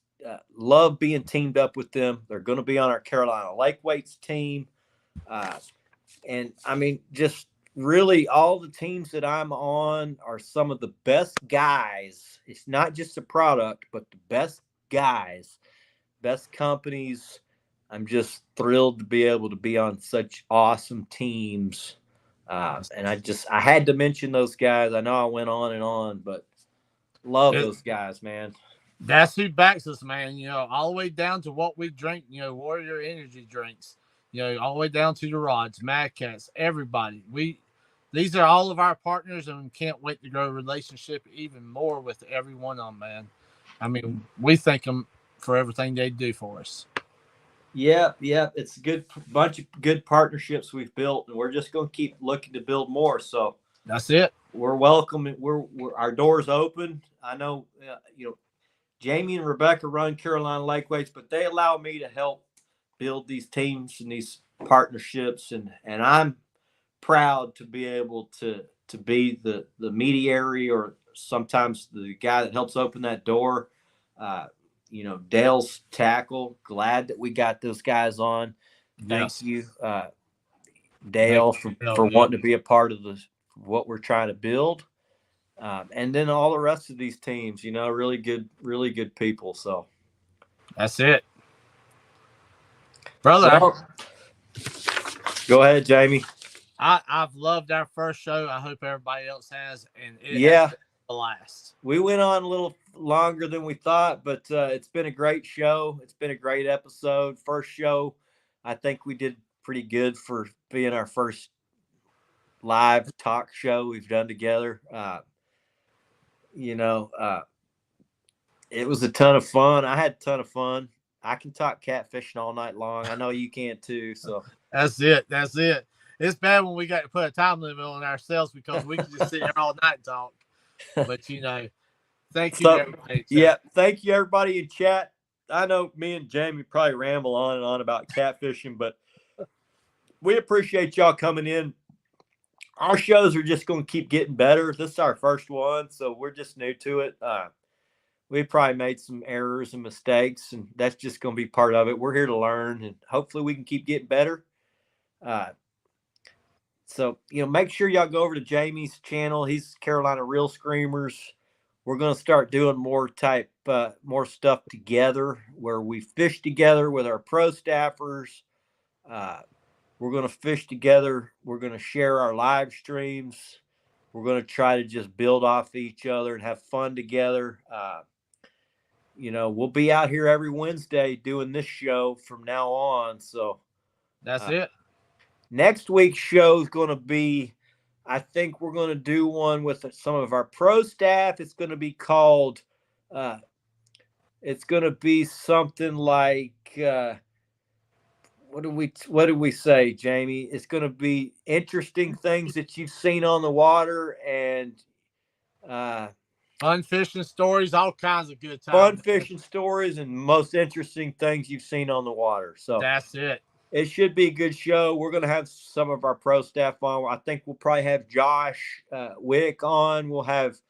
Love being teamed up with them. They're going to be on our Carolina Lake Weights team. And I mean, just really all the teams that I'm on are some of the best guys. It's not just a product, but the best guys, best companies. I'm just thrilled to be able to be on such awesome teams. And I had to mention those guys. I know I went on and on, but love those guys, man. That's who backs us, man. All the way down to what we drink, Warrior Energy drinks, all the way down to the rods, Mad Cats, everybody. These are all of our partners, and we can't wait to grow a relationship even more with every one of them, man. I mean, we thank them for everything they do for us. Yeah. It's a bunch of good partnerships we've built, and we're just going to keep looking to build more. So that's it. We're welcome. We're our doors open. I know, Jamie and Rebecca run Carolina Lake Weights, but they allow me to help build these teams and these partnerships, and I'm proud to be able to be the mediary, or sometimes the guy that helps open that door. Dale's Tackle. Glad that we got those guys on. Thank you, Dale, for wanting to be a part of what we're trying to build. And then all the rest of these teams, really good people. So that's it, brother. Well, go ahead, Jamie. I've loved our first show. I hope everybody else has. And it has been a blast. We went on a little longer than we thought, but it's been a great show. It's been a great episode. First show, I think we did pretty good for being our first live talk show we've done together. It was a ton of fun. I had a ton of fun. I can talk catfishing all night long. I know you can too. So that's it. It's bad when we got to put a time limit on ourselves, because we can just sit here all night and talk. But thank you, everybody. Yeah, thank you, everybody in chat. I know me and Jamie probably ramble on and on about catfishing, but we appreciate y'all coming in. Our shows are just going to keep getting better. This is our first one, so we're just new to it. We probably made some errors and mistakes, and that's just going to be part of it. We're here to learn, and hopefully we can keep getting better. So, make sure y'all go over to Jamie's channel. He's Carolina Real Screamers. We're going to start doing more stuff together, where we fish together with our pro staffers. We're going to fish together. We're going to share our live streams. We're going to try to just build off each other and have fun together. We'll be out here every Wednesday doing this show from now on. So that's it. Next week's show is going to be, I think we're going to do one with some of our pro staff. It's going to be called, it's going to be something like, what do we say, Jamie? It's going to be interesting things that you've seen on the water, and fun fishing stories, all kinds of good times. Fun fishing stories and most interesting things you've seen on the water. So that's it. It should be a good show. We're going to have some of our pro staff on. I think we'll probably have Josh Wick on. We'll have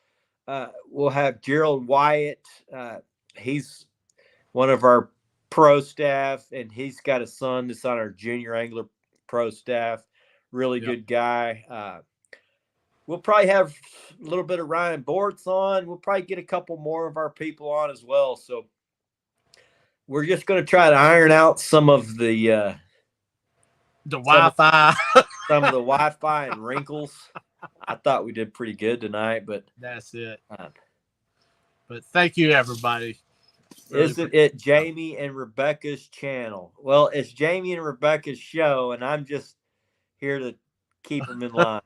Gerald Wyatt. He's one of our pro staff, and he's got a son that's on our junior angler pro staff. Really good guy. We'll probably have a little bit of Ryan Bortz on. We'll probably get a couple more of our people on as well. So we're just going to try to iron out some of the Wi-Fi, some of the Wi-Fi and wrinkles. I thought we did pretty good tonight, but that's it. But thank you, everybody. Isn't it Jamie and Rebecca's channel? Well, it's Jamie and Rebecca's show, and I'm just here to keep them in line.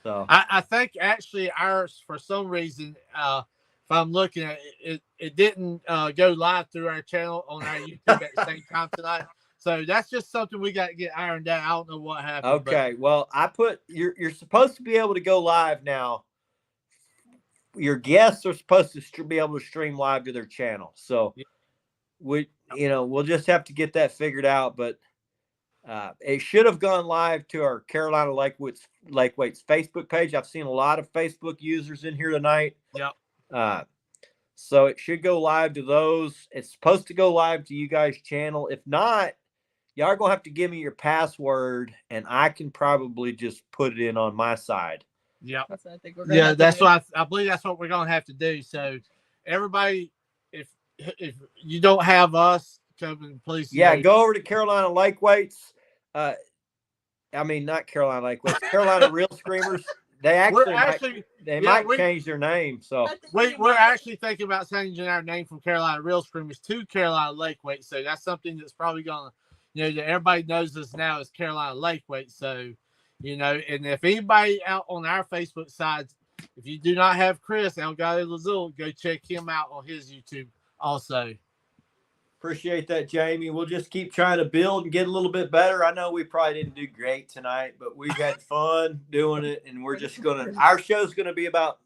So I think actually ours, for some reason, if I'm looking at it, it didn't go live through our channel on our YouTube at the same time tonight. So that's just something we got to get ironed out. I don't know what happened. Okay, well, you're supposed to be able to go live now your guests are supposed to be able to stream live to their channel. So we'll just have to get that figured out. But it should have gone live to our Carolina Lakeways Facebook page. I've seen a lot of Facebook users in here tonight. Yep. So it should go live to those. It's supposed to go live to you guys' channel. If not, y'all are going to have to give me your password, and I can probably just put it in on my side. Yep. That's what I think That's what I believe that's what we're going to have to do. So everybody, if you don't have us, come please. Yeah, go over to Carolina Lakeways. I mean, not Carolina Lakeways, Carolina Real Screamers. They might change their name. So we're actually thinking about changing our name from Carolina Real Screamers to Carolina Lakeweight. So that's something that's probably going to, everybody knows us now as Carolina Lakeweight. So, and if anybody out on our Facebook sides, if you do not have Chris Elgato Azul, go check him out on his YouTube also. Appreciate that, Jamie. We'll just keep trying to build and get a little bit better. I know we probably didn't do great tonight, but we had fun doing it, and we're just our show's going to be about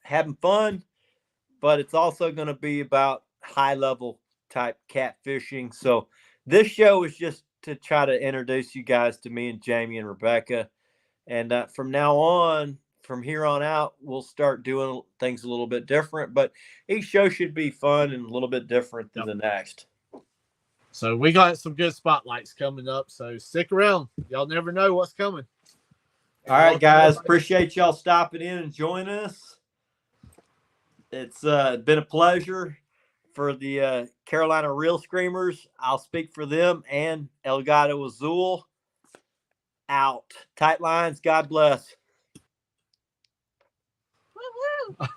having fun, but it's also going to be about high-level type catfishing. So this show is just to try to introduce you guys to me and Jamie and Rebecca. And from now on, from here on out, we'll start doing things a little bit different, but each show should be fun and a little bit different than the next. So we got some good spotlights coming up. So stick around. Y'all never know what's coming. All right, guys. Appreciate y'all stopping in and joining us. It's been a pleasure for the Carolina Real Screamers. I'll speak for them and Elgato Azul. Out. Tight lines. God bless. Woo-woo.